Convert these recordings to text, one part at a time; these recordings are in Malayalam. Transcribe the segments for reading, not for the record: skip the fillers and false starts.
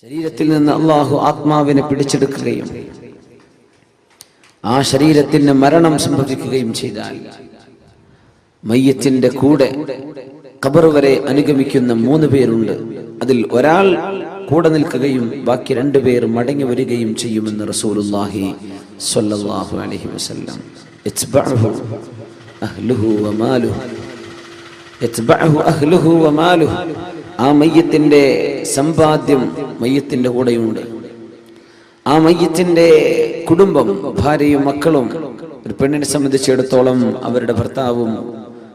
ശരീരത്തിൽ നിന്ന് അള്ളാഹു ആത്മാവിനെ പിടിച്ചെടുക്കുകയും ആ ശരീരത്തിന് മരണം സംഭവിക്കുകയും ചെയ്താൽ മയ്യത്തിന്റെ കൂടെ ഖബർ വരെ അനുഗമിക്കുന്ന 3 പേരുണ്ട്. അതിൽ ഒരാൾ കൂടെ നിൽക്കുകയും ബാക്കി 2 പേർ മടങ്ങി വരികയും ചെയ്യുമെന്ന് റസൂലുള്ളാഹി സ്വല്ലല്ലാഹു അലൈഹി വസല്ലം. ഇത്ബഅഹു അഹ്ലുഹു വമാലുഹു, ഇത്ബഅഹു അഹ്ലുഹു വമാലുഹു. ആ മയ്യത്തിന്റെ സമ്പാദ്യം മയ്യത്തിന്റെ കൂടെയുണ്ട്. ആ മയ്യത്തിന്റെ കുടുംബം, ഭാര്യയും മക്കളും, ഒരു പെണ്ണിനെ സംബന്ധിച്ചിടത്തോളം അവരുടെ ഭർത്താവും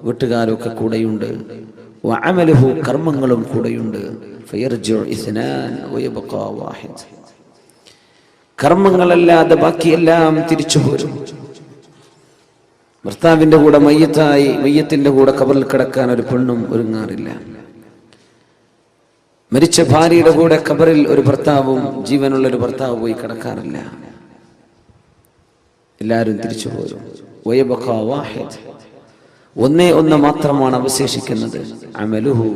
വീട്ടുകാരും ഒക്കെ കൂടെയുണ്ട്. വഅമലുഹു, കർമ്മങ്ങളും കൂടെയുണ്ട്. ഫയർജിഉ ഇസ്നാൻ വയബ്ഖാ വാഹിദ്. കർമ്മങ്ങളല്ലാതെ ബാക്കിയെല്ലാം തിരിച്ചു പോരും. ഭർത്താവിന്റെ കൂടെ മയ്യത്തിന്റെ കൂടെ ഖബറിൽ കിടക്കാൻ ഒരു പെണ്ണും ഒരുങ്ങാറില്ല. മരിച്ച ഭാര്യയുടെ കൂടെ ഖബറിൽ ഒരു ഭർത്താവും, ജീവനുള്ള ഒരു ഭർത്താവ് പോയി കിടക്കാറില്ല. എല്ലാവരും തിരിച്ചു പോരും. വയബ്ഖാ വാഹിദ്, ഒന്നേ ഒന്ന് മാത്രമാണ് അവശേഷിക്കുന്നത്. അമലുഹു,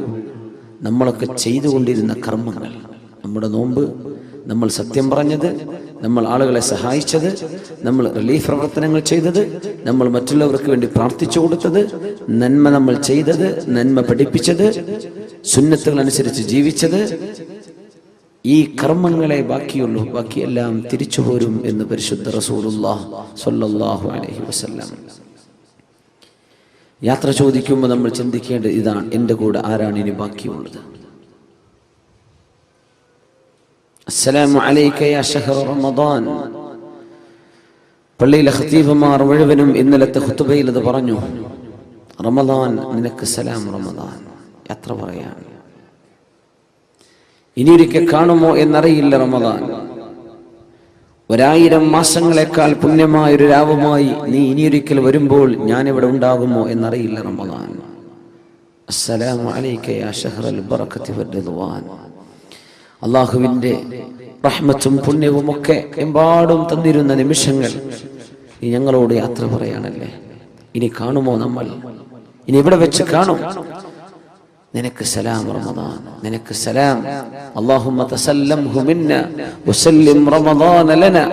നമ്മളൊക്കെ ചെയ്തുകൊണ്ടിരുന്ന കർമ്മങ്ങൾ. നമ്മുടെ നോമ്പ്, നമ്മൾ സത്യം പറഞ്ഞത്, നമ്മൾ ആളുകളെ സഹായിച്ചത്, നമ്മൾ റിലീഫ് പ്രവർത്തനങ്ങൾ ചെയ്തത്, നമ്മൾ മറ്റുള്ളവർക്ക് വേണ്ടി പ്രാർത്ഥിച്ചു കൊടുത്തത്, നന്മ നമ്മൾ ചെയ്തത്, നന്മ പഠിപ്പിച്ചത്, സുന്നത്തുകൾ അനുസരിച്ച് ജീവിച്ചത്, ഈ കർമ്മങ്ങളെ ബാക്കിയുള്ളൂ. ബാക്കിയെല്ലാം തിരിച്ചു പോരും എന്ന് പരിശുദ്ധ റസൂലുള്ളാഹി സ്വല്ലല്ലാഹു അലൈഹി വസല്ലം. യാത്ര ചോദിക്കുമ്പോൾ നമ്മൾ ചിന്തിക്കേണ്ടത് ഇതാണ്: എൻ്റെ കൂടെ ആരാണ് ഇനി ബാക്കിയുള്ളത്? അസ്സലാമു അലൈക യാ ശഹ്റ റമദാൻ. പള്ളിയിലെ ഖതീബുമാർ മുഴുവനും ഇന്നലത്തെ ഖുതുബയിൽ അത് പറഞ്ഞു. റമദാൻ നിനക്ക് സലാം റമദാൻ. യാത്ര പറയാൻ ഇനിയൊരിക്കൽ കാണുമോ എന്നറിയില്ല. റമദാൻ 1000 മാസങ്ങളെക്കാൾ പുണ്യമായ ഒരു രാവുമായി നീ ഇനിയൊരിക്കൽ വരുമ്പോൾ ഞാനിവിടെ ഉണ്ടാകുമോ എന്നറിയില്ല. റമദാൻ. അസ്സലാമു അലൈക യാ ശഹ്റൽ ബറകതി വർ-റിദ്വാൻ. അല്ലാഹുവിന്റെ റഹ്മത്തും പുണ്യവും ഒക്കെ എമ്പാടും തന്നിരുന്ന നിമിഷങ്ങൾ നീ ഞങ്ങളോട് യാത്ര പറയാനല്ലേ. ഇനി കാണുമോ നമ്മൾ? ഇനി ഇവിടെ വെച്ച് കാണും. നിനക്ക് സലാം റമദാൻ, നിനക്ക് സലാം. അല്ലാഹുമ്മ തസല്ലംഹു മിന്നാ വസല്ലിം റമദാന ലനാ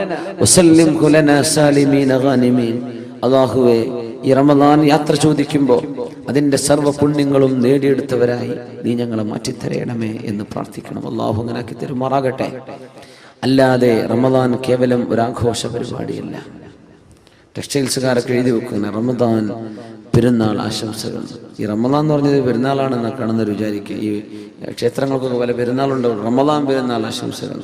വസല്ലിംഹു ലനാ സാലിമീന ഗാനിമീൻ. അല്ലാഹുവേ, ഈ റമദാൻ യാത്ര ചോദിക്കുമ്പോൾ അതിന്റെ സർവ്വ പുണ്യങ്ങളും നേടിയെടുത്തവരായി നീ ഞങ്ങളെ മാറ്റിത്തരയണമേ എന്ന് പ്രാർത്ഥിക്കണം. അല്ലാഹു അങ്ങനെ ആക്കി തരുമാറാകട്ടെ. അല്ലാതെ റമദാൻ കേവലം ഒരു ആഘോഷ പരിപാടിയല്ല. ടെക്സ്റ്റൈൽസുകാരൊക്കെ എഴുതി വെക്കുന്ന റമദാൻ പെരുന്നാൾ ആശംസകൾ. ഈ റമദാൻ എന്ന് പറഞ്ഞത് പെരുന്നാളാണെന്ന് കാണുന്നവർ വിചാരിക്കുക. ഈ ക്ഷേത്രങ്ങൾക്കൊക്കെ പല പെരുന്നാളുണ്ട്. റമദാൻ പെരുന്നാൾ ആശംസകൾ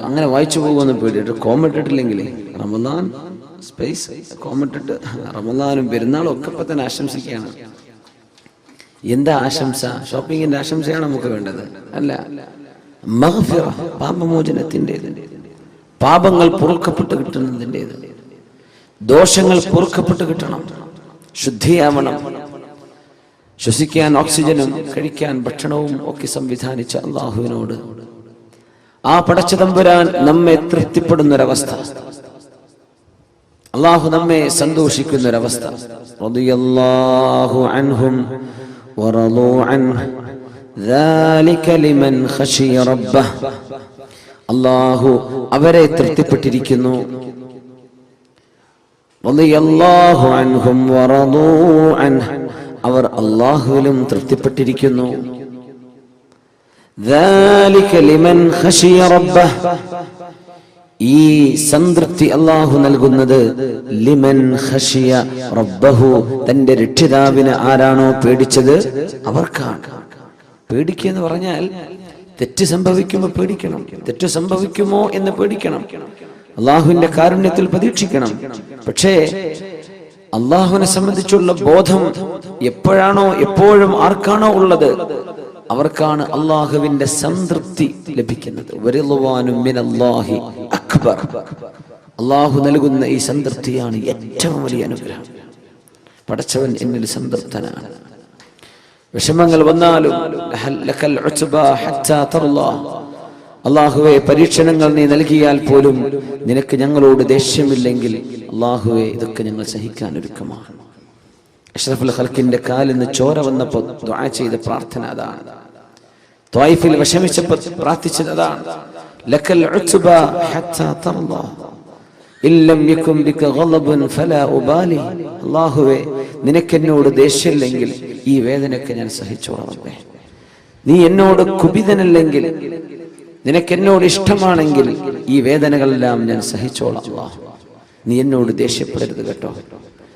അങ്ങനെ വായിച്ചു പോകുമെന്ന് പേടിയിട്ട് കോമിട്ടിട്ടില്ലെങ്കിൽ റമദാൻ സ്പേസ് കോമിട്ടിട്ട് റമദാനും പെരുന്നാളും ഒക്കെ ഇപ്പം തന്നെ ആശംസിക്കുകയാണ്. എന്താ ആശംസ? ഷോപ്പിങ്ങിന്റെ ആശംസയാണ് നമുക്ക് വേണ്ടത്? അല്ല, മഗ്ഫിറ, പാപമോചനത്തിൻ്റെത്, പാപങ്ങൾ പൊറുക്കപ്പെട്ട് കിട്ടുന്നതിൻ്റെത്, ദോഷങ്ങൾ പൊറുക്കപ്പെട്ട് കിട്ടണം, ശുദ്ധിയാവണം. ശ്വസിക്കാൻ ഓക്സിജനും കഴിക്കാൻ ഭക്ഷണവും ഒക്കെ സംവിധാനിച്ച അള്ളാഹുവിനോട്, ആ പടച്ച തമ്പുരാൻ നമ്മെ തൃപ്തിപ്പെടുന്നൊരവസ്ഥ, അള്ളാഹു നമ്മെ സന്തോഷിക്കുന്നൊരവസ്ഥ. റളിയല്ലാഹു അൻഹും വറളൂ അൻഹു ദാലിക ലിമൻ ഖശിയ റബ്ബഹ്. അള്ളാഹു അവരെ തൃപ്തിപ്പെട്ടിരിക്കുന്നു. റളിയല്ലാഹു അൻഹും വറളൂ അൻഹു, അവർ അള്ളാഹുവിലും തൃപ്തിപ്പെട്ടിരിക്കുന്നു. ദാലിക ലിമൻ ഖശിയ റബ്ബഹ്, ഈ സംതൃപ്തി അള്ളാഹു നൽകുന്നത് ലിമൻ ഖശിയ റബ്ബഹു, തന്റെ രക്ഷിതാവിനെ ആരാണോ പേടിച്ചത് അവർക്കാണ്. പേടിക്കുക എന്ന് പറഞ്ഞാൽ തെറ്റ് സംഭവിക്കുമ്പോൾ പേടിക്കണം, തെറ്റ് സംഭവിക്കുമോ എന്ന് പേടിക്കണം, അള്ളാഹുവിന്റെ കാരുണ്യത്തിൽ പ്രതീക്ഷിക്കണം. പക്ഷേ അള്ളാഹുവിനെ സംബന്ധിച്ചുള്ള ബോധം എപ്പോഴാണോ, എപ്പോഴും ആർക്കാണോ ഉള്ളത് അവർക്കാണ് അള്ളാഹുവിന്റെ സംതൃപ്തി ലഭിക്കുന്നത്. വറിദ്വാനും മിനല്ലാഹി അക്ബർ. അള്ളാഹു നൽകുന്ന ഈ സംതൃപ്തിയാണ് ഏറ്റവും വലിയ അനുഗ്രഹം. പടച്ചവൻ എന്നിൽ സംതൃപ്തനാണ്. വിഷമങ്ങൾ വന്നാലും ലക്കൽ ഉത്ബാ ഹത്താ തർലാ, അള്ളാഹുവെ പരീക്ഷണങ്ങൾ നീ നൽകിയാൽ പോലും നിനക്ക് ഞങ്ങളോട് ദേഷ്യമില്ലെങ്കിൽ അള്ളാഹുവെ ഇതൊക്കെ ഞങ്ങൾ സഹിക്കാൻ ഒരുക്കമാണ്. അഷ്റഫുൽ ഖൽഖിന്റെ കാലിൽ നിന്ന് ചോര വന്നപ്പോൾ ദുആ ചെയ്ത പ്രാർത്ഥന അതാണ്. ത്വായിഫിൽ വിഷമിച്ചപ്പോൾ പ്രാർത്ഥിച്ചതാണ്, ലക്കൽ ഉത്ബ ഹത്താ തർളാ ഇല്ലം യകും ബിക ഗളബൻ ഫലാ ഉബാലി. അല്ലാഹുവേ, നിനക്കെന്നോട് ദേഷ്യമില്ലെങ്കിൽ ഈ വേദനയൊക്കെ ഞാൻ സഹിച്ചോളാം റബ്ബേ. നീ എന്നോട് കുപിതനല്ലെങ്കിൽ, നിനക്കെന്നോട് ഇഷ്ടമാണെങ്കിൽ ഈ വേദനകളെല്ലാം ഞാൻ സഹിച്ചോളാം അല്ലാഹ്. നീ എന്നോട് ദേഷ്യപ്പെടരുത് കേട്ടോ,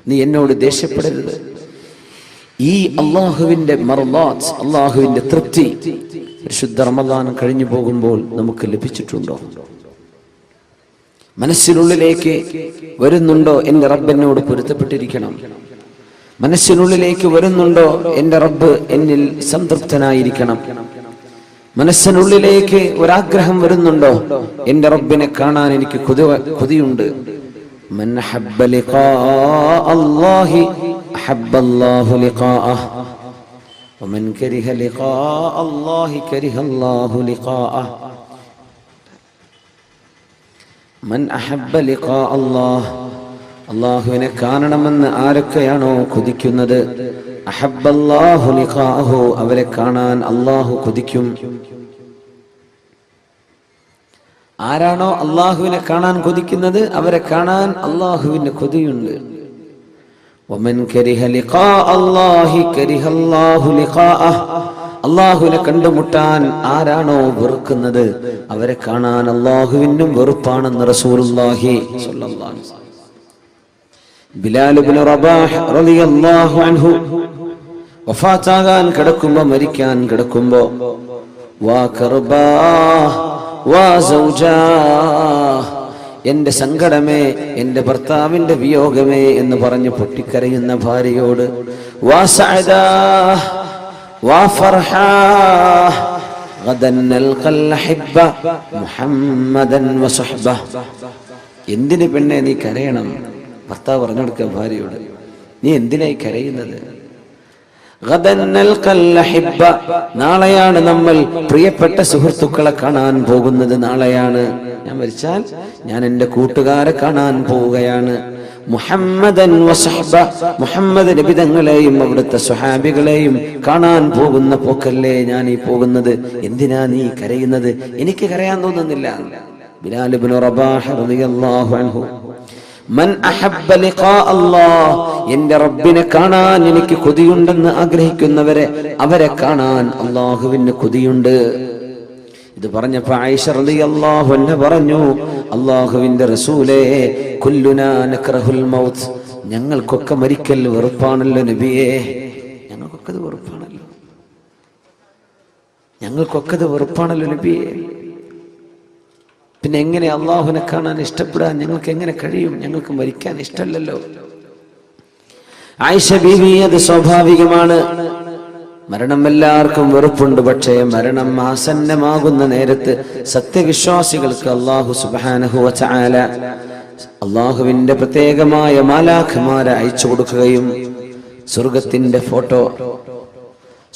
നീ എന്നോട് ദേഷ്യപ്പെടരുത്. ഈ അള്ളാഹുവിന്റെ മർളാത്ത്, അള്ളാഹുവിന്റെ തൃപ്തി പരിശുദ്ധ റമദാൻ കഴിഞ്ഞു പോകുമ്പോൾ നമുക്ക് ലഭിച്ചിട്ടുണ്ടോ? മനസ്സിനുള്ളിലേക്ക് വരുന്നുണ്ടോ എന്റെ റബ്ബ് എന്നോട് പൊരുത്തപ്പെട്ടിരിക്കണം? മനസ്സിനുള്ളിലേക്ക് വരുന്നുണ്ടോ എന്റെ റബ്ബ് എന്നിൽ സംതൃപ്തനായിരിക്കണം? മനസ്സിനുള്ളിലേക്ക് ഒരാഗ്രഹം വരുന്നുണ്ടോ എന്റെ റബ്ബിനെ കാണാൻ എനിക്ക് കൊതിയുണ്ട്? മൻ ഹബ്ബ ലിഖാ അല്ലാഹി അഹബ്ബ അല്ലാഹു ലിഖാഅഹ് വമൻ കരിഹ ലിഖാ അല്ലാഹി കരിഹ അല്ലാഹു ലിഖാഅഹ്. മൻ അഹബ്ബ ലിഖാ അല്ലാഹ്, അല്ലാഹുവിനെ കാണണമെന്ന് ആരൊക്കെയാണോ കൊതിക്കുന്നത്, അഹബ്ബ അല്ലാഹു ലിഖാഅഹു, അവരെ കാണാൻ അല്ലാഹു കൊതിക്കും. ആരാണോ അല്ലാഹുവിനെ കാണാൻ കൊതിക്കുന്നത് അവരെ കാണാൻ അല്ലാഹുവിന് കൊതിയുണ്ട്. വമൻ കരിഹ ലിഖാ അല്ലാഹി കരിഹ അല്ലാഹു ലിഖാഅഹ്, അല്ലാഹുവിനെ കണ്ടുമുട്ടാൻ ആരാണോ വെറുക്കുന്നത് അവരെ കാണാൻ അല്ലാഹുവിനും വെറുപ്പാണെന്ന് റസൂലുള്ളാഹി സ്വല്ലല്ലാഹു അലൈഹി വസല്ലം. ബിലാൽ ഇബ്നു റബാഹ് റളിയല്ലാഹു അൻഹു വഫാത്താകാൻ കിടക്കുമ്പോ, മരിക്കാൻ കിടക്കുമ്പോ, വാ കർബാ വാ സൗജാ, എന്റെ സങ്കടമേ, എന്റെ ഭർത്താവിന്റെ വിയോഗമേ എന്ന് പറഞ്ഞ് പൊട്ടിക്കരയുന്ന ഭാര്യയോട്, വാ സഅദാ വാ ഫർഹാ ഗദൻ നൽഖൽ ഹബ്ബ മുഹമ്മദൻ വസുഹ്ബ. എന്തിന് പെണ്ണെ നീ കരയണം? ഭർത്താവ് പറഞ്ഞു കൊടുക്കുക ഭാര്യയോട്, നീ എന്തിനായി കരയുന്നത്? ഗദൻ നൽഖൽ ഹബ്ബ, നാളെയാണ് നമ്മൾ പ്രിയപ്പെട്ട സുഹൃത്തുക്കളെ കാണാൻ പോകുന്നത്. നാളെയാണ് ഞാൻ മരിച്ചാൽ ഞാൻ എന്റെ കൂട്ടുകാരെ കാണാൻ പോവുകയാണ്. മുഹമ്മദൻ വസുഹ്ബ, മുഹമ്മദ് നബി തങ്ങളെയും അവിടുത്തെ സ്വഹാബികളെയും കാണാൻ പോകുന്ന പോക്കല്ലേ ഞാൻ ഈ പോകുന്നത്. എന്തിനാ നീ കരയുന്നത്? എനിക്ക് കരയാൻ തോന്നുന്നില്ല. ബിലാൽ ഇബ്നു റബാഹ് റളിയല്ലാഹു അൻഹു, മൻ അഹബ്ബ ലിഖാ അല്ലാഹ്, എന്റെ റബ്ബിനെ കാണാൻ എനിക്ക് കൊതിയുണ്ടെന്ന് ആഗ്രഹിക്കുന്നവരെ, അവരെ കാണാൻ അല്ലാഹുവിന് കൊതിയുണ്ട്. ഇത് പറഞ്ഞപ്പോൾ ആയിഷ റളിയല്ലാഹു അൻഹ പറഞ്ഞു, അല്ലാഹുവിന്റെ റസൂലേ, കുല്ലുനാ നക്റഹുൽ മൗത്ത്, ഞങ്ങൾക്കൊക്കെ മരിക്കൽ വെറുപ്പാണല്ലോ നബിയേ. ഞങ്ങൾക്കൊക്കെ അത് വെറുപ്പാണല്ലോ, ഞങ്ങൾക്കൊക്കെ അത് വെറുപ്പാണല്ലോ നബിയേ. പിന്നെ എങ്ങനെ അള്ളാഹുവിനെ കാണാൻ ഇഷ്ടപ്പെടാൻ ഞങ്ങൾക്ക് എങ്ങനെ കഴിയും? ഞങ്ങൾക്ക് മരിക്കാൻ ഇഷ്ടമല്ലല്ലോ. ആയിഷ ബീവി, അത് സ്വാഭാവികമാണ്. മരണം എല്ലാവർക്കും വെറുപ്പുണ്ട്. പക്ഷേ മരണം ആസന്നമാകുന്ന നേരത്ത് സത്യവിശ്വാസികൾക്ക് അല്ലാഹു സുബ്ഹാനഹു വ തആല അല്ലാഹുവിന്റെ പ്രത്യേകമായ മാലാഖമാരെ അയച്ചു കൊടുക്കുകയും സ്വർഗത്തിന്റെ ഫോട്ടോ,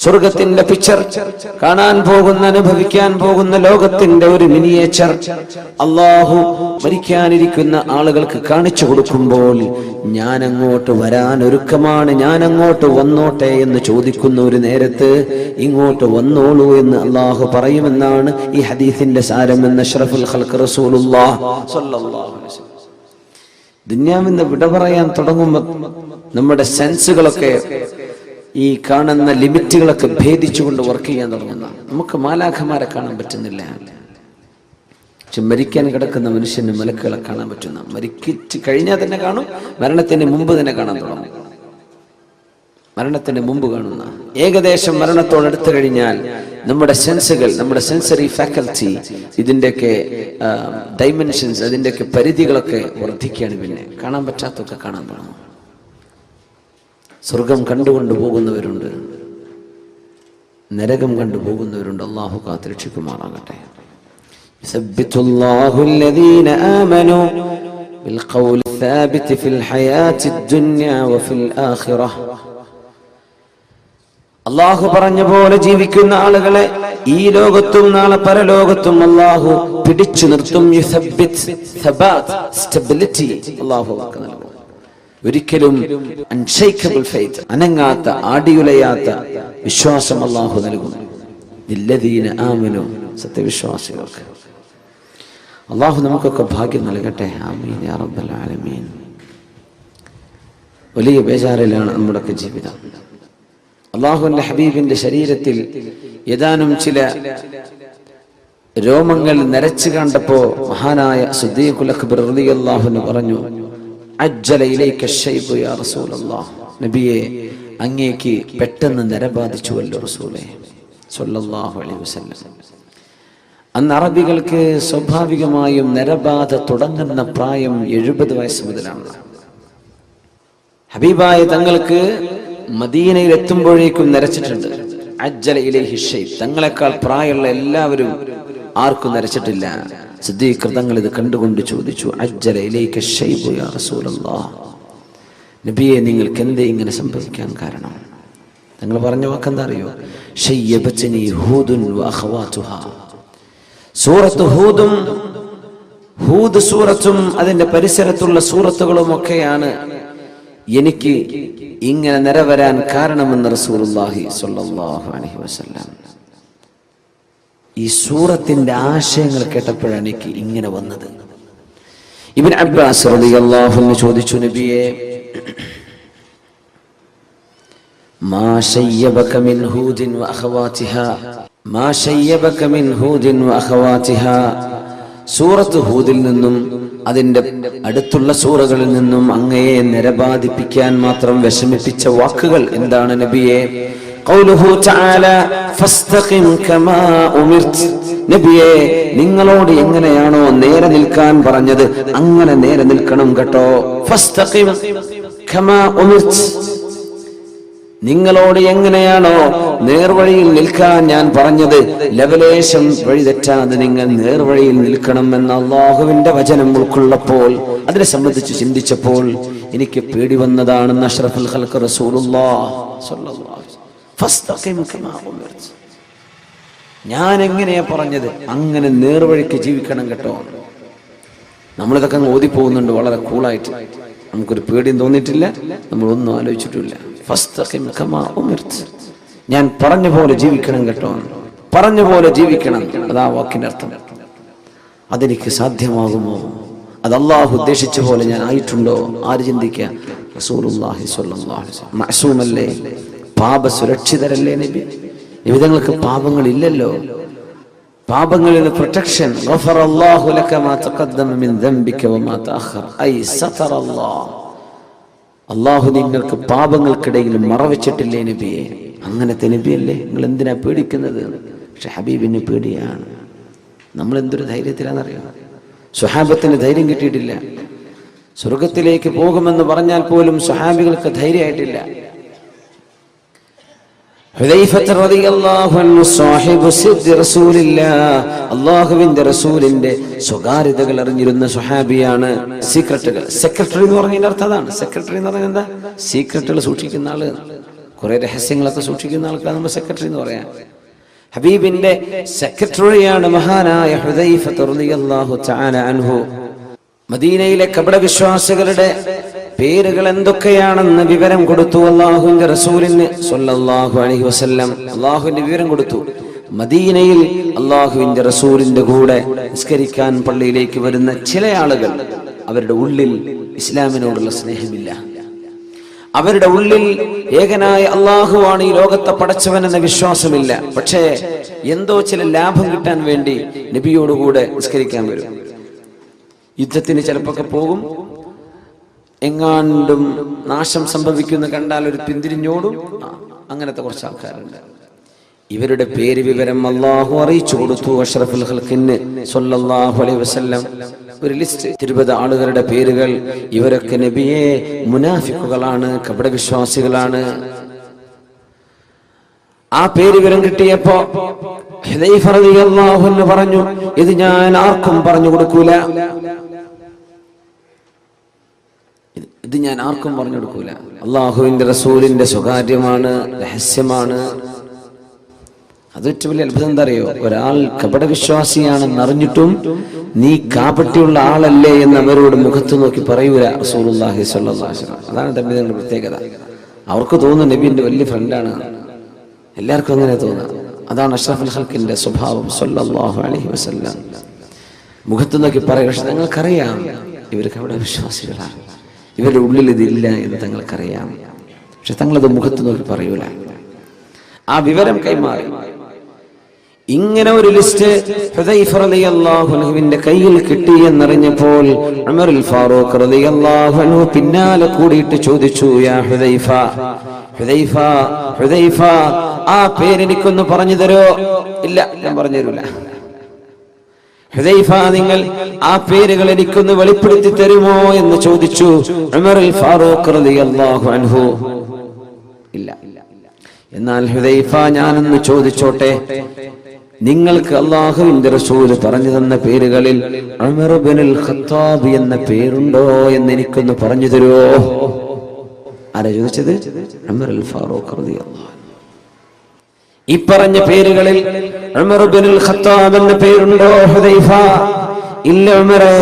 സ്വർഗത്തിന്റെ പിക്ചർ, കാണാൻ പോകുന്ന, അനുഭവിക്കാൻ പോകുന്ന ലോകത്തിന്റെ ഒരു മിനിയേച്ചർ അല്ലാഹു മരിക്കാനിരിക്കുന്ന ആളുകൾക്ക് കാണിച്ചു കൊടുക്കുമ്പോൾ, ഞാൻ അങ്ങോട്ട് വരാൻ ഒരുക്കമാണ്, ഞാൻ അങ്ങോട്ട് വന്നോട്ടെ എന്ന് ചോദിക്കുന്ന ഒരു നേരത്ത് ഇങ്ങോട്ട് വന്നോളൂ എന്ന് അല്ലാഹു പറയുമെന്നാണ് ഈ ഹദീസിന്റെ സാരമെന്ന് അഷ്റഫുൽ ഖൽഖ് റസൂലുള്ളാഹി സ്വല്ലല്ലാഹു അലൈഹി വസല്ലം. ദുനിയാവിന്ന് വിട പറയാൻ തുടങ്ങുമ്പോൾ നമ്മുടെ സെൻസുകളൊക്കെ, ഈ കാണുന്ന ലിമിറ്റുകളൊക്കെ ഭേദിച്ചുകൊണ്ട് വർക്ക് ചെയ്യാൻ തുടങ്ങുന്ന, നമുക്ക് മാലാഖമാരെ കാണാൻ പറ്റുന്നില്ല. പക്ഷെ മരിക്കാൻ കിടക്കുന്ന മനുഷ്യന് മലക്കുകളെ കാണാൻ പറ്റുന്ന, മരിക്കിച്ച് കഴിഞ്ഞാൽ തന്നെ കാണും, മരണത്തിന് മുമ്പ് തന്നെ കാണാൻ തുടങ്ങും. മരണത്തിന് മുമ്പ് കാണുന്ന, ഏകദേശം മരണത്തോടടുത്ത് കഴിഞ്ഞാൽ നമ്മുടെ സെൻസുകൾ, നമ്മുടെ സെൻസറി ഫാക്കൽറ്റി, ഇതിൻ്റെയൊക്കെ ഡൈമെൻഷൻസ്, അതിൻ്റെയൊക്കെ പരിധികളൊക്കെ വർദ്ധിക്കുകയാണ്. പിന്നെ കാണാൻ പറ്റാത്തൊക്കെ കാണാൻ തുടങ്ങും. സ്വർഗം കണ്ടുകൊണ്ട് പോകുന്നവരുണ്ട്, നരകം കണ്ടു പോകുന്നവരുണ്ട്. അല്ലാഹു കാത്തുരക്ഷിക്കുമാറാകട്ടെ. യുസബ്ബിതുല്ലാഹു അല്ലദീന ആമനൂ ബിൽഖൗലി الثابت في الحياة الدنيا وفي الآخرة. അല്ലാഹു പറഞ്ഞ പോലെ ജീവിക്കുന്ന ആളുകളെ ഈ ലോകത്തും നാളെ പരലോകത്തും അല്ലാഹു പിടിച്ചു നിർത്തും. യുസബ്ബിത്, സബാത്ത്, സ്റ്റെബിലിറ്റി അല്ലാഹു നൽകും. ഒരിക്കലും അൺഷേക്കബിൾ ഫെയ്ത്ത്, അനങ്ങാത്ത, ആടിയുലയാത്ത വിശ്വാസം അല്ലാഹു നൽകും. ലില്ലദീന ആമനു, സത്യവിശ്വാസികൾക്ക്. അള്ളാഹു നമുക്കൊക്കെ ഭാഗ്യം നൽകട്ടെ. ആമീൻ യാ റബ്ബൽ ആലമീൻ. വലിയ ബേജാറിലാണ് നമ്മുടെയൊക്കെ ജീവിതം. അള്ളാഹുവിന്റെ ഹബീബിന്റെ ശരീരത്തിൽ ഏതാനും ചില രോമങ്ങൾ നരച്ചു കണ്ടപ്പോ മഹാനായ സിദ്ദീഖുൽ അക്ബർ റളിയല്ലാഹു അൻഹു പറഞ്ഞു, അജ്ജല ഇലൈക ശൈബു യാ റസൂലല്ലാഹ്, നബിയെ അങ്ങേക്ക് പെട്ടെന്ന് നരബാധിച്ചുവല്ലോ റസൂലേ സ്വല്ലല്ലാഹു അലൈഹി വസല്ലം. അന്ന് അറബികൾക്ക് സ്വാഭാവികമായും നരബാധ തുടങ്ങുന്ന പ്രായം 70 വയസ്സ് മുതലാണ്. ഹബീബായ തങ്ങൾക്ക് മദീനയിൽ എത്തുമ്പോഴേക്കും നരച്ചിട്ടുണ്ട്. അജ്ജല ഇലൈഹി ശൈബ്, തങ്ങളെക്കാൾ പ്രായമുള്ള എല്ലാവരും ആർക്കും നരച്ചിട്ടില്ല. സിദ്ദീഖ് തങ്ങൾ ഇത് കണ്ടുകൊണ്ട് ചോദിച്ചു, അജ്ജല ഇലൈക ശൈബു യാ റസൂലല്ലാഹ്, നബിയെ നിങ്ങൾക്ക് എന്തേ ഇങ്ങനെ സംഭവിക്കാൻ കാരണം? തങ്ങൾ പറഞ്ഞ വാക്കെന്താ അറിയോ? ശയ്യബത്നി ഹൂദുൻ വഅഖവാതുഹാ, സൂറത്ത് ഹൂദും ഹൂദ് സൂറത്തും അതിന്റെ പരിസരത്തുള്ള സൂറത്തുകളും ഒക്കെയാണ് എനിക്ക് ഇങ്ങനെ നിറവരാൻ കാരണമെന്ന് റസൂലുള്ളാഹി സ്വല്ലല്ലാഹു അലൈഹി വസല്ലം. ഈ സൂറത്തിന്റെ ആശയങ്ങൾ കേട്ടപ്പോഴാണ് എനിക്ക് ഇങ്ങനെ വന്നത്. ഇബ്നു അബ്ബാസ് റളിയല്ലാഹു അൻഹു ചോദിച്ചു, നബിയെ മാ ശയ്യബക മിൻ ഹൂദിൻ വഅഖവാതിഹാ, മാ ശയ്യബക മിൻ ഹൂദിൻ വഅഖവാതിഹാ, സൂറത്ത് ഹൂദിൽ നിന്നും അതിന്റെ അടുത്തുള്ള സൂറകളിൽ നിന്നും അങ്ങയെ നിരബാധിപ്പിക്കാൻ മാത്രം വിഷമിപ്പിച്ച വാക്കുകൾ എന്താണ് നബിയെ? ഖൗലുഹു തആല ഫസ്തഖിം കമാ ഉമിർത്, നബിയെ നിങ്ങളോട് എങ്ങനെയാണോ നേരെ നിൽക്കാൻ പറഞ്ഞത് അങ്ങനെ നേരെ നിൽക്കണം കേട്ടോ. ഫസ്തഖിം കമാ ഉമിർത്, നിങ്ങളോട് എങ്ങനെയാണോ നേർവഴിയിൽ നിൽക്കാൻ ഞാൻ പറഞ്ഞത് ലവലേശം വഴി തെറ്റാതെ നിങ്ങൾ നേർവഴിയിൽ നിൽക്കണം എന്ന അല്ലാഹുവിന്റെ വചനം ഉൾക്കൊള്ളപ്പോൾ, അതിനെ സംബന്ധിച്ച് ചിന്തിച്ചപ്പോൾ എനിക്ക് പേടി വന്നതാണെന്ന് അഷ്റഫുൽ ഖൽഖ് റസൂലുള്ളാഹി സ്വല്ലല്ലാഹു അലൈഹി വസല്ലം. ഫസ്തഖിം കമാ ഉമിർത്, ഞാൻ എങ്ങനെയാ പറഞ്ഞത് അങ്ങനെ നേർവഴിക്ക് ജീവിക്കണം കേട്ടോ. നമ്മളിതൊക്കെ അങ്ങ് ഓതിപ്പോകുന്നുണ്ട് വളരെ കൂളായിട്ട്, നമുക്കൊരു പേടിയും തോന്നിയിട്ടില്ല, നമ്മളൊന്നും ആലോചിച്ചിട്ടില്ല. ഫസ്തഖിം കമാ ഉമിർത്, ഞാൻ പറഞ്ഞ പോലെ ജീവിക്കണം കേട്ടോ, പറഞ്ഞ പോലെ ജീവിക്കണം. അതാ വാക്കിന്റെ അർത്ഥം. അതെനിക്ക് സാധ്യമാകുമോ? അത് അള്ളാഹു ഉദ്ദേശിച്ച പോലെ ഞാൻ ആയിട്ടുണ്ടോ? ആര് ചിന്തിക്കുക? റസൂലുള്ളാഹി സ്വല്ലല്ലാഹു അലൈഹി വസല്ലം മഅസൂമല്ലേ, പാപ സുരക്ഷിതരല്ലേ നബി? വിധങ്ങൾക്ക് പാപങ്ങളില്ലല്ലോ. പാപങ്ങളിൽ നിന്ന് പ്രൊട്ടക്ഷൻ. ഗഫറല്ലാഹു ലക മാ തഖദ്ദമ മിൻ ദംബിക വമാ തഅഖർ, ഐ സതറല്ലാഹ്, അള്ളാഹു നിങ്ങൾക്ക് പാപങ്ങൾക്കിടയിൽ മറവച്ചിട്ടില്ലേ നബിയെ? അങ്ങനത്തെ നബിയല്ലേ, നിങ്ങൾ എന്തിനാ പേടിക്കുന്നത്? പക്ഷെ ഹബീബിന് പേടിയാണ്. നമ്മൾ എന്തൊരു ധൈര്യത്തിലാണെന്നറിയാം. സ്വഹാബത്തിന് ധൈര്യം കിട്ടിയിട്ടില്ല. സ്വർഗത്തിലേക്ക് പോകുമെന്ന് പറഞ്ഞാൽ പോലും സ്വഹാബികൾക്ക് ധൈര്യമായിട്ടില്ല. അള്ളാഹുവിന്റെ റസൂലിന്റെ സ്വകാര്യതകൾ അറിഞ്ഞിരുന്ന സ്വഹാബിയാണ്. സീക്രട്ടുകൾ, സെക്രട്ടറി എന്ന് പറഞ്ഞതിന്റെ അർത്ഥം അതാണ്. സെക്രട്ടറി എന്ന് പറഞ്ഞാൽ എന്താ? സീക്രട്ടുകൾ സൂക്ഷിക്കുന്ന ആള്, കുറെ രഹസ്യങ്ങളൊക്കെ സൂക്ഷിക്കുന്ന ആൾക്കാണ് നമ്മൾ സെക്രട്ടറി എന്ന് പറയാം. ഹബീബിന്റെ സെക്രട്ടറിയാണ് മഹാനായ ഹുദൈഫ റളിയല്ലാഹു തആല അൻഹു. മദീനയിലെ കപടവിശ്വാസികളുടെ പേരുകൾ എന്തൊക്കെയാണെന്ന് വിവരം കൊടുത്തു അല്ലാഹുവിന്റെ റസൂലിന് സ്വല്ലല്ലാഹു അലൈഹി വസല്ലം. അല്ലാഹുവിന്റെ വിവരം കൊടുത്തു. മദീനയിൽ അല്ലാഹുവിന്റെ റസൂലിന്റെ കൂടെ നിസ്കരിക്കാൻ പള്ളിയിലേക്ക് വരുന്ന ചില ആളുകൾ, അവരുടെ ഉള്ളിൽ ഇസ്ലാമിനോടുള്ള സ്നേഹമില്ല. അവരുടെ ഉള്ളിൽ ഏകനായ അല്ലാഹുവാണ് ഈ ലോകത്തെ പടച്ചവൻ എന്ന വിശ്വാസമില്ല. പക്ഷേ എന്തോ ചില ലാഭം കിട്ടാൻ വേണ്ടി നബിയോടുകൂടെ നിസ്കരിക്കാൻ വരും. യുദ്ധത്തിന് ചിലപ്പോൾ പോകും. എങ്ങാണ്ടും നാശം സംഭവിക്കുന്ന കണ്ടാൽ ഒരു പിന്തിരിഞ്ഞോടും. അങ്ങനത്തെ കുറച്ച് ആൾക്കാരുണ്ട്. ഇവരുടെ പേര് വിവരം അല്ലാഹു അറിയിച്ചു കൊടുത്തു അഷ്റഫുൽ ഖൽഖിന് സ്വല്ലല്ലാഹു അലൈഹി വസല്ലം. ഒരു ലിസ്റ്റ് 20 ആളുകളുടെ പേരുകൾ. ഇവരൊക്കെ നബിയെ മുനാഫിക്കുകളാണ്, കപടവിശ്വാസികളാണ്. ആ പേര് വിവരം കിട്ടിയപ്പോ ഹുദൈഫ റളിയല്ലാഹു അൻഹു പറഞ്ഞു, ഇത് ഞാൻ ആർക്കും പറഞ്ഞു കൊടുക്കൂല, ഇത് ഞാൻ ആർക്കും പറഞ്ഞു കൊടുക്കൂല. അള്ളാഹുവിന്റെ റസൂലിന്റെ സ്വകാര്യമാണ്, രഹസ്യമാണ്. അത് ഏറ്റവും വലിയ അത്ഭുതം എന്താ അറിയോ? ഒരാൾ കപടവിശ്വാസിയാണെന്ന് അറിഞ്ഞിട്ടും നീ കാപട്യമുള്ള ആളല്ലേ എന്ന് അവരോട് മുഖത്ത് നോക്കി പറയൂല റസൂലുള്ളാഹി സ്വല്ലല്ലാഹു അലൈഹി വസല്ലം. അതാണ് തമ്മിലുള്ള പ്രത്യേകത. അവർക്ക് തോന്നുന്നു നബിന്റെ വലിയ ഫ്രണ്ടാണ്. എല്ലാവർക്കും അങ്ങനെ തോന്നാം. അതാണ് അഷ്റഫുൽ ഖൽഖിന്റെ സ്വഭാവം സല്ലല്ലാഹു അലൈഹി വസല്ലം. മുഖത്ത് നോക്കി പറയും, പക്ഷെ തങ്ങൾക്കറിയാം ഇവർക്ക് അവിടെ വിശ്വാസികളാണ്, ഇവരുടെ ഉള്ളിൽ ഇതില്ല എന്ന് തങ്ങൾക്കറിയാം. പക്ഷെ തങ്ങളത് മുഖത്ത് നോക്കി പറയൂല. ആ വിവരം കൈമാറി. ഇങ്ങനെ ഒരു ലിസ്റ്റ് ഹുദൈഫ റളിയല്ലാഹു അൻഹുവിന്റെ കയ്യിൽ കിട്ടി എന്നറിഞ്ഞപ്പോൾ ഉമറുൽ ഫാറൂഖ് റളിയല്ലാഹു അൻഹു പിന്നാലെ കൂടിയിട്ട് ചോദിച്ചു, യാ ഹുദൈഫ, ഹുദൈഫ, ഹുദൈഫ, ആ പേരെനിക്കൊന്ന് പറഞ്ഞു തരോ? ഇല്ല, ഞാൻ പറഞ്ഞു തരൂല. ഹുദൈഫ, നിങ്ങൾ ആ പേരുകൾ എനിക്കൊന്ന് വെളിപ്പെടുത്തി തരുമോ എന്ന് ചോദിച്ചു ഉമറുൽ ഫാറൂഖ് റളിയല്ലാഹു അൻഹു. ഇല്ല. എന്നാൽ ഹുദൈഫ, ഞാനൊന്ന് ചോദിച്ചോട്ടെ, നിങ്ങൾക്ക് അല്ലാഹുവിന്റെ റസൂൽ പറഞ്ഞു തന്ന പേരുകളിൽ ഉമർ ഇബ്നുൽ ഖത്താബ് എന്ന പേരുണ്ടോ എന്ന് എനിക്കൊന്ന് പറഞ്ഞു തരുമോ? ആരാ ചോദിച്ചത്? ഉമറുൽ ഫാറൂഖ് റളിയല്ലാഹു അൻഹു. ഈ പറഞ്ഞ പേരുകളിൽ ഉമർ ഇബ്നുൽ ഖത്താബ് എന്ന പേരുണ്ടോ ഹുദൈഫ? ഇല്ല ഉമറേ,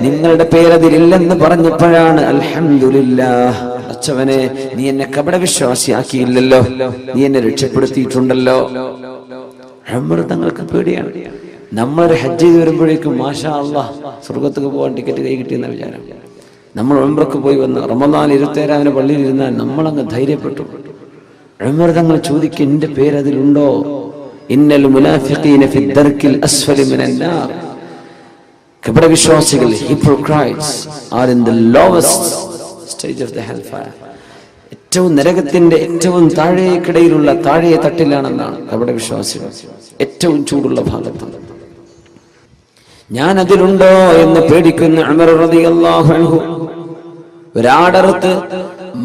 നിങ്ങളുടെ പേരതിലില്ലെന്ന് പറഞ്ഞപ്പോഴാണ് അൽഹംദുലില്ലാഹ്, അച്ചവനെ, നീ എന്നെ കപട വിശ്വാസിയാക്കിയില്ലല്ലോ, നീ എന്നെ രക്ഷപ്പെടുത്തിയിട്ടുണ്ടല്ലോ. ഉമർ തങ്ങൾക്ക് പേടിയാണ്. നമ്മളൊരു ഹജ്ജ് ചെയ്ത് വരുമ്പോഴേക്കും മാഷാ അല്ലാഹ് സ്വർഗത്തേക്ക് പോകാൻ ടിക്കറ്റ് കൈ കിട്ടിയെന്ന വിചാരം. നമ്മൾ ഉംറക്ക് പോയി വന്ന് റമദാൻ 27 പള്ളിയിൽ ഇരുന്നാൽ നമ്മളങ്ങ് ധൈര്യപ്പെട്ടു. ഉമർ തങ്ങൾ ചോദിക്കും, എന്റെ പേരതിലുണ്ടോ? ഇന്നൽ മുനാഫിഖീന ഫി ദർക്കിൽ അസ്ഫലി മിനൻ നാർ. കപട വിശ്വാസികൾ, hypocrites are in the lowest stage of the hellfire. ഏറ്റവും നരകത്തിന്റെ ഏറ്റവും താഴേക്കിടയിലുള്ള താഴെ തട്ടിലാണെന്നാണ് കപട വിശ്വാസികൾ, ഏറ്റവും ചൂടുള്ള ഭാഗത്ത്. ഞാൻ അതിലുണ്ടോ എന്ന് പേടിക്കുന്ന ഉമർ റളിയല്ലാഹു അൻഹു ഒരാടർത്ത്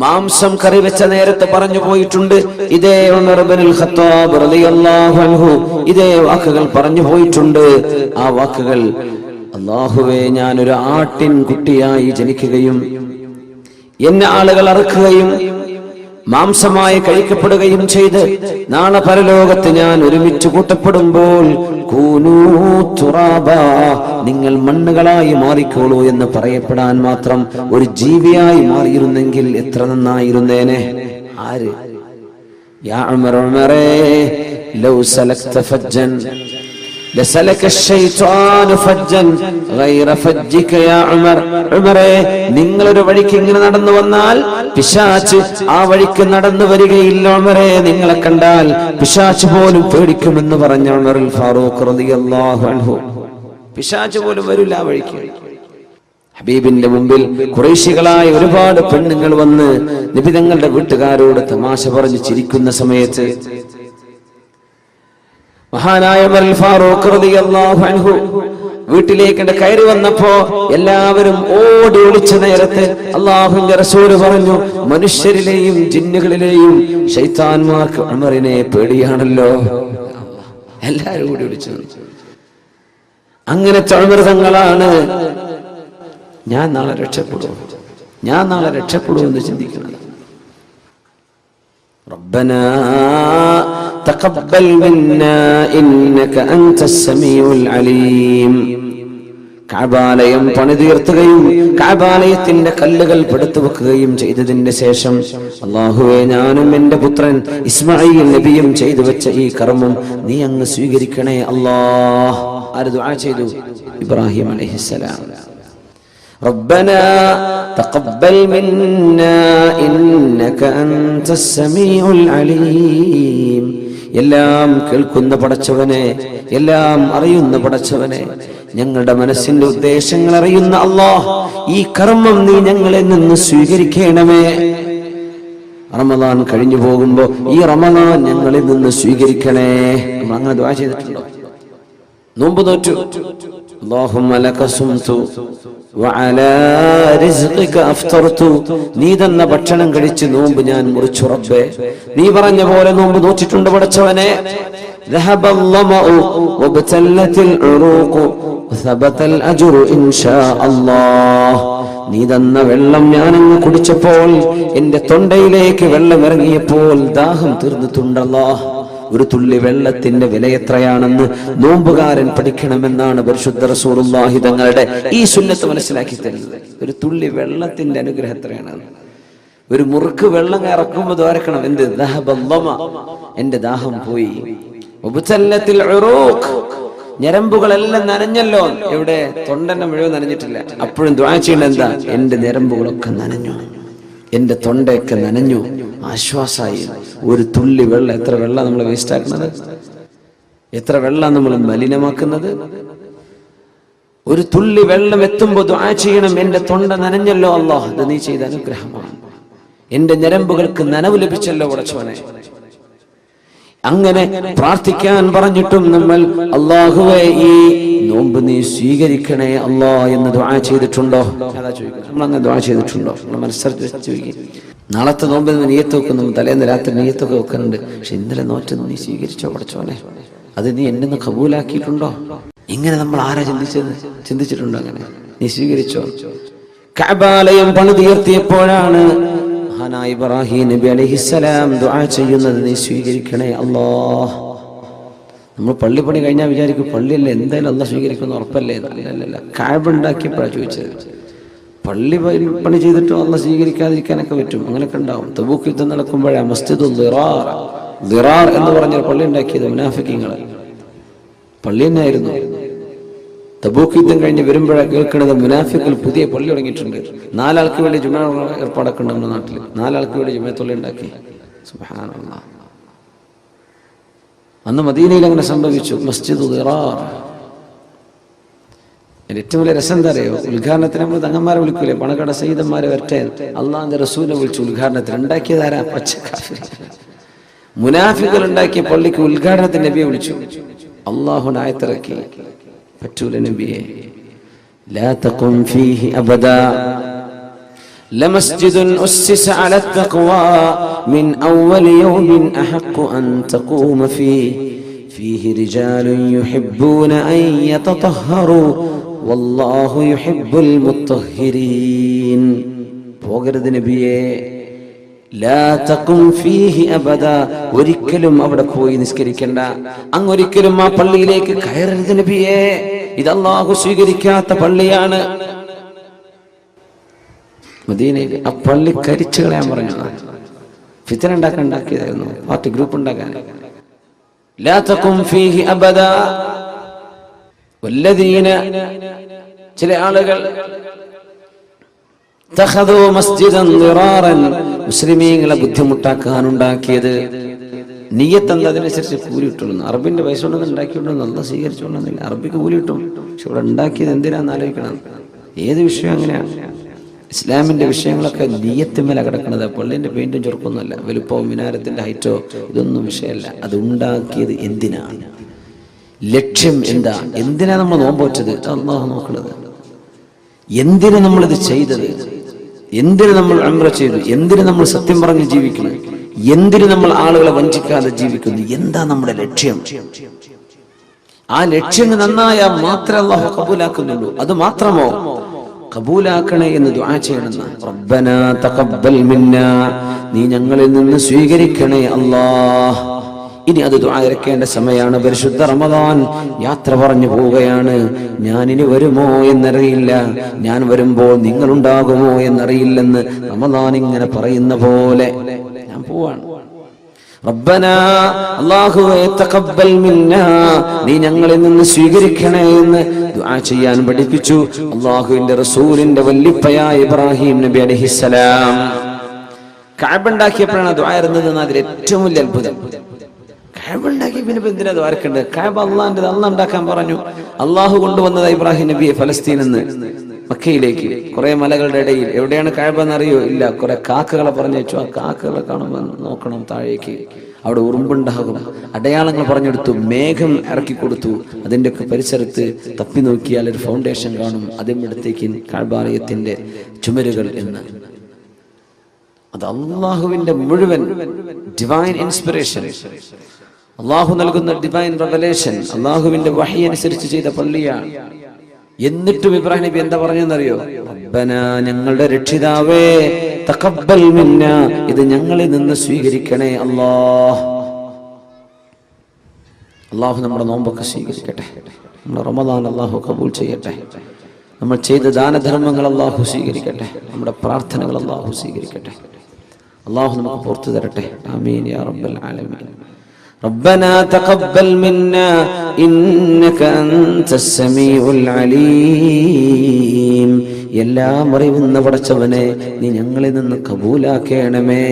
മാംസം കറി വെച്ച നേരത്തെ പറഞ്ഞു പോയിട്ടുണ്ട്. ഇതേ ഉമർ ഇബ്നുൽ ഖത്താബ് റളിയല്ലാഹു അൻഹു ഇതേ വാക്കുകൾ പറഞ്ഞു പോയിട്ടുണ്ട്. ആ വാക്കുകൾ, അല്ലാഹുവേ, ഞാനൊരു ആട്ടിൻ കുട്ടിയായി ജനിക്കുകയും എന്നെ ആളുകൾ അറുക്കുകയും മാംസമായി കഴിക്കപ്പെടുകയും ചെയ്ത് നാളെ പരലോകത്ത് ഞാൻ ഒരുമിച്ച് കൂട്ടപ്പെടുമ്പോൾ കൂനൂ തുറാബാ, നിങ്ങൾ മണ്ണുകളായി മാറിക്കോളൂ എന്ന് പറയപ്പെടാൻ മാത്രം ഒരു ജീവിയായി മാറിയിരുന്നെങ്കിൽ എത്ര നന്നായിരുന്നേനെ. ആര്? യാ ഉമർ, ഉമറേ, ലൗ സലക്ത ഫജ്ജൻ ലസലക ശൈത്വാനു ഫജ്ജൻ ഗൈറ ഫജ്ജിക യാ ഉമർ. ഉമറേ, നിങ്ങളൊരു വഴിക്ക് ഇങ്ങനെ നടന്നു വന്നാൽ പിശാച് ആ വഴിക്ക് നടന്നു വരികയില്ല ഉമറേ. നിങ്ങളെ കണ്ടാൽ പിശാച് പോലും പേടിക്കുമെന്ന് പറഞ്ഞ ഉമറുൽ ഫാറൂഖ് റളിയല്ലാഹു അൻഹു. പിശാച് പോലും വരില്ല ആ വഴിക്ക്. ഹബീബിന്റെ മുമ്പിൽ ഖുറൈശികളായ ഒരുപാട് പെണ്ണുങ്ങൾ വന്ന് നബി തങ്ങളുടെ വീട്ടുകാരോട് തമാശ പറഞ്ഞ് ചിരിക്കുന്ന സമയത്ത് മഹാനായ ഉമറുൽ ഫാറൂഖ് റളിയല്ലാഹു അൻഹു വീട്ടിലേക്ക് കയറി വന്നപ്പോ എല്ലാവരും ഓടി ഒളിച്ച നേരത്തെ അല്ലാഹുവിന്റെ റസൂൽ പറഞ്ഞു, മനുഷ്യരിലെയും ജിന്നുകളിലെയും ശൈത്താന്മാർക്ക് ഉമറിനെ പേടിയാണല്ലോ. എല്ലാവരും ഓടി ഒളിച്ചു. അങ്ങനത്തെ ഉമർ തങ്ങളാണ് ഞാൻ നാളെ രക്ഷപ്പെടും എന്ന് ചിന്തിക്കുന്നത്. റബ്ബനാ തഖബ്ബൽ മിന്നാ ഇന്നക അൻതസ് സമീഉൽ അലീം. കഅബാലയം പണിതീർത്തുകയും കഅബാലയത്തിന്റെ കല്ലുകൾ പെടുത്തു വെക്കുകയും ചെയ്തതിന്റെ ശേഷം, അല്ലാഹുവേ, ഞാനും എന്റെ പുത്രൻ ഇസ്മാഈൽ നബിയും ചെയ്തു വെച്ച ഈ കർമ്മം നീ അങ്ങ് സ്വീകരിക്കണേ അല്ലാഹ്. ആര് ദുആ ചെയ്തു? ഇബ്രാഹിം അലൈഹിസ്സലാം. ربنا تقبل منا إنك أنت السميع العليم. എല്ലാം കേൾക്കുന്ന പടച്ചവനെ, എല്ലാം അറിയുന്ന പടച്ചവനെ, ഞങ്ങളുടെ മനസ്സിന്റെ ഉദ്ദേശങ്ങൾ അറിയുന്ന അല്ലാഹ്, ഈ കർമ്മം നീ ഞങ്ങളിൽ നിന്ന് സ്വീകരിക്കണമേ. റമദാൻ കഴിഞ്ഞു പോകുമ്പോ ഈ റമദാൻ ഞങ്ങളിൽ നിന്ന് സ്വീകരിക്കണേ. നമ്മൾ അങ്ങനെ ദുആ ചെയ്തിട്ടുണ്ടോ? നോമ്പ് നോറ്റു, അല്ലാഹുമ്മ ലക സുംതു വഅലാ റിസ്ഖിക അഫ്തർതു, നീ തന്ന ഭക്ഷണം കഴിച്ച് നോമ്പ് ഞാൻ മുറിച്ചു റബ്ബേ. നീ പറഞ്ഞ പോലെ നോമ്പ് നോറ്റിട്ടുണ്ട് പടച്ചവനെ. ذهبَ الظَّمَأُ وَابْتَلَّتِ الْعُرُوقُ وَثَبَتَ الْأَجْرُ إِنْ شَاءَ اللَّهُ. നീ തന്ന വെള്ളം ഞാനങ്ങ് കുടിച്ചപ്പോൾ, എന്റെ തൊണ്ടയിലേക്ക് വെള്ളം ഇറങ്ങിയപ്പോൾ ദാഹം തീർന്നിട്ടുണ്ടല്ലോ. ഒരു തുള്ളി വെള്ളത്തിന്റെ വില എത്രയാണെന്ന് നോമ്പുകാരൻ പഠിക്കണമെന്നാണ് പരിശുദ്ധ റസൂലുള്ളാഹി തങ്ങളുടെ ഈ സുന്നത്ത് മനസ്സിലാക്കി തരുന്നത്. ഒരു തുള്ളി വെള്ളത്തിന്റെ അനുഗ്രഹം എത്രയാണ്? ഒരു മുറുക്ക് വെള്ളം ഇറക്കുമ്പോൾ ദ്വാരക്കണം, എന്ത്? ദഹബ ളമ, എന്റെ ദാഹം പോയി. വബതല്ലത്തിൽ ഉറൂഖ്, ഞരമ്പുകളെല്ലാം നനഞ്ഞല്ലോ. എവിടെ? തൊണ്ടന്നെ മുഴുവൻ നനഞ്ഞിട്ടില്ല. അപ്പോഴും ദുആ ചെയ്യേണ്ട എന്താ? എന്റെ ഞരമ്പുകളൊക്കെ നനഞ്ഞു, എന്റെ തൊണ്ടയൊക്കെ നനഞ്ഞു, ആശ്വാസമായി. ഒരു തുള്ളി വെള്ളം, എത്ര വെള്ളം നമ്മൾ വേസ്റ്റ് ആക്കുന്നത്, എത്ര വെള്ളം നമ്മൾ മലിനമാക്കുന്നത്. ഒരു തുള്ളി വെള്ളം എത്തുമ്പോൾ ദുആ ചെയ്യണം, എന്റെ തൊണ്ട നനഞ്ഞല്ലോ അല്ലാഹ്, ഇത് നീ ചെയ്ത അനുഗ്രഹമാണ്, എന്റെ ഞരമ്പുകൾക്ക് നനവ് ലഭിച്ചല്ലോ പടച്ചവനെ. അങ്ങനെ പ്രാർത്ഥിക്കാൻ പറഞ്ഞിട്ടും നമ്മൾ അല്ലാഹുവേ ഈ നോമ്പ് നീ സ്വീകരിക്കണേ അല്ലാ എന്ന് ദുആ ചെയ്തിട്ടുണ്ടോ? അതാ ചോദിക്കുന്നത്. നമ്മൾ അങ്ങനെ ദുആ ചെയ്തിട്ടുണ്ടോ? നമ്മൾ മനസ്സറിച്ച് ചോദിക്കും. നാളത്തെ നോമ്പിൽ നിയ്യത്ത് വെക്കുന്നു, തലേന്ന് രാത്രി നിയ്യത്തൊക്കെ വെക്കുന്നുണ്ട്. പക്ഷെ ഇന്നലെ നോറ്റൊന്നും നീ സ്വീകരിച്ചോ പടച്ചോനെ? അത് നീ എന്നെ കബൂലാക്കിയിട്ടുണ്ടോ? ഇങ്ങനെ നമ്മൾ ആരാ ചിന്തിച്ചിട്ടുണ്ടോ? അങ്ങനെ നീ സ്വീകരിച്ചോ? കഅബാലയം പണിതുയർത്തിയപ്പോഴാണ് മഹാനായ ഇബ്രാഹിം നബി അലൈഹിസ്സലാം ദുആ ചെയ്യുന്നത്, നീ സ്വീകരിക്കണേ അല്ലാഹ്. നമ്മൾ പള്ളി പണി കഴിഞ്ഞാൽ വിചാരിക്കും പള്ളിയല്ലേ എന്തായാലും അല്ലാഹ് സ്വീകരിക്കുമെന്ന് ഉറപ്പല്ലേ? അല്ലല്ല, കഅബ ഉണ്ടാക്കിയപ്പോഴാണ് ചോദിച്ചത്. പള്ളി പണി ചെയ്തിട്ടും അല്ലാഹ് സ്വീകരിക്കാതിരിക്കാനൊക്കെ പറ്റും, അങ്ങനെയൊക്കെ ഉണ്ടാവും. തബൂക്ക് യുദ്ധം നടക്കുമ്പോഴാണ് മസ്ജിദുൽ ദിറാർ എന്ന് പറഞ്ഞ പള്ളി ഉണ്ടാക്കിയത് മുനാഫിക്കീങ്ങൾ. പള്ളി തന്നെയായിരുന്നു. തബൂക്ക് യുദ്ധം കഴിഞ്ഞ് വരുമ്പോഴാണ് കേൾക്കുന്നത് മുനാഫിക്കുകൾ പുതിയ പള്ളി തുടങ്ങിയിട്ടുണ്ട്. 4 ആൾക്ക് വേണ്ടി ജുമാ ഏർപ്പാടൊക്കെ ഉണ്ട് നമ്മുടെ നാട്ടിൽ. 4 ആൾക്ക് വേണ്ടി ജുമാത്തുള്ളി ഉണ്ടാക്കി. സുബ്ഹാനല്ലാഹ്. അന്ന് മദീനയിൽ അങ്ങനെ സംഭവിച്ചു. മസ്ജിദ് ദിറാർ. ഏറ്റവും വലിയ രസം എന്താ അറിയോ? ഉദ്ഘാടനത്തിന് നമ്മൾ തങ്ങന്മാരെ വിളിക്കൂലേ, പണക്കട സയ്യിദന്മാരെ വരട്ടെ, അള്ളാഹിന്റെ റസൂലിനെ വിളിച്ചു ഉദ്ഘാടനത്തിന്. ഉണ്ടാക്കിയതാരാ? പച്ചക്കാഫിർ. മുനാഫിക്കുകൾ ഉണ്ടാക്കിയ പള്ളിക്ക് ഉദ്ഘാടനത്തിന് നബിയെ വിളിച്ചു. അള്ളാഹു ആയത്തിറക്കി, പറ്റൂല നബിയെ, ലാ തഖും ഫീഹി അബദാ ലമസ്ജിദുൻ ഉസ്സിസ അല തഖ്വാ മിൻ അവ്വൽ യൗമിൻ അഹഖു അൻ തഖൂമ ഫീഹി റിജാലുൻ യുഹിബ്ബൂന അൻ യതതഹറു വല്ലാഹു യുഹിബ്ബുൽ മുത്തഹിരീൻ. പോകരുത് നബിയെ, ലാ തഖും ഫീഹി അബദാ, ഒരിക്കലും അവിടെ പോയി നിസ്കരിക്കണ്ട, അങ്ങൊരിക്കലും ആ പള്ളിയിലേക്ക് കയറരുത് നബിയെ, ഇത് അല്ലാഹു സ്വീകരിക്കാത്ത പള്ളിയാണ്. മദീനയിൽ ആ പള്ളി കരിച്ചു കളയാൻ പറഞ്ഞു. ഫിത്ന ഉണ്ടാക്കിയതായിരുന്നു, പാർട്ടി ഗ്രൂപ്പ് ഉണ്ടാക്കാൻ. ലാ തഖും ഫീഹി അബദാ വല്ലദീന, ചില ആളുകൾ മുസ്ലിമീങ്ങളെ ബുദ്ധിമുട്ടാക്കാനുണ്ടാക്കിയത്. നിയ്യത്ത് എന്താ? അതിനനുസരിച്ച് കൂലി കിട്ടുള്ളൂ. അറബിന്റെ പൈസ കൊണ്ടൊന്നും ഉണ്ടാക്കിയിട്ടുണ്ടെന്ന് നല്ല സ്വീകരിച്ചോളുന്നില്ല. അറബിക്ക് കൂലി കിട്ടും, പക്ഷെ ഇവിടെ ഉണ്ടാക്കിയത് എന്തിനാന്ന് ആലോചിക്കണം. ഏത് വിഷയം അങ്ങനെയാണ്. ഇസ്ലാമിന്റെ വിഷയങ്ങളൊക്കെ നിയ്യത്തുമേല കിടക്കുന്നത്. പള്ളിന്റെ പെയിന്റും ചെറുക്കൊന്നുമല്ല, വലുപ്പവും മിനാരത്തിന്റെ ഹൈറ്റോ ഇതൊന്നും വിഷയമല്ല. അത് ഉണ്ടാക്കിയത് എന്തിനാണ്? ലക്ഷ്യം എന്താ? എന്തിനാ നമ്മൾ നോമ്പോറ്റത്? അല്ലാഹു നോക്കുന്നത്. എന്തിനു നമ്മളിത് ചെയ്തത്? എന്തിനു നമ്മൾ ഉംറ ചെയ്തു? എന്തിനു നമ്മൾ സത്യം പറഞ്ഞ് ജീവിക്കുന്നു? എന്തിനു നമ്മൾ ആളുകളെ വഞ്ചിക്കാതെ ജീവിക്കുന്നു? എന്താ നമ്മുടെ ലക്ഷ്യം? ആ ലക്ഷ്യം നന്നായാൽ മാത്രമേ അല്ലാഹു കബൂലാക്കുന്നുള്ളൂ. അത് മാത്രമോ? കബൂലാക്കണേ എന്ന് ദുആ ചെയ്യണമെന്ന്. റബ്ബനാ തഖബ്ബൽ മിന്നാ, നീ ഞങ്ങളിൽ നിന്ന് സ്വീകരിക്കണേ അല്ലാഹ്. ഇനി അത് ദുആ ഇറക്കേണ്ട സമയമാണ്. പരിശുദ്ധ റമദാൻ യാത്ര പറഞ്ഞു പോവുകയാണ്. ഞാനിനി വരുമോ എന്നറിയില്ല, ഞാൻ വരുമ്പോൾ നിങ്ങളുണ്ടാകുമോ എന്നറിയില്ലെന്ന് റമദാൻ ഇങ്ങനെ പറയുന്ന പോലെ ഞാൻ പോവാണ്. റബ്ബനാ, അല്ലാഹുവേ, തഖബ്ബൽ മിന്നാ, നീ ഞങ്ങളിൽ നിന്ന് സ്വീകരിക്കണേ എന്ന് ദുആ ചെയ്യാൻ പഠിപ്പിച്ചു അല്ലാഹുവിന്റെ റസൂലിന്റെ വല്ലിപ്പയായ ഇബ്രാഹിം നബി അലൈഹിസ്സലാം. കഅബ ഉണ്ടാക്കിയപ്പോഴാണ് ദുആ ഇരുന്നത്. അതിൽ ഏറ്റവും വലിയ അത്ഭുതം, കഅബ ഉണ്ടാക്കി പിന്നെ എന്തിനാ ദ്വാരക്കേണ്ടത്? കഅബ അള്ളാഹിന്റെ, അള്ളാഹ് ഉണ്ടാക്കാൻ പറഞ്ഞു. അള്ളാഹു കൊണ്ടുവന്നത് ഇബ്രാഹിം നബിയെ ഫലസ്തീനിൽ നിന്ന് മക്കയിലേക്ക്, കുറെ മലകളുടെ ഇടയിൽ. എവിടെയാണ് കഅബ എന്നറിയോ? ഇല്ല. കുറെ കാക്കകളെ പറഞ്ഞു വെച്ചു. ആ കാക്കകളെ കാണുമ്പോൾ നോക്കണം താഴേക്ക്, അവിടെ ഉറുമ്പുണ്ടാകും. അടയാളങ്ങൾ പറഞ്ഞെടുത്തു, മേഘം ഇറക്കി കൊടുത്തു. അതിൻ്റെ ഒക്കെ പരിസരത്ത് തപ്പി നോക്കിയാൽ ഒരു ഫൗണ്ടേഷൻ കാണും. അതിനടുത്തേക്ക് കഅബാലയത്തിന്റെ ചുമരുകൾ എന്ന്. അത് അള്ളാഹുവിന്റെ മുഴുവൻ ഡിവൈൻ ഇൻസ്പിറേഷൻ, അള്ളാഹു നൽകുന്ന ഡിവൈൻ റെവലേഷൻ, അള്ളാഹുവിന്റെ വഹി അനുസരിച്ച് ചെയ്ത പള്ളിയാണ്. എന്നിട്ടും ഇബ്രാഹിം നബി എന്താ പറഞ്ഞെന്നറിയോ? റബ്ബനാ, ഞങ്ങളുടെ രക്ഷിതാവേ, തഖബ്ബൽ മിന്നാ, ഇത് ഞങ്ങളിൽ നിന്ന് സ്വീകരിക്കണേ അല്ലാഹ്. അള്ളാഹു നമ്മുടെ നോമ്പൊക്കെ സ്വീകരിക്കട്ടെ. നമ്മുടെ റമദാൻ അള്ളാഹു കബൂൽ ചെയ്യട്ടെ. നമ്മൾ ചെയ്ത ദാനധർമ്മങ്ങൾ അള്ളാഹു സ്വീകരിക്കട്ടെ. നമ്മുടെ പ്രാർത്ഥനകൾ അള്ളാഹു സ്വീകരിക്കട്ടെ. അള്ളാഹു നമുക്ക് പുറത്തു തരട്ടെ. ആമീൻ യാ റബ്ബൽ ആലമീൻ. റബ്ബനാ തഖബ്ബൽ മിന്നാ ഇന്നക അൻതസ് സമീഉൽ അലീം. എല്ലാം അറിയുന്ന പടച്ചവനെ നീ ഞങ്ങളിൽ നിന്ന് കബൂലാക്കണമേ.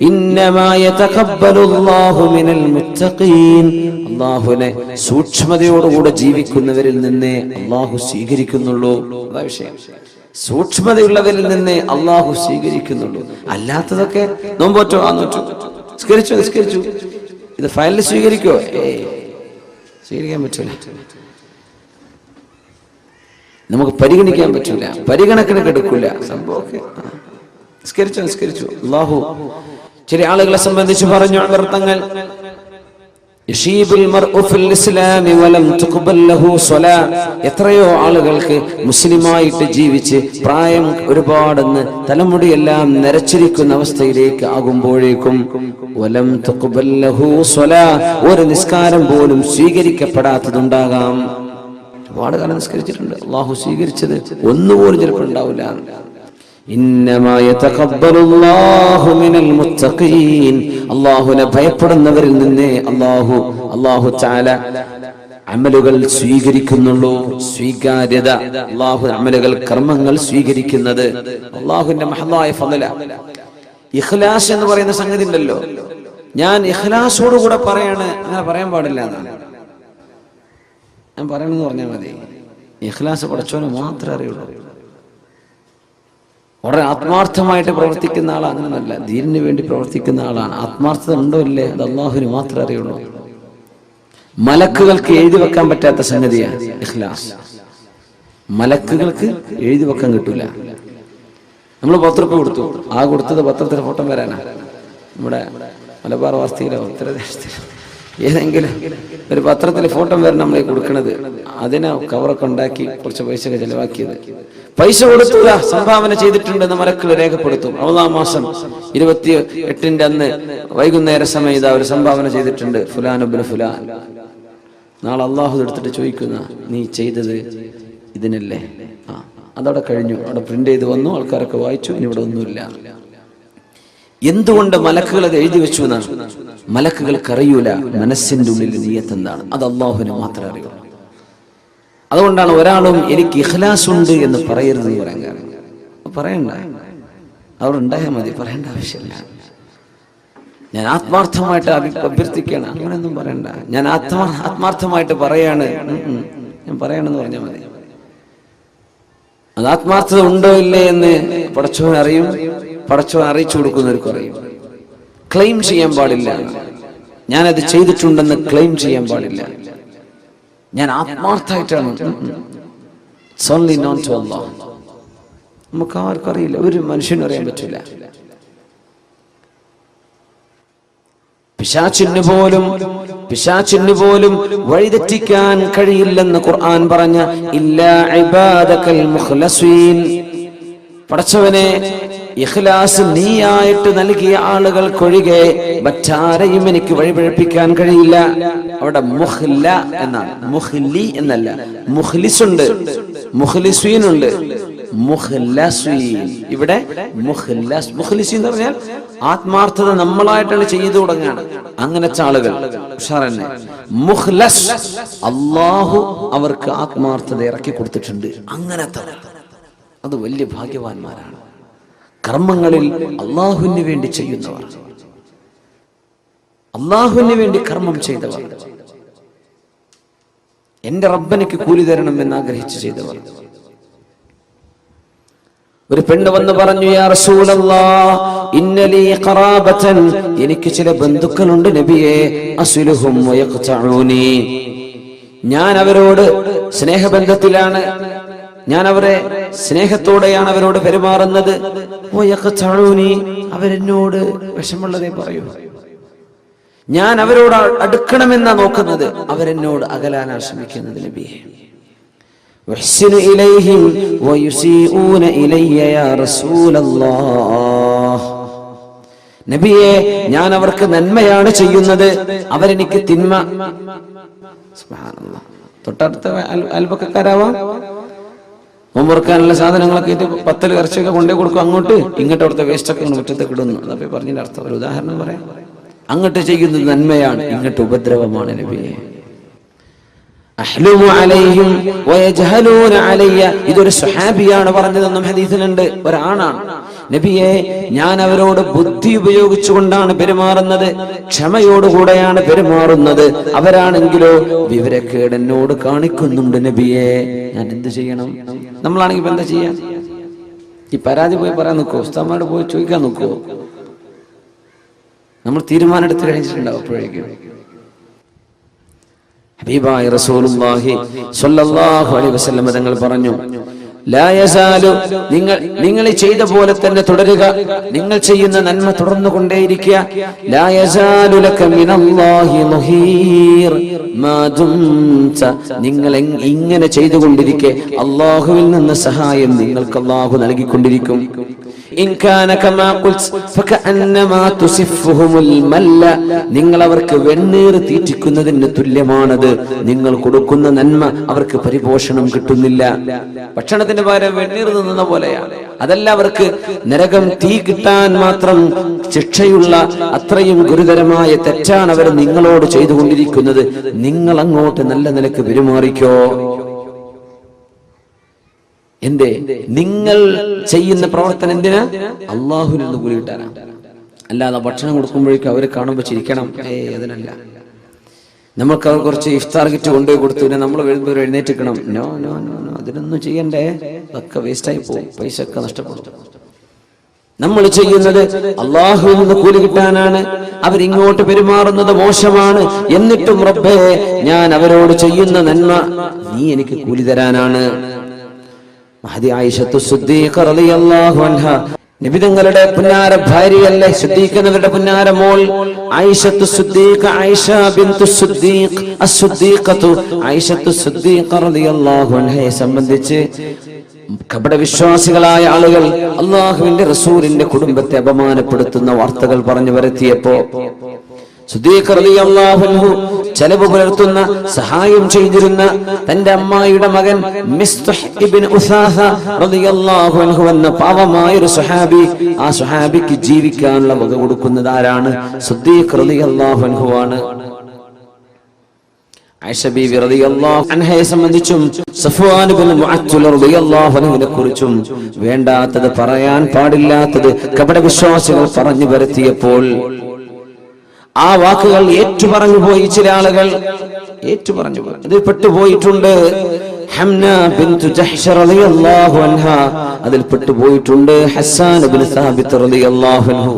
ഇന്നമാ യതഖബ്ബലുല്ലാഹു മിനൽ മുത്തഖീൻ. അല്ലാഹുവിനെ സൂക്ഷ്മതയോടുകൂടെ ജീവിക്കുന്നവരിൽ നിന്നേ അല്ലാഹു സ്വീകരിക്കുന്നുള്ളൂ. അതാ വിഷയം. സൂക്ഷ്മതയുള്ളവരിൽ നിന്നേ അല്ലാഹു സ്വീകരിക്കുന്നുള്ളൂ. അല്ലാത്തതൊക്കെ നോമ്പോറ്റോ ആന്നോറ്റോ നിസ്കരിച്ചു ഇത് ഫയലിൽ സ്വീകരിക്കോ? സ്വീകരിക്കാൻ പറ്റൂല. നമുക്ക് പരിഗണിക്കാൻ പറ്റൂല, പരിഗണനക്ക് എടുക്കൂല. സംഭവമൊക്കെ നിസ്കരിച്ചു. അല്ലാഹു ചില ആളുകളെ സംബന്ധിച്ച് പറഞ്ഞു തങ്ങൾ, എത്രയോ ആളുകൾക്ക് മുസ്ലിമായിട്ട് ജീവിച്ച് പ്രായം ഒരുപാടെന്ന് തലമുടിയെല്ലാം നരച്ചിരിക്കുന്ന അവസ്ഥയിലേക്ക് ആകുമ്പോഴേക്കും ഒരു നിസ്കാരം പോലും സ്വീകരിക്കപ്പെടാത്തതുണ്ടാകാം. ഒരുപാട് കാലം നിസ്കരിച്ചിട്ടുണ്ട്, അള്ളാഹു സ്വീകരിച്ചത് ഒന്നുപോലും ചിലപ്പോൾ ഉണ്ടാവില്ല. അല്ലാഹുവിനെ ഭയപ്പെടുന്നവരിൽ നിന്നേ അല്ലാഹു തആല അമലുകൾ സ്വീകരിക്കുന്നുള്ളൂ. സ്വീകാര്യത, അല്ലാഹു അമലുകൾ കർമ്മങ്ങൾ സ്വീകരിക്കുന്നത് അല്ലാഹുവിന്റെ മഹത്തായ ഫളല. ഇഖ്ലാസ് എന്ന് പറയുന്ന സംഗതി ഉണ്ടല്ലോ, ഞാൻ ഇഖ്ലാസോടുകൂടെ പറയാണ്, അങ്ങനെ പറയാൻ പാടില്ല എന്നാണ് ഞാൻ പറയണമെന്ന് പറഞ്ഞാൽ മതി. ഇഖ്ലാസ് പടച്ചവന് മാത്രമേ അറിയുള്ളൂ. വളരെ ആത്മാർത്ഥമായിട്ട് പ്രവർത്തിക്കുന്ന ആൾ അങ്ങനെയല്ല, ദീനിന് വേണ്ടി പ്രവർത്തിക്കുന്ന ആളാണ്. ആത്മാർത്ഥത ഉണ്ടോ ഇല്ലേ അത് അള്ളാഹുവിന് മാത്രമേ അറിയുള്ളൂ. മലക്കുകൾക്ക് എഴുതി വെക്കാൻ പറ്റാത്ത സംഗതിയാണ് ഇഖ്ലാസ്. മലക്കുകൾക്ക് എഴുതി വെക്കാൻ കിട്ടൂല. നമ്മൾ 10 രൂപ കൊടുത്തു, ആ കൊടുത്തത് പത്രത്തിലെ ഫോട്ടോ വരാനാ. നമ്മുടെ മലബാർ വാർത്തയിലോ ഉത്തരദേശത്തിലോ ഏതെങ്കിലും ഒരു പത്രത്തിലെ ഫോട്ടോ വരണം നമ്മളെ കൊടുക്കണത്. അതിനെ കവറൊക്കെ ഉണ്ടാക്കി കുറച്ച് പൈസ ഒക്കെ ചെലവാക്കിയത്. പൈസ കൊടുത്തുക, സംഭാവന ചെയ്തിട്ടുണ്ടെന്ന് മലക്കുകൾ രേഖപ്പെടുത്തും. റമദാൻ മാസം 28 അന്ന് വൈകുന്നേര സമയം ഇതാ ഒരു സംഭാവന ചെയ്തിട്ടുണ്ട്, ഫുലാൻ ഇബ്നു ഫുലാൻ. നാളെ അള്ളാഹു എടുത്തിട്ട് ചോദിക്കുന്ന, നീ ചെയ്തത് ഇതിനല്ലേ? അതവിടെ കഴിഞ്ഞു, അവിടെ പ്രിന്റ് ചെയ്ത് വന്നു, ആൾക്കാരൊക്കെ വായിച്ചു, ഇനി ഇവിടെ ഒന്നുമില്ല. എന്തുകൊണ്ട് മലക്കുകൾ അത് എഴുതി വെച്ചു എന്നാണ്. മലക്കുകൾക്ക് അറിയൂല മനസ്സിന്റെ ഉള്ളിൽ നിയ്യത്ത് എന്താണ്, അത് അള്ളാഹുവിന് മാത്രമേ അറിയൂ. അതുകൊണ്ടാണ് ഒരാളും എനിക്ക് ഇഖ്ലാസ് ഉണ്ട് എന്ന് പറയരുതെന്ന് പറയാൻ കാരണം. പറയണ്ട, അവിടെ ഉണ്ടായാൽ മതി, പറയേണ്ട ആവശ്യമില്ല. ഞാൻ ആത്മാർത്ഥമായിട്ട് അഭ്യർത്ഥിക്കണം, അങ്ങനെയൊന്നും പറയണ്ട. ഞാൻ ആത്മാർത്ഥമായിട്ട് പറയാണ്, ഞാൻ പറയണമെന്ന് പറഞ്ഞാൽ മതി. അത് ആത്മാർത്ഥത ഉണ്ടോ ഇല്ലേ എന്ന് പടച്ചവൻ അറിയും, പടച്ചവൻ അറിയിച്ചു കൊടുക്കുന്നവർക്ക് അറിയും. ക്ലെയിം ചെയ്യാൻ പാടില്ല, ഞാനത് ചെയ്തിട്ടുണ്ടെന്ന് ക്ലെയിം ചെയ്യാൻ പാടില്ല. ഞാൻ ആത്മാർത്ഥമായിട്ടാണ്. നമുക്ക് ആർക്കും അറിയില്ല, ഒരു മനുഷ്യനും അറിയാൻ പറ്റില്ല. പിശാചിന് പോലും വഴിതെറ്റിക്കാൻ കഴിയില്ലെന്ന് ഖുർആൻ പറഞ്ഞ ഇല്ലാ ഇബാദകൽ മുഖ്ലസീൻ. പടച്ചവനെ ഇഖ്ലാസ് നീയായിട്ട് നൽകിയ ആളുകൾക്കൊഴികെ മറ്റാരെയും എനിക്ക് വഴിപിഴപ്പിക്കാൻ കഴിയില്ല. അവിടെ മുഖ്ല എന്നാണ്, മുഖ്ലി എന്നല്ല. മുഖ്ലിസുണ്ട്, മുഖ്ലിസീനുണ്ട്, മുഖ്ലസീൻ. ഇവിടെ മുഖ്ലസ്, മുഖ്ലിസീൻ എന്ന് പറഞ്ഞാൽ ആത്മാർത്ഥത നമ്മളായിട്ടാണ് ചെയ്തു തുടങ്ങാണ്. അങ്ങനത്തെ ആളുകൾ ഉഷാറന്നെ. മുഖ്ലസ്, അല്ലാഹു അവർക്ക് ആത്മാർത്ഥത ഇറക്കി കൊടുത്തിട്ടുണ്ട്. അങ്ങനത്തെ അത് വലിയ ഭാഗ്യവാന്മാരാണ്. കർമ്മങ്ങളിൽ അള്ളാഹുവിന് വേണ്ടി ചെയ്യുന്നവർ, അള്ളാഹുവിന് വേണ്ടി കർമ്മം ചെയ്തവർ, എന്റെ റബ്ബനിക്ക് കൂലി തരണം എന്ന് ആഗ്രഹിച്ച് ചെയ്തവർ. ഒരു പെണ്ണ് വന്ന് പറഞ്ഞു, യാ റസൂലല്ലാഹ് ഇന്നലി ഖറാബതൻ, എനിക്ക് ചില ബന്ധുക്കളുണ്ട് നബിയേ, അസ്ലുഹും വയഖ്തഊനി, ഞാൻ അവരോട് സ്നേഹബന്ധത്തിലാണ്, ഞാൻ അവരെ സ്നേഹത്തോടെയാണ് അവരോട് പെരുമാറുന്നത്. അവരെന്നോട് വിഷമുള്ളതേ പറയൂ, ഞാൻ അവരോട് അടുക്കണമെന്നാ നോക്കുന്നത്, അവരെന്നോട് അകലാനാണ് ശ്രമിക്കുന്നത് നബിയെ. നബിയെ, ഞാൻ അവർക്ക് നന്മയാണ് ചെയ്യുന്നത്, അവരെനിക്ക് തിന്മ. സുബ്ഹാനല്ലാഹ്. തൊട്ടടുത്ത അയൽപക്കക്കാരാവാം, മുമ്പുറക്കാനുള്ള സാധനങ്ങളൊക്കെ ആയിട്ട് 10 ഇറച്ചിയൊക്കെ കൊണ്ടേ കൊടുക്കും, അങ്ങോട്ട് ഇങ്ങോട്ട് അവിടുത്തെ വേസ്റ്റ് ഒക്കെ മുറ്റത്തേക്ക് ഇടുന്നു. അതപ്പോ പറഞ്ഞതിന്റെ അർത്ഥം ഒരു ഉദാഹരണം പറയാം. അങ്ങോട്ട് ചെയ്യുന്നത് നന്മയാണ്, ഇങ്ങോട്ട് ഉപദ്രവമാണ് നബിയെ. അഹ്ലുമു അലൈഹിം വയജ്ഹലൂന അലയ്യ. ഇതൊരു സ്വഹാബിയാണ് പറഞ്ഞതെന്നും ഹദീസിലുണ്ട്, ഒരാണാണ്. നബിയെ, ഞാൻ അവരോട് ബുദ്ധി ഉപയോഗിച്ചുകൊണ്ടാണ് പെരുമാറുന്നത്, ക്ഷമയോടുകൂടെയാണ് പെരുമാറുന്നത്. അവരാണെങ്കിലോ വിവരക്കേട് എന്നോട് കാണിക്കുന്നുണ്ട് നബിയെ. ഞാൻ എന്ത് ചെയ്യണം? നമ്മളാണെങ്കിൽ ഇപ്പൊ എന്താ ചെയ്യാ? ഈ പരാതി പോയി പറയാൻ നോക്കുവോ? ഉസ്താദന്മാരോട് പോയി ചോദിക്കാൻ നോക്കുവോ? നമ്മൾ തീരുമാനം എടുത്ത് കഴിഞ്ഞിട്ടുണ്ടാവും. അപ്പോഴേക്കും ഹബീബായ റസൂലുള്ളാഹി സ്വല്ലല്ലാഹു അലൈഹി വസല്ലം തങ്ങൾ പറഞ്ഞു, ലാ യസാലു, നിങ്ങൾ ചെയ്ത പോലെ തന്നെ തുടരുക, നിങ്ങൾ ചെയ്യുന്ന നന്മ തുടർന്നു കൊണ്ടേയിരിക്കുക. ലാ യസാലു ലക മിനല്ലാഹി മുഹീർ മാ ദുംത, നിങ്ങൾ ഇങ്ങനെ ചെയ്തുകൊണ്ടിരിക്കെ അല്ലാഹുവിൽ നിന്ന് സഹായം നിങ്ങൾക്ക് അല്ലാഹു നൽകിക്കൊണ്ടിരിക്കും. ഇൻ കാന കമാ ഖുൽത് ഫകഅന്നമാ തുസിഫുഹുൽ മല്ല, നിങ്ങൾ അവർക്ക് വെണ്ണീർ തീറ്റിക്കുന്നതിന് തുല്യമാണത്. നിങ്ങൾ കൊടുക്കുന്ന നന്മ അവർക്ക് പരിപോഷണം കിട്ടുന്നില്ല. ഭക്ഷണത്തിന് പകരം വെണ്ണീർ തിന്നുന്ന പോലെയാണ്. അതല്ല, അവർക്ക് നരകം തീ കിട്ടാൻ മാത്രം ശിക്ഷയുള്ള അത്രയും ഗുരുതരമായ തെറ്റാണ് അവർ നിങ്ങളോട് ചെയ്തുകൊണ്ടിരിക്കുന്നത്. നിങ്ങൾ അങ്ങോട്ട് നല്ല നിലക്ക് പെരുമാറിക്കോ. എന്തേ? നിങ്ങൾ ചെയ്യുന്ന പ്രവർത്തനം എന്തിനാ? അള്ളാഹുവിൽ നിന്ന് കൂലി കിട്ടാനാ. അല്ലാതെ ഭക്ഷണം കൊടുക്കുമ്പോഴേക്കും അവരെ കാണുമ്പോൾ ചിരിക്കണം, അതിനല്ല. നമ്മൾക്ക് അവർ കുറച്ച് ഇഫ്താർ കിറ്റ് കൊണ്ടുപോയി കൊടുത്തു, പിന്നെ നമ്മൾ വരുമ്പോൾ എഴുന്നേറ്റിക്കണം. നോ നോ നോ നോ, അതിനൊന്നും ചെയ്യണ്ടേ. ഒക്കെ വേസ്റ്റായി പോകും, പൈസ ഒക്കെ നഷ്ടപ്പെടും. നമ്മൾ ചെയ്യുന്നത് അള്ളാഹുവിൽ നിന്ന് കൂലി കിട്ടാനാണ്. അവരിങ്ങോട്ട് പെരുമാറുന്നത് മോശമാണ്. എന്നിട്ടും റബ്ബേ, ഞാൻ അവരോട് ചെയ്യുന്ന നന്മ നീ എനിക്ക് കൂലി തരാനാണ്. മഹദി ആയിഷത്തു സിദ്ദീഖ റളിയല്ലാഹു അൻഹ, നബി തങ്ങളുടെ പുന്നാര ഭാര്യയല്ലേ, സിദ്ദീഖിന്റെ പുന്നാര മോൾ ആയിഷത്തു സിദ്ദീഖ, ആയിഷ ബിൻതു സിദ്ദീഖ് അസ്സുദ്ദീഖത്തു ആയിഷത്തു സിദ്ദീഖ റളിയല്ലാഹു അൻഹയെ സംബന്ധിച്ച് കപടവിശ്വാസികളായ ആളുകൾ അല്ലാഹുവിന്റെ റസൂലിന്റെ കുടുംബത്തെ അപമാനപ്പെടുത്തുന്ന വാർത്തകൾ പറഞ്ഞു വരുത്തിയപ്പോ സിദ്ദീഖ് റളിയല്ലാഹു അൻഹു ചെലവ് പുലർത്തുന്ന, സഹായം ചെയ്തിരുന്ന തന്റെ അമ്മായിയുടെ മകൻ മിസ്തഹ് ഇബ്നു ഉസാസ റളിയല്ലാഹു അൻഹു എന്ന പാവമായ ഒരു സ്വഹാബി, ആ സ്വഹാബിക്ക് ജീവിക്കാനുള്ള വക കൊടുക്കുന്നത് ആരാണ്? സിദ്ദീഖ് റളിയല്ലാഹു അൻഹു ആണ്. ആയിഷ ബീവി റളിയല്ലാഹു അൻഹയെ സംബന്ധിച്ചും സഫ്വാൻ ഇബ്നു മുഅത്തിൽ റളിയല്ലാഹു അൻഹുവിനെ കുറിച്ചും വേണ്ടാത്തത്, പറയാൻ പാടില്ലാത്തത് കപടവിശ്വാസികൾ പറഞ്ഞു വരുത്തിയപ്പോൾ ആ വാക്കുകൾ ഏറ്റുപറഞ്ഞു പോയി. ചില ആളുകൾ ഏറ്റുപറഞ്ഞു പോയി, അതിൽ പെട്ടുപോയിട്ടുണ്ട്. ഹംന ബിൻതു ജഹ്ഷ് റളിയല്ലാഹു അൻഹ അതിൽ പെട്ടുപോയിട്ടുണ്ട്. ഹസ്സാൻ ഇബ്നു സാബിത്ത് റളിയല്ലാഹു അൻഹു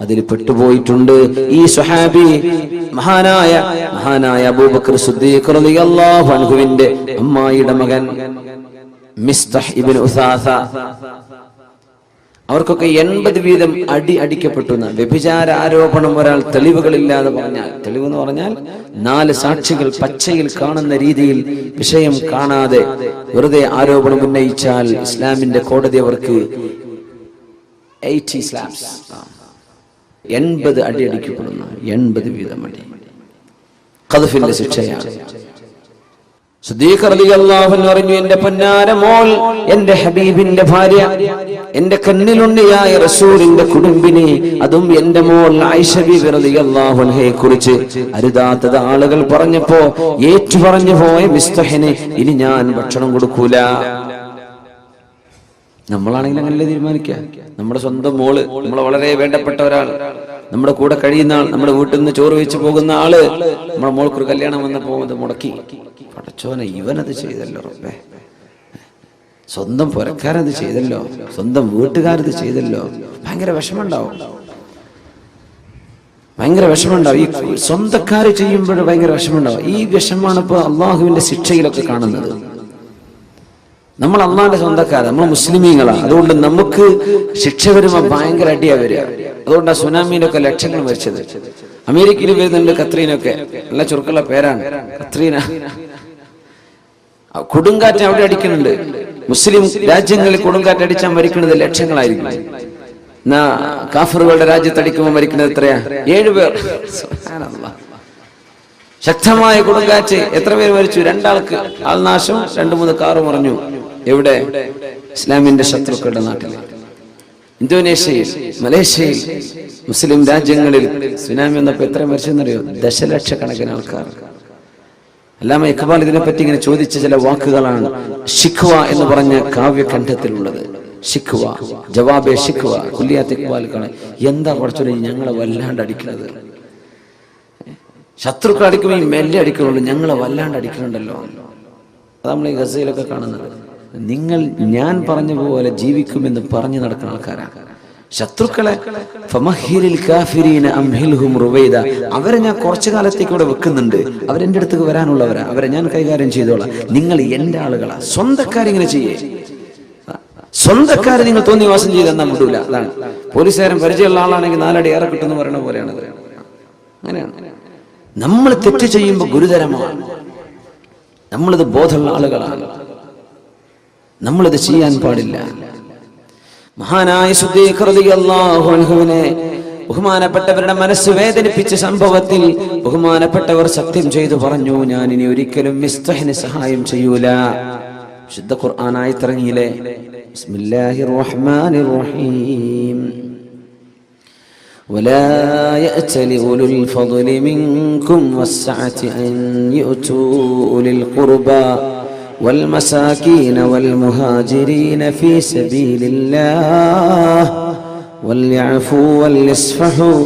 അതിൽ പെട്ടുപോയിട്ടുണ്ട്. ഈ സ്വഹാബി മഹാനായ അബൂബക്കർ സിദ്ദീഖ് റളിയല്ലാഹു അൻഹുവിന്റെ അമ്മായിയുടെ മകൻ മിസ്തഹ് ഇബ്നു ഉസാസ, അവർക്കൊക്കെ 80 വീതം അടിക്കപ്പെട്ടു. വ്യഭിചാര ആരോപണം ഒരാൾ തെളിവുകളില്ലാതെ പറഞ്ഞാൽ, തെളിവെന്ന് പറഞ്ഞാൽ 4 സാക്ഷികൾ പച്ചയിൽ കാണുന്ന രീതിയിൽ വിഷയം കാണാതെ വെറുതെ ആരോപണം ഉന്നയിച്ചാൽ ഇസ്ലാമിന്റെ കോടതി അവർക്ക് 80 സ്ലാപ്സ്, 80 അടിക്കപ്പെടുന്നു. 80 വീതം അടി ഖദ്ഫിന്റെ ശിക്ഷയാണ്. സിദ്ദീഖ് റളിയല്ലാഹു അൻഹു പറഞ്ഞു, എന്റെ പൊന്നാര മോൾ, എന്റെ ഹബീബിന്റെ ഭാര്യ, എന്റെ കണ്ണിലുണ്ണിയായ റസൂലിന്റെ കുടുംബിനി, അതും എന്റെ മോൾ ആയിഷ ബീവി റളിയല്ലാഹു അൻഹയെ കുറിച്ച് അരുതാത്തത് ആളുകൾ പറഞ്ഞപ്പോ ഏറ്റുപറഞ്ഞു പോയ മിസ്തഹിന് ഇനി ഞാൻ ഭക്ഷണം കൊടുക്കൂല. നമ്മളാണെങ്കിൽ അങ്ങനല്ലേ തീരുമാനിക്കുക. നമ്മുടെ സ്വന്തം മോള്, നമ്മളെ വളരെ വേണ്ടപ്പെട്ട ഒരാൾ, നമ്മുടെ കൂടെ കഴിയുന്ന ആൾ, നമ്മുടെ വീട്ടിൽ നിന്ന് ചോറ് വെച്ച് പോകുന്ന ആള്, നമ്മുടെ മോൾക്കൊരു കല്യാണം വന്നപ്പോ അത് മുടക്കി. പടച്ചോനെ, ഇവനത് ചെയ്തല്ലോ റബ്ബേ, സ്വന്തം പുരക്കാരത് ചെയ്തല്ലോ, സ്വന്തം വീട്ടുകാരത് ചെയ്തല്ലോ. ഭയങ്കര വിഷമമുണ്ടാവും, ഭയങ്കര വിഷമമുണ്ടാവും. ഈ സ്വന്തക്കാര് ചെയ്യുമ്പോൾ ഭയങ്കര വിഷമമുണ്ടാവും. ഈ വിഷമാണ് ഇപ്പൊ അള്ളാഹുവിന്റെ ശിക്ഷയിലൊക്കെ കാണുന്നത്. നമ്മൾ അള്ളാന്റെ സ്വന്തക്കാരാണ്, നമ്മൾ മുസ്ലിമീങ്ങളാണ്. അതുകൊണ്ട് നമുക്ക് ശിക്ഷ വരുമ്പോ ഭയങ്കര അടിയാ വരിക. അതുകൊണ്ടാണ് സുനാമിയിലൊക്കെ ലക്ഷങ്ങൾ മരിച്ചത്. അമേരിക്കയിൽ വരുന്നുണ്ട് കത്രീനൊക്കെ, നല്ല ചുരുക്കുള്ള പേരാണ് കത്രീന. കൊടുങ്കാറ്റ് അവിടെ അടിക്കുന്നുണ്ട്. മുസ്ലിം രാജ്യങ്ങളിൽ കൊടുങ്കാറ്റ് അടിച്ചാൽ മരിക്കുന്നത് ലക്ഷങ്ങളായിരിക്കും. എന്നാ കാഫറുകളുടെ രാജ്യത്ത് അടിക്കുമ്പോൾ മരിക്കുന്നത് എത്രയാ? 7 പേർ. ശക്തമായ കൊടുങ്കാറ്റ് എത്ര പേര് മരിച്ചു? 2 ആൾക്ക് ആൾനാശം, 2-3 കാറ് മറിഞ്ഞു. എവിടെ? ഇസ്ലാമിന്റെ ശത്രുക്കളുടെ നാട്ടിൽ. ഇന്തോനേഷ്യയിൽ, മലേഷ്യയിൽ, മുസ്ലിം രാജ്യങ്ങളിൽ സുനാമി വന്നപ്പോൾ എത്ര മരിച്ചെന്നറിയോ? ദശലക്ഷക്കണക്കിന് ആൾക്കാർ. അല്ലാമ ഇഖ്ബാൽ ഇതിനെപ്പറ്റി ഇങ്ങനെ ചോദിച്ച ചില വാക്കുകളാണ് ഷിഖ്വ എന്ന് പറഞ്ഞ കാവ്യഖണ്ഡത്തിലുള്ളത്. ഷിഖ്വ, ജവാബെ ഷിഖ്വ. കുല്ലിയാത്ത് ഇഖ്ബാൽ കാണാൻ എന്താ കുറച്ചുകൂടി ഞങ്ങളെ വല്ലാണ്ട് അടിക്കുന്നത്, ശത്രുക്കൾ അടിക്കുമ്പോൾ ഈ മെല്ലെ അടിക്കുന്നുള്ളൂ, ഞങ്ങളെ വല്ലാണ്ട് അടിക്കുന്നുണ്ടല്ലോ. അത് നമ്മൾ ഈ ഗസയിലൊക്കെ കാണുന്നത്. നിങ്ങൾ ഞാൻ പറഞ്ഞ പോലെ ജീവിക്കുമെന്ന് പറഞ്ഞു നടക്കുന്ന ആൾക്കാരാണ് ശത്രുക്കളെ. അവരെ ഞാൻ കുറച്ചു കാലത്തേക്ക് ഇവിടെ വെക്കുന്നുണ്ട്, അവരെന്റെ അടുത്തേക്ക് വരാനുള്ളവരാ, അവരെ ഞാൻ കൈകാര്യം ചെയ്തോളാം. നിങ്ങൾ എന്റെ ആളുകളാ. സ്വന്തക്കാരിങ്ങനെ ചെയ്യേ, സ്വന്തക്കാരെ നിങ്ങൾ തോന്നിവാസം ചെയ്തെന്നാ വിടൂല. അതാണ് പോലീസുകാരൻ പരിചയമുള്ള ആളാണെങ്കിൽ 4 അടി ഏറെ കിട്ടുമെന്ന് പറയുന്ന പോലെയാണ്. അങ്ങനെയാണ്. നമ്മൾ തെറ്റ് ചെയ്യുമ്പോൾ ഗുരുതരമാണ്. നമ്മളിത് ബോധമുള്ള ആളുകളാണ്, നമ്മളിത് ചെയ്യാൻ പാടില്ല. മഹാനായ സിദ്ദീഖ് റളിയല്ലാഹു അൻഹുവിനെ ബഹുമാനപ്പെട്ടവരുടെ മനസ്സ് വേദനിപ്പിച്ച സംഭവത്തിൽ ബഹുമാനപ്പെട്ടവർ സത്യം ചെയ്തു പറഞ്ഞു, ഞാൻ ഇനി ഒരിക്കലും മിസ്തഹിന് സഹായം ചെയ്യൂല. വിശുദ്ധ ഖുർആൻ ആയത്തിറങ്ങിയില്ലേ, ബിസ്മില്ലാഹിർ റഹ്മാനിർ റഹീം, ولا يأتل أولو الفضل منكم والسعة أن يؤتوا أولي القربى والمساكين والمهاجرين في سبيل الله وليعفوا وليصفحوا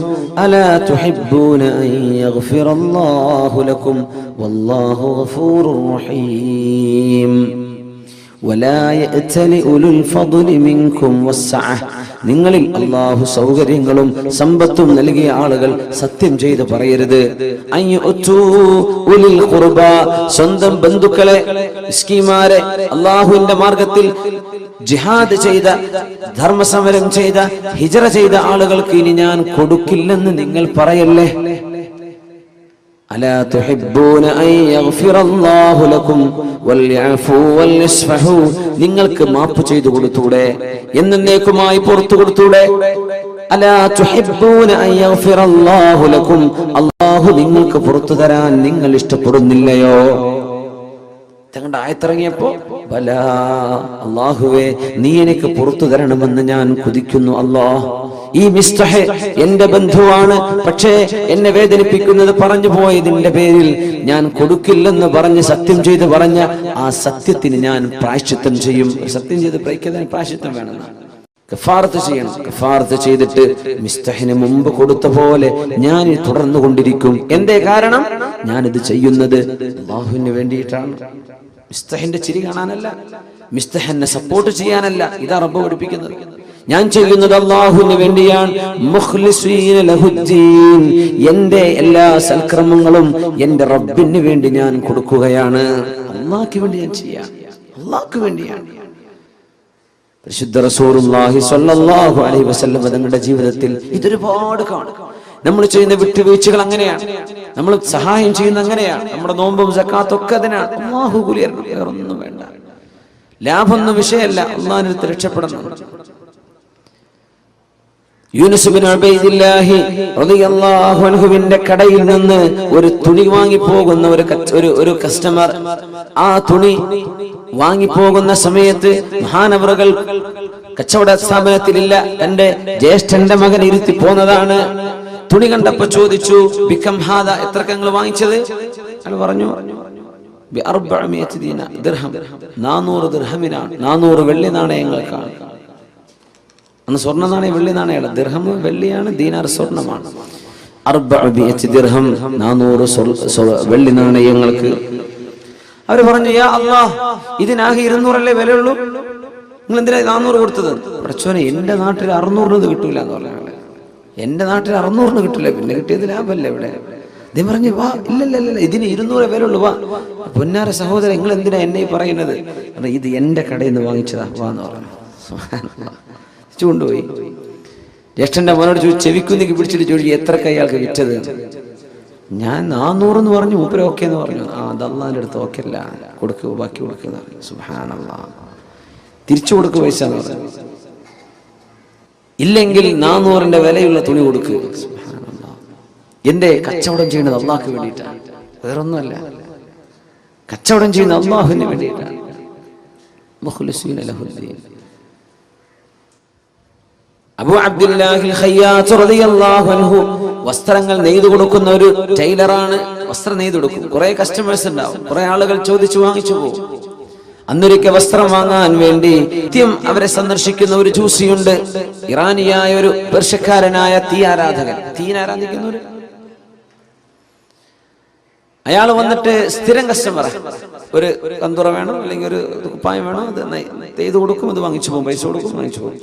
ألا تحبون أن يغفر الله لكم والله غفور رحيم. ولا يأتل أولو الفضل منكم والسعة, നിങ്ങളിൽ അല്ലാഹു സൗകര്യങ്ങളും സമ്പത്തും നൽകിയ ആളുകൾ സത്യം ചെയ്ത് പറയരുത്. സ്വന്തം ബന്ധുക്കളെ, മിസ്കീന്മാരെ, അല്ലാഹുവിന്റെ മാർഗത്തിൽ ജിഹാദ് ചെയ്ത, ധർമ്മസമരം ചെയ്ത, ഹിജ്റ ചെയ്ത ആളുകൾക്ക് ഇനി ഞാൻ കൊടുക്കില്ലെന്ന് നിങ്ങൾ പറയല്ലേ. അലാ തുഹിബ്ബൂന അൻ യഗ്ഫിറല്ലാഹു ലക്കും വൽയഅഫൂ വൽയസ്ഫഹൂ, നിങ്ങൾക്ക് മാപ്പ് ചെയ്തു കൊടുത്തൂടെ, എന്നേക്കുമായി പുറത്തു കൊടുത്തൂടെ. അലാ തുഹിബ്ബൂന അൻ യഗ്ഫിറല്ലാഹു ലക്കും, അല്ലാഹു നിങ്ങൾക്ക് പുറത്തു തരാൻ നിങ്ങൾ ഇഷ്ടപ്പെടുന്നില്ലയോ? തങ്ങളുടെ ആയത്തിറങ്ങിയപ്പോ ബലാ, അല്ലാഹുവേ നീ എനിക്ക് പുറത്തു തരണമെന്ന് ഞാൻ കൊതിക്കുന്നു. അല്ലാഹ്, ഈ മിസ്തഹ് എന്റെ ബന്ധുവാണ്, പക്ഷേ എന്നെ വേദനിപ്പിക്കുന്നത് പറഞ്ഞു പോയതിന്റെ പേരിൽ ഞാൻ കൊടുക്കില്ലെന്ന് പറഞ്ഞ് സത്യം ചെയ്ത് പറഞ്ഞ ആ സത്യത്തിന് ഞാൻ പ്രായശ്ചിത്തം ചെയ്യും. സത്യം ചെയ്ത് പ്രായശ്ചിത്തം വേണമെന്നാണ്. കഫാറത്ത് ചെയ്യണം. കഫാറത്ത് ചെയ്തിട്ട് മിസ്തഹിന് മുമ്പ് കൊടുത്ത പോലെ ഞാൻ തുടർന്നു കൊണ്ടിരിക്കും. എന്തേ കാരണം? ഞാനിത് ചെയ്യുന്നത് അല്ലാഹുവിന് വേണ്ടിയിട്ടാണ്. മിസ്തഹിന്റെ ചിരി കാണാനല്ല, മിസ്തഹിനെ സപ്പോർട്ട് ചെയ്യാനല്ല. ഇതാ റബ്ബ് പഠിപ്പിക്കുന്നത്. ഞാൻ ചെയ്യുന്നത് അല്ലാഹുവിന് വേണ്ടിയാണ്. മുഖ്ലിസീന ലഹുദ്ദീൻ, എന്റെ എല്ലാ സൽക്രമങ്ങളും എന്റെ റബ്ബിന് വേണ്ടി ഞാൻ കൊടുക്കുകയാണ്. അല്ലാഹുവിന് വേണ്ടി ഞാൻ ചെയ്യാം, അല്ലാഹുവിന് വേണ്ടിയാണ്. പരിശുദ്ധ റസൂലുള്ളാഹി സ്വല്ലല്ലാഹു അലൈഹി വസല്ലം തങ്ങളുടെ ജീവിതത്തിൽ ഇതൊരുപാട് കാണും. നമ്മൾ ചെയ്യുന്ന വിട്ടുവീഴ്ചകൾ അങ്ങനെയാണ്, നമ്മൾ സഹായം ചെയ്യുന്ന അങ്ങനെയാണ്, നമ്മുടെ നോമ്പും സക്കാത്തും ഒക്കെ അതിനാണ്. അല്ലാഹു കൂലി തരണം, വേറൊന്നും വേണ്ട. ലാഭമൊന്നും വിഷയമല്ല, അല്ലാഹുവിന്റെ അടുത്ത് രക്ഷപ്പെടണം. യൂനുസ് ബിൻ ഉബൈദില്ലാഹി റളിയല്ലാഹു അൻഹുവിന്റെ കടയിൽ നിന്ന് ഒരു തുണി വാങ്ങിപ്പോകുന്ന ഒരു കസ്റ്റമർ, ആ തുണി വാങ്ങിപ്പോകുന്ന സമയത്ത് മഹാനവറുകൾ കച്ചവട സ്ഥാപനത്തിലില്ല, തന്റെ ജ്യേഷ്ഠന്റെ മകൻ ഇരുത്തി പോന്നതാണ്. തുണി കണ്ടപ്പോ ചോദിച്ചു, ബികം ഹാദ, എത്രക്ക് നിങ്ങൾ വാങ്ങിച്ചത്? അയാൾ പറഞ്ഞു, 400 ദിർഹം, 400 ദിർഹമിനാണ്, 400 വെള്ളി നാണയങ്ങൾക്കാണ്. അന്ന് സ്വർണ്ണ നാണയം വെള്ളി നാണയല്ല, ദിർഹം വെള്ളിയാണ്, ദീനാർ സ്വർണ്ണമാണ്. 400 ദിർഹം, 400 വെള്ളി നാണയങ്ങൾക്ക്. അവര് പറഞ്ഞു, യാ അല്ലാഹ്, ഇതിനാകെ 200 വിലയുള്ളൂ, നിങ്ങൾ എന്തിനാ 400 കൊടുത്തത്? പ്രച്ചോനെ, എന്റെ നാട്ടിൽ 600 കിട്ടൂല എന്ന് പറഞ്ഞ, എന്റെ നാട്ടിൽ 600 കിട്ടില്ല, പിന്നെ കിട്ടിയത് ലാഭമല്ലേ ഇവിടെ. ഇത് പറഞ്ഞു, വാ, ഇല്ലല്ല, ഇതിന് 200 വിലയുള്ളൂ, വാ. പൊന്നാര സഹോദരൻ, നിങ്ങൾ എന്തിനാ എന്നെ പറയുന്നത്? ഇത് എന്റെ കടയിൽ നിന്ന് വാങ്ങിച്ചതാ, വാ എന്ന് പറഞ്ഞു. കൊണ്ടുപോയി ജ്യേഷ്ഠന്റെ മോനോട് ചോദിച്ചു, ചെവിക്കുന്നിക്ക് പിടിച്ചിട്ട് ചോദിച്ചു, എത്ര അയാൾക്ക് വിറ്റത്? ഞാൻ 400 എന്ന് പറഞ്ഞു. മൂപ്പര് ഓക്കെ എന്ന് പറഞ്ഞു. അത് അള്ളാന്റെ അടുത്ത് ഓക്കെ അല്ല, കൊടുക്കുക, ബാക്കി കൊടുക്കുക. സുബ്ഹാനല്ലാഹ്, തിരിച്ചു കൊടുക്കുക പൈസ എന്ന് പറഞ്ഞു. ഇല്ലെങ്കിൽ 400ന്റെ വിലയുള്ള തുണി കൊടുക്കുക. സുബ്ഹാനല്ലാഹ്, എന്റെ കച്ചവടം ചെയ്യുന്നത് അള്ളാഹ്ക്ക് വേണ്ടിയിട്ടാണ്, വേറൊന്നുമല്ല. കച്ചവടം ചെയ്യുന്നത് അള്ളാഹുവിന് വേണ്ടിയിട്ടാണ്. മുഖ്ലിസീന ലഹുദ്ദീൻ. അബൂ അബ്ദുല്ലാഹിൽ ഖയ്യാത്ത് റളിയല്ലാഹു അൻഹു വസ്ത്രങ്ങൾ നെയ്തു കൊടുക്കുന്ന ഒരു ടൈലറാണ്. വസ്ത്രം നെയ്തു കൊടുക്കും. കുറെ കസ്റ്റമേഴ്സ് ഉണ്ടാവും, കുറെ ആളുകൾ ചോദിച്ചു വാങ്ങിച്ചു പോകും. അന്നൊരിക്കൽ വസ്ത്രം വാങ്ങാൻ വേണ്ടി നിത്യം അവരെ സന്ദർശിക്കുന്ന ഒരു ജൂസിയുണ്ട്. ഇറാനിയായ ഒരു പേർഷ്യക്കാരനായ തീ ആരാധിക്കുന്ന അയാൾ വന്നിട്ട് സ്ഥിരം കസ്റ്റമർ. ഒരു കന്തുറ വേണം, അല്ലെങ്കിൽ ഒരു കുപ്പായം വേണം, അത് നെയ്തു കൊടുക്കും, അത് വാങ്ങിച്ചു പോകും, പൈസ കൊടുക്കും, വാങ്ങിച്ചു പോകും.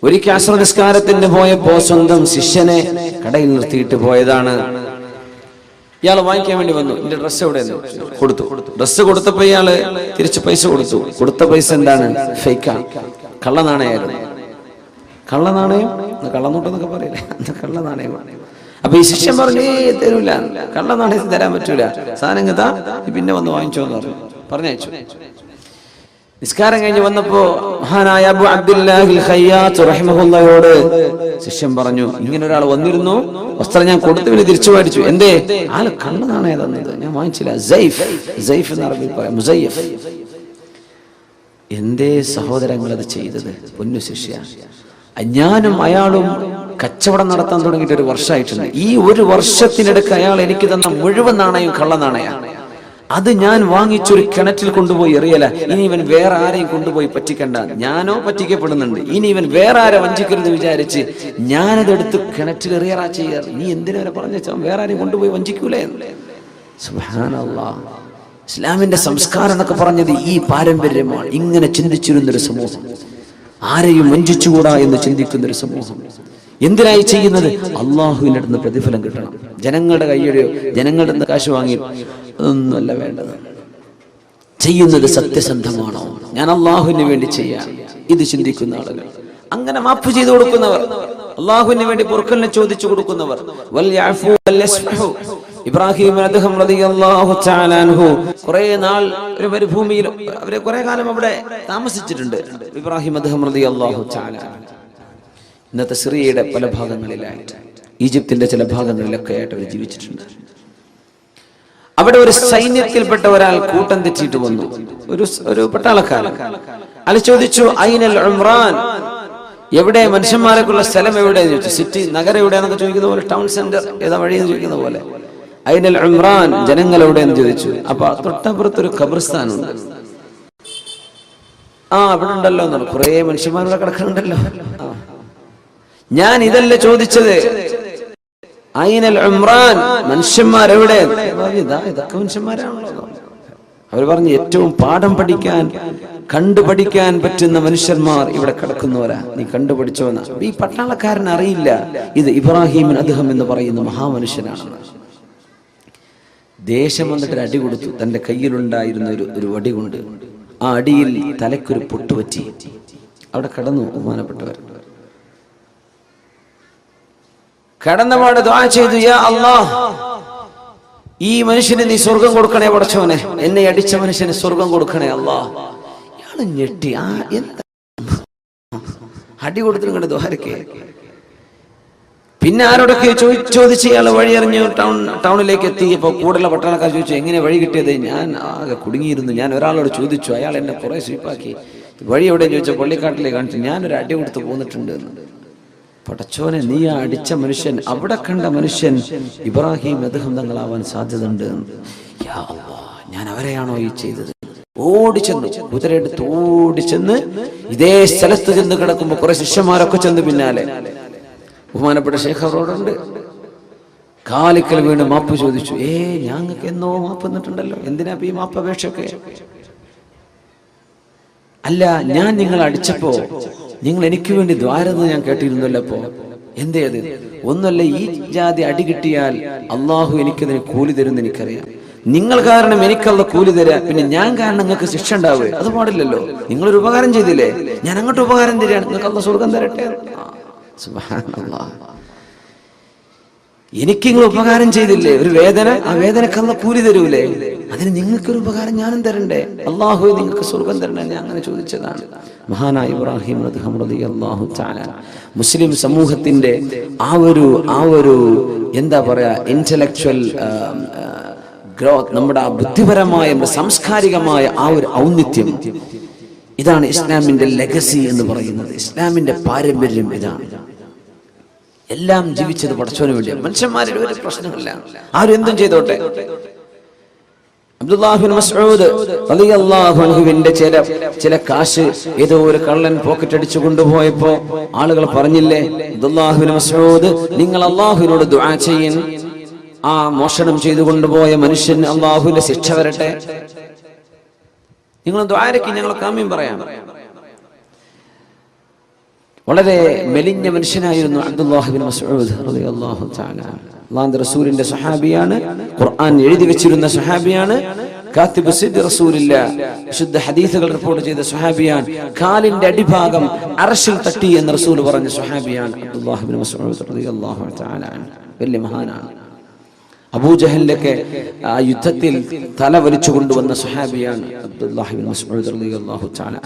ഒരിക്കൽ അസ്ർ നിസ്കാരത്തിന് പോയപ്പോ സ്വന്തം ശിഷ്യനെ കടയിൽ നിർത്തിയിട്ട് പോയതാണ്. ഇയാൾ വാങ്ങിക്കാൻ വേണ്ടി വന്നു. എന്റെ ഡ്രസ്സ് എവിടെ കൊടുത്തു. ഡ്രസ്സ് കൊടുത്തപ്പോ ഇയാള് തിരിച്ച് പൈസ കൊടുത്തു. കൊടുത്ത പൈസ എന്താണ്? ഫേക്കാണ്, കള്ളനാണയമായിരുന്നു. കള്ളനാണയം, കള്ളനോട്ടെന്നൊക്കെ പറയില്ലേ, കള്ളനാണയമാണ്. അപ്പൊ ഈ ശിഷ്യൻ പറഞ്ഞു, തരൂല, കള്ളനാണയം തരാൻ പറ്റൂല, സാധനം കഥാ പിന്നെ വന്ന് വാങ്ങിച്ചോന്ന് പറഞ്ഞയച്ചു. നിസ്കാരം കഴിഞ്ഞ് വന്നപ്പോ മഹാനായ അബൂ അബ്ദുല്ലാഹിൽ ഖയ്യാത്ത് റഹിമഹുല്ലാഹയോട് ശിഷ്യൻ പറഞ്ഞു, ഇങ്ങനെ ഒരാൾ വന്നിരുന്നു, വസ്ത്രം ഞാൻ കൊടുത്തു, പിന്നെ തിരിച്ചു മേടിച്ചു. എന്തേ? ആള് കള്ളനാണയം തന്നത്, ഞാൻ വാങ്ങിച്ചില്ല. സൈഫ് എന്ന് അറബിൽ പറയാം, മുസയ്യഫ്. എന്തേ സഹോദരങ്ങൾ അത് ചെയ്തത്? പൊന്നു ശിഷ്യ, ഞാനും അയാളും കച്ചവടം നടത്താൻ തുടങ്ങിയിട്ട് ഒരു വർഷമായിട്ടുണ്ട്. ഈ ഒരു വർഷത്തിനിടയ്ക്ക് അയാൾ എനിക്ക് തന്ന മുഴുവൻ നാണയം കള്ളനാണയാണ്. അത് ഞാൻ വാങ്ങിച്ചൊരു കിണറ്റിൽ കൊണ്ടുപോയി എറിയല. ഇനി ഇവൻ വേറെ ആരെയും കൊണ്ടുപോയി പറ്റിക്കണ്ട. ഞാനോ പറ്റിക്കപ്പെടുന്നുണ്ട്, ഇനി ഇവൻ വേറെ ആരെ വഞ്ചിക്കരുത് വിചാരിച്ച് ഞാനതെടുത്ത് കിണറ്റിൽ എറിയറാ ചെയ്യാറ്. നീ എന്തിനവരെ പറഞ്ഞ വേറെ ആരെയും കൊണ്ടുപോയി വഞ്ചിക്കൂലേ? സുബ്ഹാനല്ലാഹ്. ഇസ്ലാമിന്റെ സംസ്കാരം എന്നൊക്കെ പറഞ്ഞത് ഈ പാരമ്പര്യമാണ്. ഇങ്ങനെ ചിന്തിച്ചിരുന്നൊരു സമൂഹം, ആരെയും വഞ്ചിച്ചുകൂടാ എന്ന് ചിന്തിക്കുന്നൊരു സമൂഹം. എന്തിനായി ചെയ്യുന്നത്? അള്ളാഹുവിൻ്റെ അടുത്ത് പ്രതിഫലം കിട്ടണം. ജനങ്ങളുടെ കയ്യുടെയോ ജനങ്ങളുടെ അടുത്ത് കാശ് വാങ്ങി അതൊന്നുമല്ല വേണ്ടത്. ചെയ്യുന്നത് സത്യസന്ധമാണോ? ഞാൻ അള്ളാഹുവിന് വേണ്ടി ചെയ്യാം, ഇത് ചിന്തിക്കുന്ന ആളുകൾ. അങ്ങനെ മാപ്പ് ചെയ്തു കൊടുക്കുന്നവർ, അള്ളാഹുവിന് വേണ്ടി പൊറുക്കലിനെ ചോദിച്ചു കൊടുക്കുന്നവർ. ഇബ്രാഹിം അദ്ദേഹം റളിയല്ലാഹു തആല അൻഹു കുറെ നാൾ ഒരു മരുഭൂമിയിൽ അവരെ കുറെ കാലം അവിടെ താമസിച്ചിട്ടുണ്ട്. ഇബ്രാഹിം അദ്ദേഹം റളിയല്ലാഹു തആല ഇന്നത്തെ സിറിയയുടെ പല ഭാഗങ്ങളിലായിട്ട്, ഈജിപ്തിന്റെ ചില ഭാഗങ്ങളിലൊക്കെ ആയിട്ട് അവർ ജീവിച്ചിട്ടുണ്ട്. അവിടെ ഒരു സൈന്യത്തിൽപ്പെട്ട ഒരാൾ കൂട്ടം തെറ്റിയിട്ട് വന്നു, ഒരു പട്ടാളക്കാരൻ. അയാൾ ചോദിച്ചു, ഐനൽ ഉംറാൻ, എവിടെ മനുഷ്യന്മാരൊക്കെയുള്ള സ്ഥലം എവിടെയെന്ന് ചോദിച്ചു. സിറ്റി, നഗരം എവിടെയാന്നൊക്കെ ചോദിക്കുന്ന പോലെ, ടൗൺ സെന്റർ ഏതാ വഴിയെന്ന് ചോദിക്കുന്ന പോലെ. ഐനൽ ഉംറാൻ, ജനങ്ങൾ എവിടെയെന്ന് ചോദിച്ചു. അപ്പൊ തൊട്ടപ്പുറത്തൊരു ഖബർസ്ഥാനുണ്ട്. അവിടെ ഉണ്ടല്ലോ എന്നാണ്, കുറെ മനുഷ്യന്മാരുടെ കിടക്കുന്നുണ്ടല്ലോ. ഞാൻ ഇതല്ല ചോദിച്ചത്, ഐനൽ ഉംറാൻ, മനുഷ്യന്മാരെവിടെ? ഇതൊക്കെ മനുഷ്യന്മാരാണല്ലോ. അവർ പറഞ്ഞു, ഏറ്റവും പാഠം പഠിക്കാൻ, കണ്ടുപഠിക്കാൻ പറ്റുന്ന മനുഷ്യന്മാർ ഇവിടെ കിടക്കുന്നവരാ, നീ കണ്ടുപഠിച്ചോന്നാ. ഈ പട്ടാളക്കാരൻ അറിയില്ല ഇത് ഇബ്രാഹിം അദ്ദേഹം എന്ന് പറയുന്ന മഹാമനുഷ്യനാണ്. ദേശം വന്നിട്ട് ഒരു അടി കൊടുത്തു. തന്റെ കയ്യിലുണ്ടായിരുന്ന ഒരു വടി കൊണ്ട് ആ അടിയിൽ തലക്കൊരു പൊട്ടുപറ്റി. അവിടെ കടന്നു ബഹുമാനപ്പെട്ടവർ. കടന്നപാട് ദുആ ചെയ്തു, യാ അല്ലാഹ്, ഈ മനുഷ്യന് നീ സ്വർഗം കൊടുക്കണേ പടച്ചോനെ, എന്നെ അടിച്ച മനുഷ്യന് സ്വർഗം കൊടുക്കണേ അല്ലാഹ്. ഇയാള് ഞെട്ടി. എന്താ അടി കൊടുത്തിട്ട് ദുആരക്കെ? പിന്നെ ആരോടൊക്കെ ചോദിച്ച് ഇയാൾ വഴി അറിഞ്ഞു ടൗണിലേക്ക് എത്തിയപ്പോ കൂടുതലുള്ള പട്ടാളക്കാർ ചോദിച്ചു, എങ്ങനെ വഴി കിട്ടിയത്? ഞാൻ ആകെ കുടുങ്ങിയിരുന്നു. ഞാൻ ഒരാളോട് ചോദിച്ചു, അയാൾ എന്നെ കുറെ സ്വീപ്പാക്കി. വഴി എവിടെ ചോദിച്ചാൽ പള്ളിക്കാട്ടിലേക്ക് കാണിച്ചു. ഞാനൊരു അടി കൊടുത്ത് പോന്നിട്ടുണ്ട്. പടച്ചോനെ, നീ ആ അടിച്ച മനുഷ്യൻ, അവിടെ കണ്ട മനുഷ്യൻ ഇബ്രാഹിം അദ്ദേഹം തങ്ങളാവാൻ സാധ്യതയുണ്ട്. ഞാൻ അവരെയാണോ ഈ ചെയ്തത്? ഓടിച്ചെന്നു, കുതിരയെടുത്ത് ഓടിച്ചെന്ന് ഇതേ സ്ഥലത്ത് ചെന്ന് കിടക്കുമ്പോ കുറെ ശിഷ്യന്മാരൊക്കെ ചെന്ന് പിന്നാലെ. ബഹുമാനപ്പെട്ട ശൈഖ് അവരോടുണ്ട്. കാലിക്കൽ വീണ് മാപ്പ് ചോദിച്ചു. ഞങ്ങൾക്ക് എന്നോ മാപ്പ് തന്നിട്ടുണ്ടല്ലോ, എന്തിനാ ഈ മാപ്പ് അപേക്ഷയൊക്കെ? അല്ല, ഞാൻ നിങ്ങളെ അടിച്ചപ്പോ നിങ്ങൾ എനിക്ക് വേണ്ടി ദ്വാരെന്ന് ഞാൻ കേട്ടിരുന്നല്ലോ. അപ്പോ എന്തേ അത്? ഒന്നല്ല, ഈ ജാതി അടി കിട്ടിയാൽ അള്ളാഹു എനിക്കതിന് കൂലി തരുമെന്ന് എനിക്കറിയാം. നിങ്ങൾ കാരണം എനിക്കല്ല കൂലി തരാ, പിന്നെ ഞാൻ കാരണം നിങ്ങൾക്ക് ശിക്ഷ ഉണ്ടാവുക? അത് പാടില്ലല്ലോ. നിങ്ങളൊരു ഉപകാരം ചെയ്തില്ലേ, ഞാൻ അങ്ങോട്ട് ഉപകാരം തരാണ്, നിങ്ങൾക്ക് അള്ളാഹ് സ്വർഗം തരട്ടെ. സുബ്ഹാനല്ലാഹ്. എനിക്ക് നിങ്ങൾ ഉപകാരം ചെയ്തില്ലേ, ഒരു വേദന, ആ വേദനക്ക് അള്ളാഹ് കൂലി തരൂലേ? അതിന് നിങ്ങൾക്കൊരു ഉപകാരം ഞാനും തരണ്ടേ? അള്ളാഹു നിങ്ങൾക്ക് സ്വർഗം തരണ്ടേ? ഞാൻ അങ്ങനെ ചോദിച്ചതാണ്. മഹാനായ ഇബ്രാഹിം റളിയല്ലാഹു തആല മുസ്ലിം സമൂഹത്തിന്റെ ആ ഒരു എന്താ പറയാ, ഇന്റലക്ച്വൽ ഗ്രോത്ത്, നമ്മുടെ ബുദ്ധിപരമായ സാംസ്കാരികമായ ആ ഒരു ഔന്നിത്യം, ഇതാണ് ഇസ്ലാമിന്റെ ലെഗസി എന്ന് പറയുന്നത്. ഇസ്ലാമിന്റെ പാരമ്പര്യം ഇതാണ്. എല്ലാം ജീവിച്ചത് പടച്ചവന് വേണ്ടിയാണ്. മനുഷ്യന്മാരുടെ ഒരു പ്രശ്നമില്ല, ആരും എന്തും ചെയ്തോട്ടെ. അബ്ദുല്ലാഹ് ബിൻ മസ്ഊദ് റളിയല്ലാഹു അൻഹുവിന്റെ ചില കാശ് ഏതോ ഒരു കള്ളൻ പോക്കറ്റ് അടിച്ചു കൊണ്ടുപോയപ്പോ ആളുകൾ പറഞ്ഞില്ലേ, അബ്ദുല്ലാഹ് ബിൻ മസ്ഊദ് നിങ്ങൾ അല്ലാഹുവിനോട് ദുആ ചെയ്യൻ, ആ മോഷണം ചെയ്തു കൊണ്ടുപോയ മനുഷ്യന് അല്ലാഹുവിന്റെ ശിക്ഷ വരട്ടെ, നിങ്ങൾ ദുആരക്ക് ഞങ്ങൾ കാമ്യം പറയാം. വളരെ മെലിഞ്ഞ മനുഷ്യനായിരുന്നു അബ്ദുല്ലാഹ് ബിൻ മസ്ഊദ് റളിയല്ലാഹു തആല. അല്ലാഹുവിന്റെ റസൂലിന്റെ സ്വഹാബിയാണ്, ഖുർആൻ എഴുതി വെച്ചിരുന്ന സ്വഹാബിയാണ്, കാത്തിബ് സിദ്ദ് റസൂലില്ലാഹ് വിശുദ്ധ ഹദീസുകൾ റിപ്പോർട്ട് ചെയ്ത സ്വഹാബിയാണ്, കാലിന്റെ അടിഭാഗം അർശിൽ തട്ടി എന്ന് റസൂൽ പറഞ്ഞ സ്വഹാബിയാണ് അബ്ദുല്ലാഹ് ബിൻ മസ്ഊദ് റളിയല്ലാഹു തആല. വലിയ മഹാനാണ്. അബൂജഹലിന്റെ ആ യുദ്ധത്തിൽ തല വലിച്ചു കൊണ്ടുവന്ന സ്വഹാബിയാണ് അബ്ദുല്ലാഹ് ബിൻ മസ്ഊദ് റളിയല്ലാഹു തആല.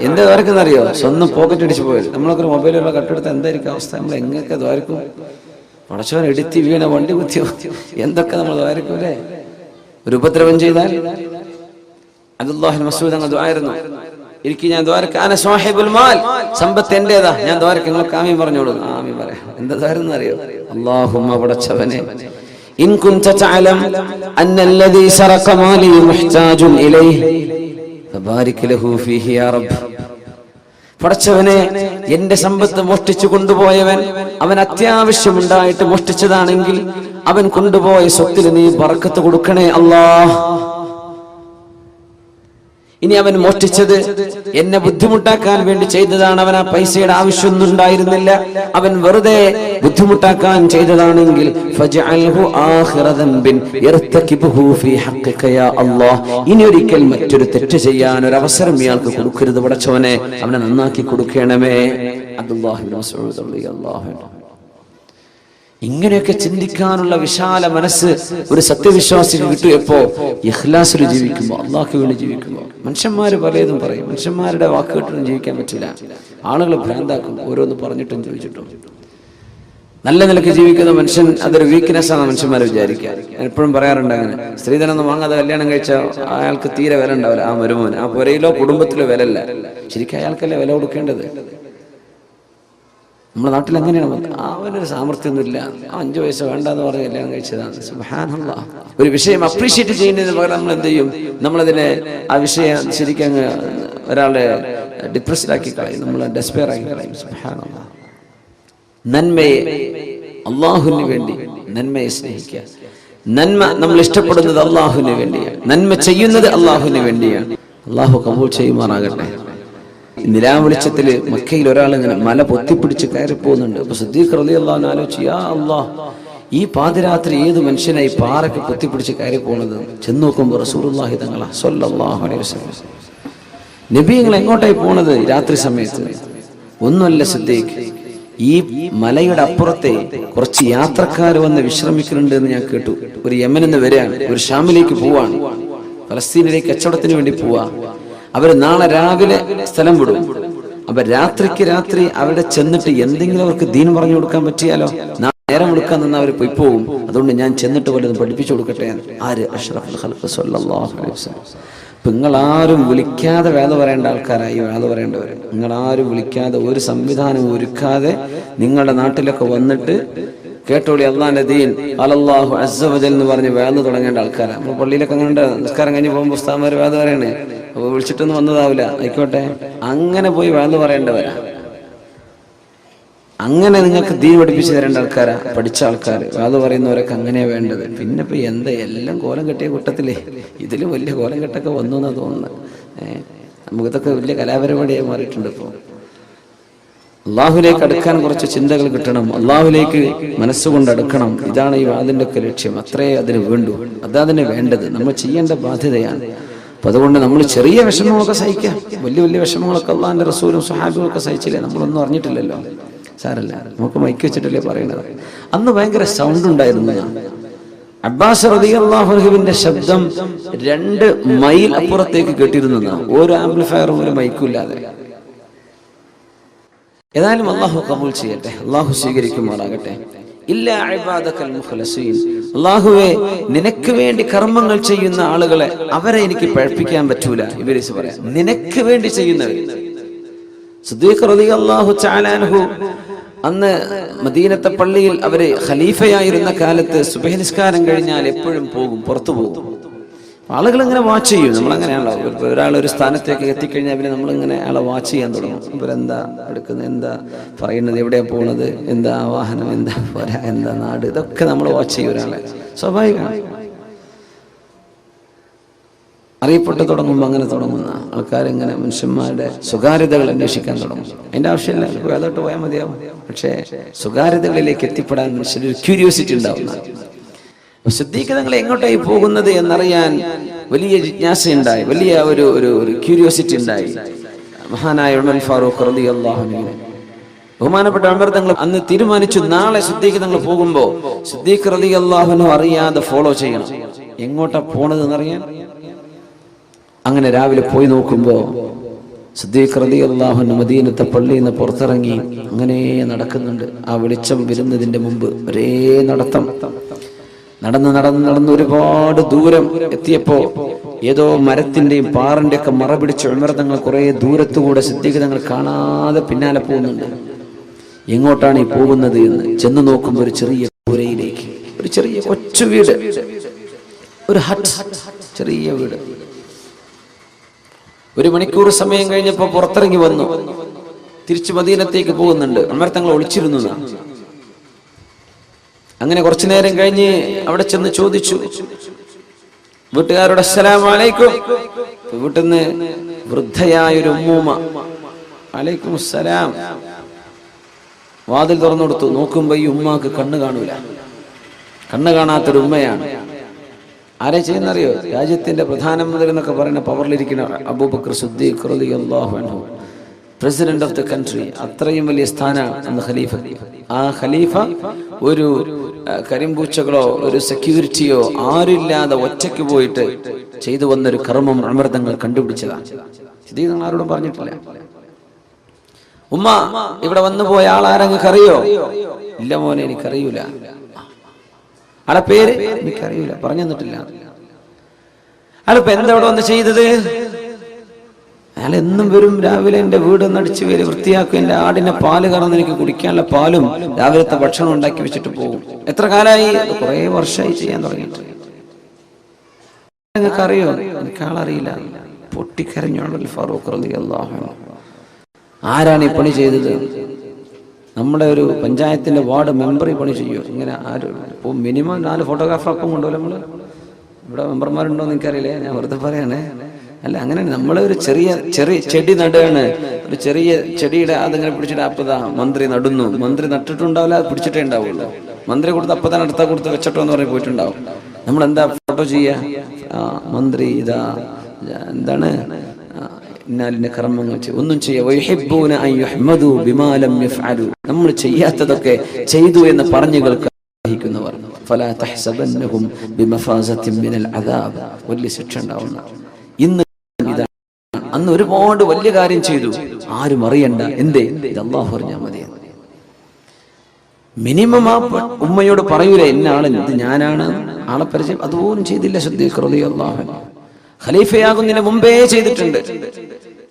എന്താ ദ്വാരക്കെന്നറിയോ? സ്വന്തം പോക്കറ്റ് അടിച്ചു പോയത്. നമ്മളൊക്കെ മൊബൈലുള്ള കട്ടെടുത്ത് എന്തായിരിക്കും അവസ്ഥ? നമ്മൾ എങ്ങനെയൊക്കെ ദ്വാരക്കും? പടച്ചവൻ എടുത്തി വീണ വണ്ടി കുത്തിയോ എന്തൊക്കെ നമ്മൾ ദ്വാരക്കും അല്ലേ? ഒരു ഉപദ്രവം ചെയ്താൽ അബ്ദുല്ലാഹ് ബിൻ മസ്ഊദ് അങ്ങ് ദ്വാരുന്നു, എനിക്ക് ഞാൻ ദ്വാരക്ക് അന സാഹിബുൽ മാൽ, സമ്പത്ത് എന്റേതാ, ഞാൻ ദ്വാരക്ക്, നിങ്ങൾക്ക് ആമീൻ പറഞ്ഞോളൂ. ആമീൻ പറയാം. എന്താ ദ്വാരെന്ന് അറിയോ? അല്ലാഹുമ്മ പടച്ചവനെ ഇൻ കുൻത തഅലം അന്നല്ലദീ സറഖ മാലി മുഹ്താജുൻ ഇലൈഹി ഫബാരിക് ലഹു ഫീഹി യാ റബ്ബ്. പടച്ചവനെ എന്റെ സമ്പത്ത് മോഷ്ടിച്ചു കൊണ്ടുപോയവൻ അവൻ അത്യാവശ്യമുണ്ടായിട്ട് മോഷ്ടിച്ചതാണെങ്കിൽ അവൻ കൊണ്ടുപോയ സ്വത്തിൽ നീ ബർക്കത്ത് കൊടുക്കണേ അല്ലാഹ്. ഇനി അവൻ മോഷ്ടിച്ചത് എന്നെ ബുദ്ധിമുട്ടാക്കാൻ വേണ്ടി ചെയ്തതാണ്, അവൻ ആ പൈസയുടെ ആവശ്യമൊന്നും ഉണ്ടായിരുന്നില്ല, അവൻ വെറുതെ ബുദ്ധിമുട്ടാക്കാൻ ചെയ്തതാണെങ്കിൽ ഫജ്അൽഹു ആഖിറ ദംബിൻ യർതകിബുഹു ഫീ ഹഖ്ഖിക യാ അല്ലാഹ്. ഇനി ഒരിക്കൽ മറ്റൊരു തെറ്റ് ചെയ്യാൻ ഒരു അവസരം ഇയാൾക്ക് കൊടുക്കരുത് പടച്ചവനെ, അവനെ നന്നാക്കി കൊടുക്കണമേ. അബ്ദുല്ലാഹ് ബിൻ മസ്ഊദ് റളിയല്ലാഹു അൻഹു. ഇങ്ങനെയൊക്കെ ചിന്തിക്കാനുള്ള വിശാല മനസ്സ് ഒരു സത്യവിശ്വാസിക്ക് കിട്ടിയപ്പോ, ഇഖ്ലാസിൽ ജീവിക്കുമ്പോ, അള്ളാഹ്ക്ക് വേണ്ടി ജീവിക്കുമ്പോ. മനുഷ്യന്മാര് പലതും പറയും, മനുഷ്യന്മാരുടെ വാക്ക് കേട്ടിട്ടും ജീവിക്കാൻ പറ്റില്ല. ആളുകൾ ഭ്രാന്താക്കും, ഓരോന്ന് പറഞ്ഞിട്ടും ചോദിച്ചിട്ടും. നല്ല നിലയ്ക്ക് ജീവിക്കുന്ന മനുഷ്യൻ അതൊരു വീക്ക്നെസ് ആണ് മനുഷ്യന്മാരെ വിചാരിക്കുക. ഞാൻ എപ്പോഴും പറയാറുണ്ട്, അങ്ങനെ സ്ത്രീധനൊന്നും വാങ്ങാതെ കല്യാണം കഴിച്ച അയാൾക്ക് തീരെ വില ഉണ്ടാവില്ല. ആ മരുമോൻ ആ പുരയിലോ കുടുംബത്തിലോ വിലല്ല, ശരിക്കും അയാൾക്കല്ലേ വില കൊടുക്കേണ്ടത്. നമ്മുടെ നാട്ടിൽ എങ്ങനെയാണ്? അവനൊരു സാമർത്ഥ്യമൊന്നുമില്ല, 5 വയസ്സ് വേണ്ടെന്ന് പറഞ്ഞ് കല്യാണം കഴിച്ചതാണ്. സുബ്ഹാനല്ലാഹ്. ഒരു വിഷയം അപ്രീഷിയേറ്റ് ചെയ്യുന്നതിന് പകരം നമ്മൾ എന്ത് ചെയ്യും? നമ്മളതിനെ ആ വിഷയം ശരിക്കും അങ്ങ് ഒരാളെ ഡിപ്രസ്ഡാക്കി കളയും, നമ്മൾ ഡെസ്പെയർ ആക്കി കളയും. സുബ്ഹാനല്ലാഹ്. നന്മയെ അള്ളാഹുവിന് വേണ്ടി നന്മയെ സ്നേഹിക്കുക. നന്മ നമ്മൾ ഇഷ്ടപ്പെടുന്നത് അള്ളാഹുവിന് വേണ്ടിയാണ്, നന്മ ചെയ്യുന്നത് അള്ളാഹുവിന് വേണ്ടിയാണ്. അള്ളാഹു കബൂൽ ചെയ്യുമാറാകട്ടെ. നിലാവെളിച്ചത്തില് മക്കയിൽ ഒരാൾ ഇങ്ങനെ മല പൊത്തിപ്പിടിച്ച് കയറി പോകുന്നുണ്ട്. അപ്പൊ സിദ്ദീഖ് റളിയല്ലാഹു അൻഹു ആലോചിച്ചു, യാ അല്ലാഹ്, ഈ പാതിരാത്രി ഏത് മനുഷ്യനായി പാറയ്ക്ക് പൊത്തിപ്പിടിച്ച് കയറി പോണത്? ചെന്ന് നോക്കുമ്പോൾ റസൂലുള്ളാഹി തങ്ങളാ സ്വല്ലല്ലാഹു അലൈഹി വസല്ലം. നബി നിങ്ങൾ എങ്ങോട്ടായി പോണത് രാത്രി സമയത്ത്? ഒന്നുമല്ല സിദ്ദീഖ്, ഈ മലയുടെ അപ്പുറത്തെ കുറച്ച് യാത്രക്കാർ വന്ന് വിശ്രമിക്കുന്നുണ്ട് എന്ന് ഞാൻ കേട്ടു. ഒരു യമനിൽ നിന്ന് വരികയാണ്, ഒരു ഷാമിലേക്ക് പോവാണ്, ഫലസ്തീനിലേക്ക് കച്ചവടത്തിന് വേണ്ടി പോവാ. അവര് നാളെ രാവിലെ സ്ഥലം വിടും. അപ്പൊ രാത്രിക്ക് രാത്രി അവിടെ ചെന്നിട്ട് എന്തെങ്കിലും അവർക്ക് ദീൻ പറഞ്ഞു കൊടുക്കാൻ പറ്റിയാലോ? നേരം കൊടുക്കാൻ നിന്ന് അവർ പോയി പോകും. അതുകൊണ്ട് ഞാൻ ചെന്നിട്ട് വല്ലതും പഠിപ്പിച്ചു കൊടുക്കട്ടെ. ആര്? അഷ്റഫുൽ ഖൽഖ് സ്വല്ലല്ലാഹു അലൈഹി വസല്ലം. ഇപ്പൊ നിങ്ങളാരും വിളിക്കാതെ വേദ പറയേണ്ട ആൾക്കാരായി വേദ പറയേണ്ടവർ. നിങ്ങളാരും വിളിക്കാതെ, ഒരു സംവിധാനം ഒരുക്കാതെ നിങ്ങളുടെ നാട്ടിലൊക്കെ വന്നിട്ട് കേട്ടോളി അള്ളാന്റെ ദീൻ അലല്ലാഹു അസ്സ വജൽ എന്ന് പറഞ്ഞ് വേദ തുടങ്ങേണ്ട ആൾക്കാരാണ്. നമ്മൾ പള്ളിയിലൊക്കെ അങ്ങനെ നിസ്കാരം കഴിഞ്ഞ് പോകുമ്പോൾ ഉസ്താദ്മാർ വേദ പറയണേ, അപ്പൊ വിളിച്ചിട്ടൊന്നും വന്നതാവില്ല, ആയിക്കോട്ടെ. അങ്ങനെ പോയി വേദ പറയേണ്ടവരാ. അങ്ങനെ നിങ്ങൾക്ക് ദീൻ പഠിപ്പിച്ചു തരേണ്ട ആൾക്കാരാ, പഠിച്ച ആൾക്കാർ. വേദ പറയുന്നവരൊക്കെ അങ്ങനെയാ വേണ്ടത്. പിന്നെ ഇപ്പൊ എന്താ എല്ലാം കോലം കെട്ടിയ കൂട്ടത്തിലേ ഇതിലും വലിയ കോലം കെട്ടൊക്കെ വന്നു എന്നാ തോന്നുന്നത്. നമുക്കിതൊക്കെ വലിയ കലാപരിപാടിയായി മാറിയിട്ടുണ്ട്. ഇപ്പോ അള്ളാഹുലേക്ക് അടുക്കാൻ കുറച്ച് ചിന്തകൾ കിട്ടണം, അള്ളാഹുലേക്ക് മനസ്സുകൊണ്ട് അടുക്കണം. ഇതാണ് ഈ വാദിന്റെ ഒക്കെ ലക്ഷ്യം. അത്രേ അതിന് വേണ്ടു, അതതിന് വേണ്ടത്, നമ്മൾ ചെയ്യേണ്ട ബാധ്യതയാണ്. അപ്പൊ അതുകൊണ്ട് നമ്മൾ ചെറിയ വിഷമങ്ങളൊക്കെ സഹിക്കാം. വലിയ വലിയ വിഷമങ്ങളൊക്കെ അള്ളാഹിന്റെ റസൂലും സ്വഹാബികളൊക്കെ സഹിച്ചില്ലേ? നമ്മളൊന്നും അറിഞ്ഞിട്ടില്ലല്ലോ, സാരല്ല, നമുക്ക് മൈക്ക് വെച്ചിട്ടല്ലേ പറയണത്. അന്ന് ഭയങ്കര സൗണ്ട് ഉണ്ടായിരുന്നു. അബ്ബാസ് റളിയല്ലാഹു അൻഹുവിന്റെ ശബ്ദം 2 മൈൽ അപ്പുറത്തേക്ക് കേട്ടിരുന്നതാണ്, ഒരു ആംപ്ലിഫയറും ഒരു മൈക്കും ഇല്ലാതെ. ഏതായാലും അള്ളാഹു കബൂൽ ചെയ്യട്ടെ, അള്ളാഹു സ്വീകരിക്കുമാറാകട്ടെ. ഇല്ലാ ഇബാദകൽ മുഖ്ലസീൻ. അള്ളാഹുവേ, നിനക്ക് വേണ്ടി കർമ്മങ്ങൾ ചെയ്യുന്ന ആളുകളെ അവരെ എനിക്ക് പഴപ്പിക്കാൻ പറ്റൂല. ഇബ്ലീസ് പറയാം, നിനക്ക് വേണ്ടി ചെയ്യുന്നവർ. സിദ്ദീഖ് റളിയല്ലാഹു തആല അൻഹു അന്ന് മദീനത്തെ പള്ളിയിൽ അവര് ഖലീഫയായിരുന്ന കാലത്ത് സുബഹി നിസ്കാരം കഴിഞ്ഞാൽ എപ്പോഴും പോകും, പുറത്തു പോകും. ആളുകൾ ഇങ്ങനെ വാച്ച് ചെയ്യും. നമ്മളങ്ങനെയാണല്ലോ, ഒരാൾ ഒരു സ്ഥാനത്തേക്ക് എത്തിക്കഴിഞ്ഞാൽ പിന്നെ നമ്മളിങ്ങനെ ആളെ വാച്ച് ചെയ്യാൻ തുടങ്ങും. ഇവരെന്താ എടുക്കുന്നത്, എന്താ പറയുന്നത്, എവിടെയാ പോകുന്നത്, എന്താ വാഹനം, എന്താ പോരാ, എന്താ നാട്, ഇതൊക്കെ നമ്മൾ വാച്ച് ചെയ്യും. ഒരാളെ സ്വാഭാവികമാണ്. അറിയപ്പെട്ടു തുടങ്ങുമ്പോൾ അങ്ങനെ തുടങ്ങുന്ന ആൾക്കാരിങ്ങനെ മനുഷ്യന്മാരുടെ സ്വകാര്യതകൾ അന്വേഷിക്കാൻ തുടങ്ങും. അതിൻ്റെ ആവശ്യമില്ല, അതോട്ട് പോയാൽ മതിയാവും. പക്ഷേ സ്വകാര്യതകളിലേക്ക് എത്തിപ്പെടാൻ മനുഷ്യനൊരു ക്യൂരിയോസിറ്റി ഉണ്ടാവുന്ന. സിദ്ദീഖ് തങ്ങൾ എങ്ങോട്ടായി പോകുന്നത് എന്നറിയാൻ വലിയ ജിജ്ഞാസയുണ്ടായി, വലിയ ഒരു ക്യൂരിയോസിറ്റി ഉണ്ടായി. മഹാനായ ഉമർ ഫാറൂഖ് റളിയല്ലാഹു അൻഹു, ബഹുമാനപ്പെട്ട ഉമർ തങ്ങൾ അന്ന് തീരുമാനിച്ചു, നാളെ സിദ്ദീഖ് തങ്ങൾ പോകുമ്പോൾ സിദ്ദീഖ് റളിയല്ലാഹു അൻഹു അറിയാതെ ഫോളോ ചെയ്യണം. എങ്ങോട്ടാ പോണത് എന്നറിയാൻ. അങ്ങനെ രാവിലെ പോയി നോക്കുമ്പോൾ സിദ്ദീഖ് റളിയല്ലാഹു അൻഹു മദീനത്തെ പള്ളിയിൽ നിന്ന് പുറത്തിറങ്ങി അങ്ങനെ നടക്കുന്നുണ്ട്. ആ വെളിച്ചം വരുന്നതിന്റെ മുമ്പ് ഒരേ നടത്തം. നടന്ന് ഒരുപാട് ദൂരം എത്തിയപ്പോ ഏതോ മരത്തിന്റെയും പാറിന്റെ ഒക്കെ മറ പിടിച്ച് ഉമർ തങ്ങൾ കുറെ ദൂരത്തുകൂടെ സിദ്ദീഖ് തങ്ങൾ കാണാതെ പിന്നാലെ പോകുന്നുണ്ട്. എങ്ങോട്ടാണ് ഈ പോകുന്നത് എന്ന് ചെന്ന് നോക്കുമ്പോൾ ഒരു ചെറിയ കൂരയിലേക്ക്, ഒരു ചെറിയ കൊച്ചു വീട്, ഒരു ഹട്ട്, ചെറിയ വീട്. ഒരു മണിക്കൂർ സമയം കഴിഞ്ഞപ്പോ പുറത്തിറങ്ങി വന്നു, തിരിച്ചു മദീനത്തേക്ക് പോകുന്നുണ്ട്. ഉമർ തങ്ങൾ ഒളിച്ചിരുന്നു. അങ്ങനെ കുറച്ചു നേരം കഴിഞ്ഞ് അവിടെ ചെന്ന് ചോദിച്ചു വീട്ടുകാരോട്, അസ്സലാമു അലൈക്കും. വീട്ടിൽ നിന്ന് വൃദ്ധയായൊരു ഉമ്മൂമ്മ, അലൈക്കും അസ്സലാം. വാതിൽ തുറന്നു കൊടുത്തു. നോക്കുമ്പോ ഈ ഉമ്മാക്ക് കണ്ണ് കാണൂല, കണ്ണ് കാണാത്തൊരു ഉമ്മയാണ്. ആരെ ചെയ്യുന്നറിയോ? രാജ്യത്തിന്റെ പ്രധാനമന്ത്രി എന്നൊക്കെ പറയുന്ന പവറിലിരിക്കുന്ന അബൂബക്കർ സിദ്ദീഖ് റളിയല്ലാഹു അൻഹു, പ്രസിഡന്റ് ഓഫ് ദ കൺട്രി. അത്രയും വലിയ സ്ഥാനമാണ് അന്ന് ഖലീഫ. ആ ഖലീഫ ഒരു കരിമ്പൂച്ചകളോ ഒരു സെക്യൂരിറ്റിയോ ആരില്ലാതെ ഒറ്റയ്ക്ക് പോയിട്ട് ചെയ്തു വന്നൊരു കർമ്മം ഉമർ തങ്ങൾ കണ്ടുപിടിച്ചതാണ്. ഇത് നിങ്ങൾ ആരോടും പറഞ്ഞിട്ടില്ല. ഉമ്മ, ഇവിടെ വന്നു പോയ ആളാരെങ്ങൾക്ക് അറിയോ? ഇല്ല മോനെ, എനിക്കറിയൂല. ആളെ പേര് എനിക്കറിയൂല, പറഞ്ഞു തന്നിട്ടില്ല. ആളിപ്പോ എന്താ ഇവിടെ വന്ന് ചെയ്തത്? അയാൾ എന്നും വരും, രാവിലെ എന്റെ വീട് നടിച്ചു വരും, വൃത്തിയാക്കും, എന്റെ ആടിന്റെ പാല് കറന്ന് എനിക്ക് കുടിക്കാനുള്ള പാലും രാവിലത്തെ ഭക്ഷണം ഉണ്ടാക്കി വെച്ചിട്ട് പോകും. എത്ര കാലമായി? കുറെ വർഷമായി ചെയ്യാൻ തുടങ്ങിയിട്ട്. നിങ്ങൾക്ക് അറിയോ? എനിക്ക് ആളറിയില്ല. പൊട്ടിക്കരഞ്ഞു ഫാറൂഖ് റളിയല്ലാഹു അൻഹു. ആരാണ് ഈ പണി ചെയ്തത്? നമ്മുടെ ഒരു പഞ്ചായത്തിന്റെ വാർഡ് മെമ്പർ ഈ പണി ചെയ്യുമോ? ഇങ്ങനെ ആരും ഇപ്പോൾ മിനിമം 4 ഫോട്ടോഗ്രാഫർ അപ്പം കൊണ്ടുപോലും നമ്മള്. ഇവിടെ മെമ്പർമാരുണ്ടോ എന്ന് എനിക്കറിയില്ലേ, ഞാൻ വെറുതെ പറയണേ. അല്ല, അങ്ങനെ നമ്മൾ ഒരു ചെറിയ ചെടി നടുകയാണ്. ഒരു ചെറിയ ചെടിയുടെ അതിങ്ങനെ പിടിച്ചിട്ട് അപ്പതാ മന്ത്രി നടുന്നു. മന്ത്രി നട്ടിട്ടുണ്ടാവില്ല, അത് പിടിച്ചിട്ടേ ഉണ്ടാവുള്ളൂ. മന്ത്രി കൊടുത്ത് അപ്പതാണ് അടുത്ത കൊടുത്ത് വെച്ചിട്ടോ എന്ന് പറഞ്ഞ് പോയിട്ടുണ്ടാവും. നമ്മൾ എന്താ ഫോട്ടോ ചെയ്യാ? മന്ത്രി ഇതാ എന്താണ് ഇന്നാലിന്റെ കർമ്മങ്ങൾ ഒന്നും ചെയ്യാ. നമ്മൾ ചെയ്യാത്തതൊക്കെ ചെയ്തു എന്ന് പറഞ്ഞു കേൾക്കുന്നവർ വലിയ ശിക്ഷ ഉണ്ടാവുന്ന. ഇന്ന് ഇതാണ്. അന്ന് ഒരുപാട് വലിയ കാര്യം ചെയ്തു, ആരും അറിയണ്ട. എന്തേ? ഇത് അല്ലാഹു അറിഞ്ഞാൽ മതി. മിനിമം ആ ഉമ്മയോട് പറയൂലേ, ഇന്ന ആള് ഇത് ഞാനാണ്, ആളെ പരിചയം. അതുപോലും ചെയ്തില്ല സിദ്ദീഖ് റളിയല്ലാഹു അൻഹു. ഖലീഫയാകുന്നതിന് മുമ്പേ ചെയ്തിട്ടുണ്ട്.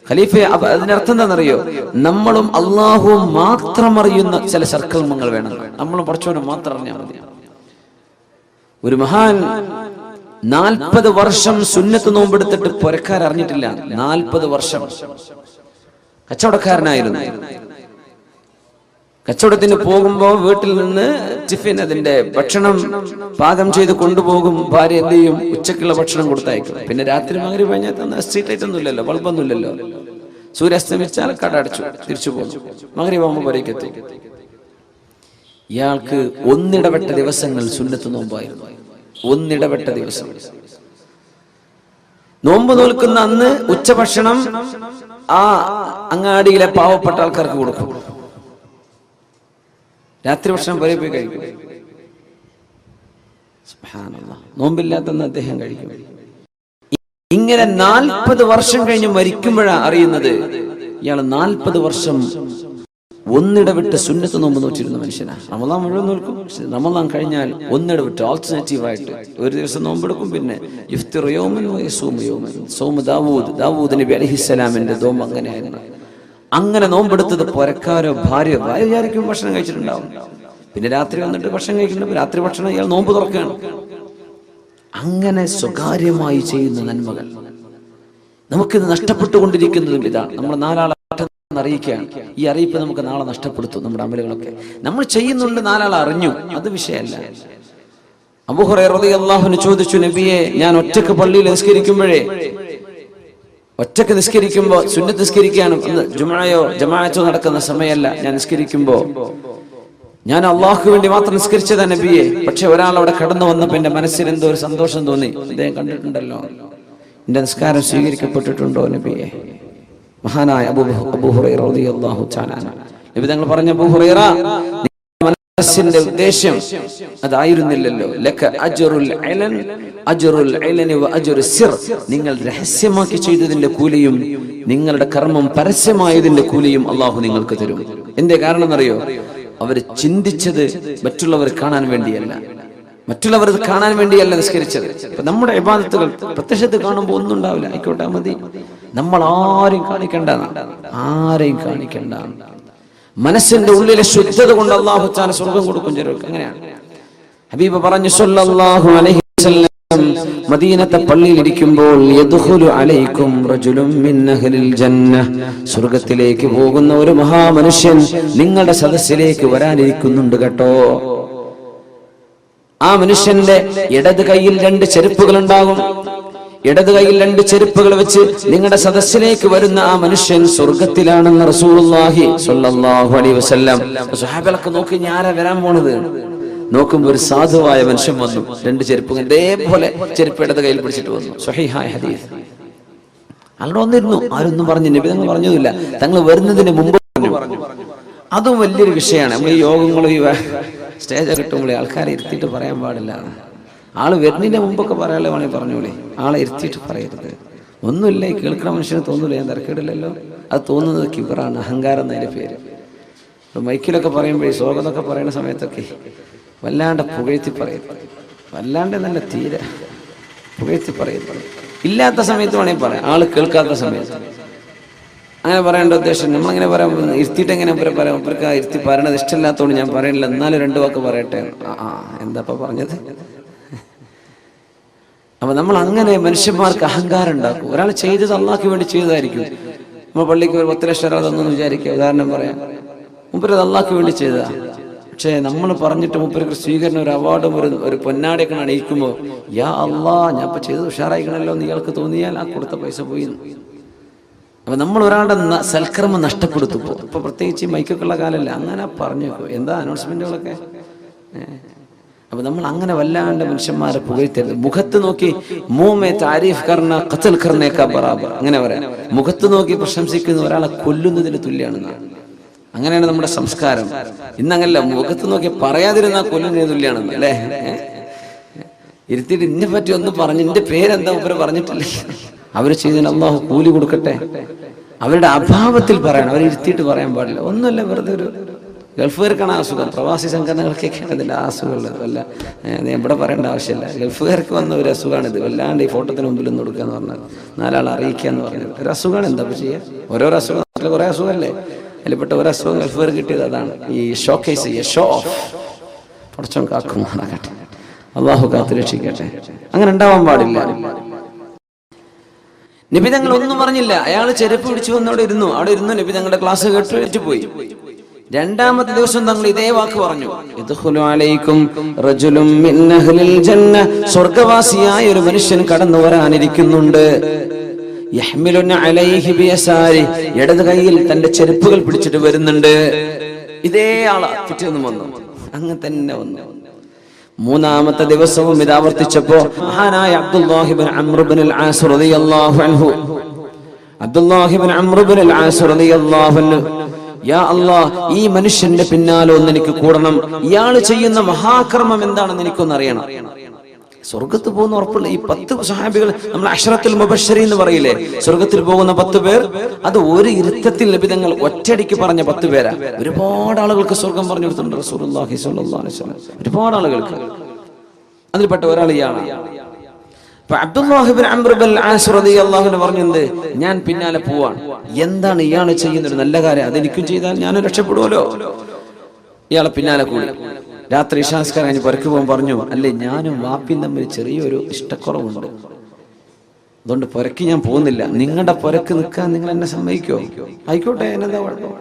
ഖലീഫ, അതിനർത്ഥം എന്താണെന്നറിയോ? നമ്മളും അള്ളാഹുവും മാത്രം അറിയുന്ന ചില സൽക്കർമ്മങ്ങൾ വേണം. നമ്മളും പഠിച്ചവനും മാത്രം അറിഞ്ഞാൽ മതി. ഒരു മഹാൻ 40 വർഷം സുന്നത്ത് നോമ്പെടുത്തിട്ട് പുരക്കാർ അറിഞ്ഞിട്ടില്ല. 40 വർഷം കച്ചവടക്കാരനായിരുന്നു. കച്ചവടത്തിന് പോകുമ്പോ വീട്ടിൽ നിന്ന് ടിഫിൻ, അതിന്റെ ഭക്ഷണം പാകം ചെയ്ത് കൊണ്ടുപോകും. ഭാര്യ എന്ത് ചെയ്യും? ഉച്ചക്കുള്ള ഭക്ഷണം കൊടുത്തയക്കും. പിന്നെ രാത്രി മഗ്‌രിബ് കഴിഞ്ഞാൽ സ്ട്രീറ്റ് ലൈറ്റ് ഒന്നും ഇല്ലല്ലോ, ബൾബൊന്നും ഇല്ലല്ലോ. സൂര്യാസ്തമിച്ചാൽ കട അടച്ചു തിരിച്ചു പോകും. മഗ്‌രിബ് ആകുമ്പോൾ വരേക്ക് എത്തും. ഇയാൾക്ക് ഒന്നിടവിട്ട ദിവസങ്ങൾ സുന്നത്ത് നോമ്പായിരുന്നു. ഒന്നിടവിട്ട ദിവസം നോമ്പ് നോൽക്കുന്ന അന്ന് ഉച്ചഭക്ഷണം ആ അങ്ങാടിയിലെ പാവപ്പെട്ട ആൾക്കാർക്ക് കൊടുക്കും. രാത്രി ഭക്ഷണം വരെ പോയി കഴിക്കും. സുബ്ഹാനല്ലാഹ്, നോമ്പില്ലാത്തന്ന് അദ്ദേഹം കഴിക്കും. ഇങ്ങനെ 40 വർഷം കഴിഞ്ഞ് മരിക്കുമ്പോഴാണ് അറിയുന്നത് ഇയാൾ 40 വർഷം ഒന്നിടവിട്ട് സുന്നത്ത് നോമ്പ് നോറ്റിരുന്ന മനുഷ്യനാണ്. റമദാൻ മുഴുവൻ നോക്കും, റമദാൻ കഴിഞ്ഞാൽ ഒന്നിടവിട്ട് ആൾട്ടർനേറ്റീവായിട്ട് ഒരു ദിവസം നോമ്പെടുക്കും. പിന്നെ ഇഫ്തിർ യൗമൻ വയസൂമു യൗമൻ. സൗമ ദാവൂദ് നബി അലൈഹിസ്സലാമിന്റെ നോമ്പ് അങ്ങനെയായിരുന്നു. അങ്ങനെ നോമ്പെടുത്തത് പുരക്കാരോ ഭാര്യ വിചാരിക്കും ഭക്ഷണം കഴിച്ചിട്ടുണ്ടാവും. പിന്നെ രാത്രി വന്നിട്ട് ഭക്ഷണം കഴിക്കുന്നുണ്ട്. രാത്രി ഭക്ഷണം ഇയാൾ നോമ്പ് തുറക്കുകയാണ്. അങ്ങനെ സ്വകാര്യമായി ചെയ്യുന്ന നന്മകൾ നമുക്കിത് നഷ്ടപ്പെട്ടുകൊണ്ടിരിക്കുന്നതും ഇതാണ്. നമ്മൾ നാലാളെ അറിയിക്കുകയാണ്. ഈ അറിയിപ്പ് നമുക്ക് നാളെ നഷ്ടപ്പെടുത്തും. നമ്മുടെ അമലുകളൊക്കെ നമ്മൾ ചെയ്യുന്നുണ്ട്, നാലാൾ അറിഞ്ഞു, അത് വിഷയമല്ല. അബൂ ഹുറൈറ റളിയല്ലാഹു അൻഹു ചോദിച്ചു, നബിയെ, ഞാൻ ഒറ്റക്ക് പള്ളിയിൽ ഒറ്റക്ക് നിസ്കരിക്കുമ്പോ സുന്നത്ത് നിസ്കരിക്കുകയാണ്, ജുമുഅയോ ജമാഅത്തോ നടക്കുന്ന സമയമല്ല, ഞാൻ നിസ്കരിക്കുമ്പോ ഞാൻ അള്ളാഹുക്ക് വേണ്ടി മാത്രം നിസ്കരിച്ചതാ നബിയെ. പക്ഷെ ഒരാൾ അവിടെ കടന്നു വന്നപ്പോ എന്റെ മനസ്സിൽ എന്തോ ഒരു സന്തോഷം തോന്നി. അദ്ദേഹം കണ്ടിട്ടുണ്ടല്ലോ, എന്റെ നിസ്കാരം സ്വീകരിക്കപ്പെട്ടിട്ടുണ്ടോ നബിയെ? മഹാനായ അബൂ ഹുറൈറ റളിയല്ലാഹു തആല നബി തങ്ങൾ പറഞ്ഞ, അബൂ ഹുറൈറ, മനസ്സിന്റെ ഉദ്ദേശം അതായിരുന്നില്ലല്ലോ. ലക അജ്റുൽ ഇലൻ അജ്റുൽ ഇലനി വ അജ്റു സിർ. നിങ്ങൾ രഹസ്യമാക്കി ചെയ്തതിന്റെ കൂലിയും നിങ്ങളുടെ കർമ്മം പരസ്യമായതിന്റെ കൂലിയും അള്ളാഹു നിങ്ങൾക്ക് തരും. എന്തേ കാരണം എന്നറിയോ? അവർ ചിന്തിച്ചത് മറ്റുള്ളവർ കാണാൻ വേണ്ടിയല്ല, നിസ്കരിച്ചത്. ഇപ്പൊ നമ്മുടെ ഇബാദത്തുകൾ പ്രത്യക്ഷത്തിൽ കാണുമ്പോൾ ഒന്നും ഉണ്ടാവില്ല, ആയിക്കോട്ടെ മതി. നമ്മൾ ആരെയും കാണിക്കണ്ട. മനസ്സിന്റെ ഉള്ളിലെ ശുദ്ധത കൊണ്ട് അല്ലാഹു തആല സ്വർഗ്ഗം കൊടുക്കും ചിലർക്ക്. അങ്ങനെയാണ് ഹബീബ് പറഞ്ഞു സല്ലല്ലാഹു അലൈഹി വസല്ലം, മദീനത്തെ പള്ളിയിൽ ഇരിക്കുമ്പോൾ യദ്ഖുലു അലൈക്കും റജുലുൻ മിൻ അഹ്ലിൽ ജന്ന, സ്വർഗ്ഗത്തിലേക്ക് പോകുന്ന ഒരു മഹാമനുഷ്യൻ നിങ്ങളുടെ സദസ്സിലേക്ക് വരാനിരിക്കുന്നുണ്ട് കേട്ടോ. ആ മനുഷ്യന്റെ ഇടത് കൈയിൽ 2 ചെരുപ്പുകൾ ഉണ്ടാകും. ഇടത് കൈയിൽ 2 ചെരുപ്പുകൾ വെച്ച് നിങ്ങളുടെ സദസ്സിലേക്ക് വരുന്ന ആ മനുഷ്യൻ സ്വർഗത്തിലാണെന്ന് റസൂലുള്ളാഹി സ്വല്ലല്ലാഹു അലൈഹി വസല്ലം. സ്വഹാബികളൊക്കെ നോക്കി, ഞാനാ വരാൻ പോണത്. നോക്കുമ്പോൾ ഒരു സാധുവായ മനുഷ്യൻ വന്നു, 2 ചെരുപ്പുകൾ ഇതേപോലെ ചെരുപ്പ് ഇടത് കയ്യിൽ പിടിച്ചിട്ട് വന്നു. സ്വഹീഹായ ഹദീസ്. അവിടെ വന്നിരുന്നു, ആരൊന്നും പറഞ്ഞു, നബി തങ്ങൾ പറഞ്ഞതുമില്ല, തങ്ങൾ വരുന്നതിന് മുമ്പ് പറഞ്ഞു. അതും വലിയൊരു വിഷയമാണ്. നമ്മൾ ഈ യോഗങ്ങളും ഈ സ്റ്റേജ് കിട്ടുമ്പോൾ ആൾക്കാരെ ഇരുത്തിയിട്ട് പറയാൻ പാടില്ല. ആള് വരുന്നതിന്റെ മുമ്പൊക്കെ പറയാനുള്ള വേണമെങ്കിൽ പറഞ്ഞോളേ, ആളെ ഇരുത്തിയിട്ട് പറയരുത്. ഒന്നുമില്ല, ഈ കേൾക്കുന്ന മനുഷ്യന് തോന്നൂല, ഞാൻ തിരക്കിടില്ലല്ലോ. അത് തോന്നുന്നത് കിബറാണ്, അഹങ്കാരം എന്നതിന്റെ പേര്. മൈക്കിലൊക്കെ പറയുമ്പോഴേ, സ്വാഗതമൊക്കെ പറയുന്ന സമയത്തൊക്കെ വല്ലാണ്ട് പുകഴ്ത്തി പറയും, വല്ലാണ്ട് നല്ല തീരെ പുകഴ്ത്തി പറയും. ഇല്ലാത്ത സമയത്ത് വേണമെങ്കിൽ പറയാം, ആള് കേൾക്കാത്ത സമയത്ത് അങ്ങനെ പറയേണ്ട ഉദ്ദേശം. നമ്മളങ്ങനെ പറയാൻ ഇരുത്തിയിട്ട് എങ്ങനെ പറയാം? അവർക്ക് ഇരുത്തി പറയണത് ഇഷ്ടമില്ലാത്തതുകൊണ്ട് ഞാൻ പറയണില്ല, എന്നാലും 2 വാക്ക് പറയട്ടെ. എന്താ പറഞ്ഞത്? അപ്പൊ നമ്മൾ അങ്ങനെ മനുഷ്യന്മാർക്ക് അഹങ്കാരം ഉണ്ടാക്കും. ഒരാൾ ചെയ്തത് അള്ളാഹ്ക്ക് വേണ്ടി ചെയ്തതായിരിക്കും. നമ്മൾ പള്ളിക്ക് ഒരു 10 ലക്ഷം രൂപ തന്നൊന്ന് വിചാരിക്കുക, ഉദാഹരണം പറയാം. മുപ്പര് അത് അള്ളാഹ്ക്ക് വേണ്ടി ചെയ്തതാ. പക്ഷെ നമ്മൾ പറഞ്ഞിട്ട് മുപ്പർക്ക് സ്വീകരണം, ഒരു അവാർഡും ഒരു പൊന്നാടിയൊക്കെ അണിയിക്കുമ്പോൾ, യാ അള്ളാ, ഞാൻ ഇപ്പൊ ചെയ്തത് ഉഷാറായിക്കണല്ലോ എന്ന് ഇയാൾക്ക് തോന്നിയാൽ ആ കൊടുത്ത പൈസ പോയി. അപ്പൊ നമ്മൾ ഒരാളുടെ സൽക്കർമ്മം നഷ്ടപ്പെടുത്തുമ്പോ, ഇപ്പൊ പ്രത്യേകിച്ച് മൈക്കൊക്കെയുള്ള കാലല്ല, അങ്ങനെ പറഞ്ഞു എന്താ അനൗൺസ്മെന്റുകളൊക്കെ. അപ്പൊ നമ്മൾ അങ്ങനെ വല്ലാണ്ട് മനുഷ്യന്മാരെ പുകഴ്ത്തരുത്. മുഖത്ത് നോക്കി മൂമേ താരീഫ് കർണ ഖത്ൽ കർണേക്കാ ബറാബർ, അങ്ങനെ പറയാം. മുഖത്ത് നോക്കി പ്രശംസിക്കുന്ന ഒരാളെ കൊല്ലുന്നതിന് തുല്യാണെന്നാണ്. അങ്ങനെയാണ് നമ്മുടെ സംസ്കാരം. ഇന്നങ്ങനല്ല, മുഖത്ത് നോക്കി പറയാതിരുന്നാൽ കൊല്ലുന്നതിന് തുല്യാണെന്ന് അല്ലേ. ഇരുത്തിയിട്ട് ഇന്നെ പറ്റി ഒന്ന് പറഞ്ഞു, എന്റെ പേരെന്താ ഇവര് പറഞ്ഞിട്ടില്ലേ? അവര് ചെയ്തതിന് അള്ളാഹു കൂലി കൊടുക്കട്ടെ. അവരുടെ അഭാവത്തിൽ പറയണം, അവരിരുത്തിയിട്ട് പറയാൻ പാടില്ല. ഒന്നുമല്ല, വെറുതെ ഒരു ഗൾഫുകാർക്കാണ് അസുഖം, പ്രവാസി സംഘടനകൾക്കൊക്കെയാണ് ഇതിന്റെ അസുഖമുള്ളത്. അല്ല, ഇവിടെ പറയേണ്ട ആവശ്യമില്ല. ഗൾഫുകാർക്ക് വന്ന ഒരു അസുഖമാണിത്. വല്ലാണ്ട് ഈ ഫോട്ടോത്തിന് മുമ്പിൽ നിന്ന് കൊടുക്കുക എന്ന് പറഞ്ഞാൽ, 4 ആൾ അറിയിക്കുക എന്ന് പറഞ്ഞത് ഒരു അസുഖമാണ്. എന്താ ചെയ്യുക? ഓരോരോ അസുഖം, കുറെ അസുഖമല്ലേ, അതിൽപ്പെട്ട ഒരു അസുഖം ഗൾഫുകാർ കിട്ടിയത് അതാണ്. ഈ ഷോക്കേസ് ചെയ്യുക, ഷോ ഓഫ്. പടച്ചോൻ കാക്കുമാറാകട്ടെ, അള്ളാഹു കാത്തു രക്ഷിക്കട്ടെ. അങ്ങനെ ഉണ്ടാവാൻ പാടില്ല. നബി തങ്ങൾ ഒന്നും പറഞ്ഞില്ല. അയാൾ ചെരുപ്പ് പിടിച്ചു വന്ന് അവിടെ ഇരുന്നു. നബി തങ്ങളുടെ ക്ലാസ് കേട്ട് പോയി. 2ാമത്തെ ദിവസം തങ്ങൾ ഇതേ വാക്ക് പറഞ്ഞു, യദ്ഖുലു അലൈക്കും റജുലുൻ മിൻ അഹ്ലിൽ ജന്ന, സ്വർഗ്ഗവാസിയായ ഒരു മനുഷ്യൻ കടന്നു വരാനിരിക്കുന്നുണ്ട്. യഹ്മിലുന അലൈഹി ബിയസാരി, ഇടത് കൈയിൽ തന്റെ ചെരുപ്പുകൾ പിടിച്ചിട്ട് വരുന്നുണ്ട്. ഇതേ ആളാ പിറ്റേന്ന് വന്നു, അങ്ങനെ തന്നെ വന്നു. 3ാമത്തെ ദിവസവും ഇത് ആവർത്തിച്ചപ്പോ മഹാനായ അബ്ദുല്ലാഹി ഇബ്നു അംർ ഇബ്നുൽ ആസ് റളിയല്ലാഹു അൻഹു, യാ അല്ലാഹ്, ഈ മനുഷ്യന്റെ പിന്നാലെ ഒന്ന് എനിക്ക് കൂടണം. ഇയാൾ ചെയ്യുന്ന മഹാകർമ്മം എന്താണെന്ന് എനിക്കൊന്ന് അറിയണം. സ്വർഗത്ത് പോകുന്ന ഉറപ്പുള്ള ഈ 10 സഹാബികൾ, നമ്മൾ അശ്റത്തുൽ മുബശ്ശരീൻ എന്ന് പറയില്ലേ, സ്വർഗത്തിൽ പോകുന്ന 10 പേർ, അത് ഒരു ഇരുത്തത്തിൽ നബി തങ്ങൾ ഒറ്റയടിക്ക് പറഞ്ഞ 10 പേരാ. ഒരുപാട് ആളുകൾക്ക് സ്വർഗം പറഞ്ഞു കൊടുത്തിട്ടുണ്ട് റസൂലുള്ളാഹി സ്വല്ലല്ലാഹു അലൈഹി വസല്ലം, ഒരുപാട് ആളുകൾക്ക്. അതിൽപ്പെട്ട ഒരാൾ ഇയാളാണ്. അപ്പൊ അബ്ദുല്ലാഹി ഇബ്നു അംർ ഇബ്നുൽ ആസ് റളിയല്ലാഹു അൻഹു പറഞ്ഞത്, ഞാൻ പിന്നാലെ പോവാണ്. എന്താണ് ഇയാൾ ചെയ്യുന്ന ഒരു നല്ല കാര്യം, അതെനിക്കും ചെയ്താൽ ഞാൻ രക്ഷപ്പെടുമല്ലോ. ഇയാളെ പിന്നാലെ കൂടി രാത്രി ഇശാസ്കാരം കഴിഞ്ഞ് പുരക്ക് പോകാൻ പറഞ്ഞു, അല്ലേ ഞാനും വാപ്പിയും തമ്മിൽ ചെറിയൊരു ഇഷ്ടക്കുറവുണ്ട്, അതുകൊണ്ട് പുരക്ക് ഞാൻ പോകുന്നില്ല. നിങ്ങളുടെ പുരക്ക് നിൽക്കാൻ നിങ്ങൾ എന്നെ സമ്മതിക്കോ? ആയിക്കോട്ടെ, എന്നെന്താ കുഴപ്പം.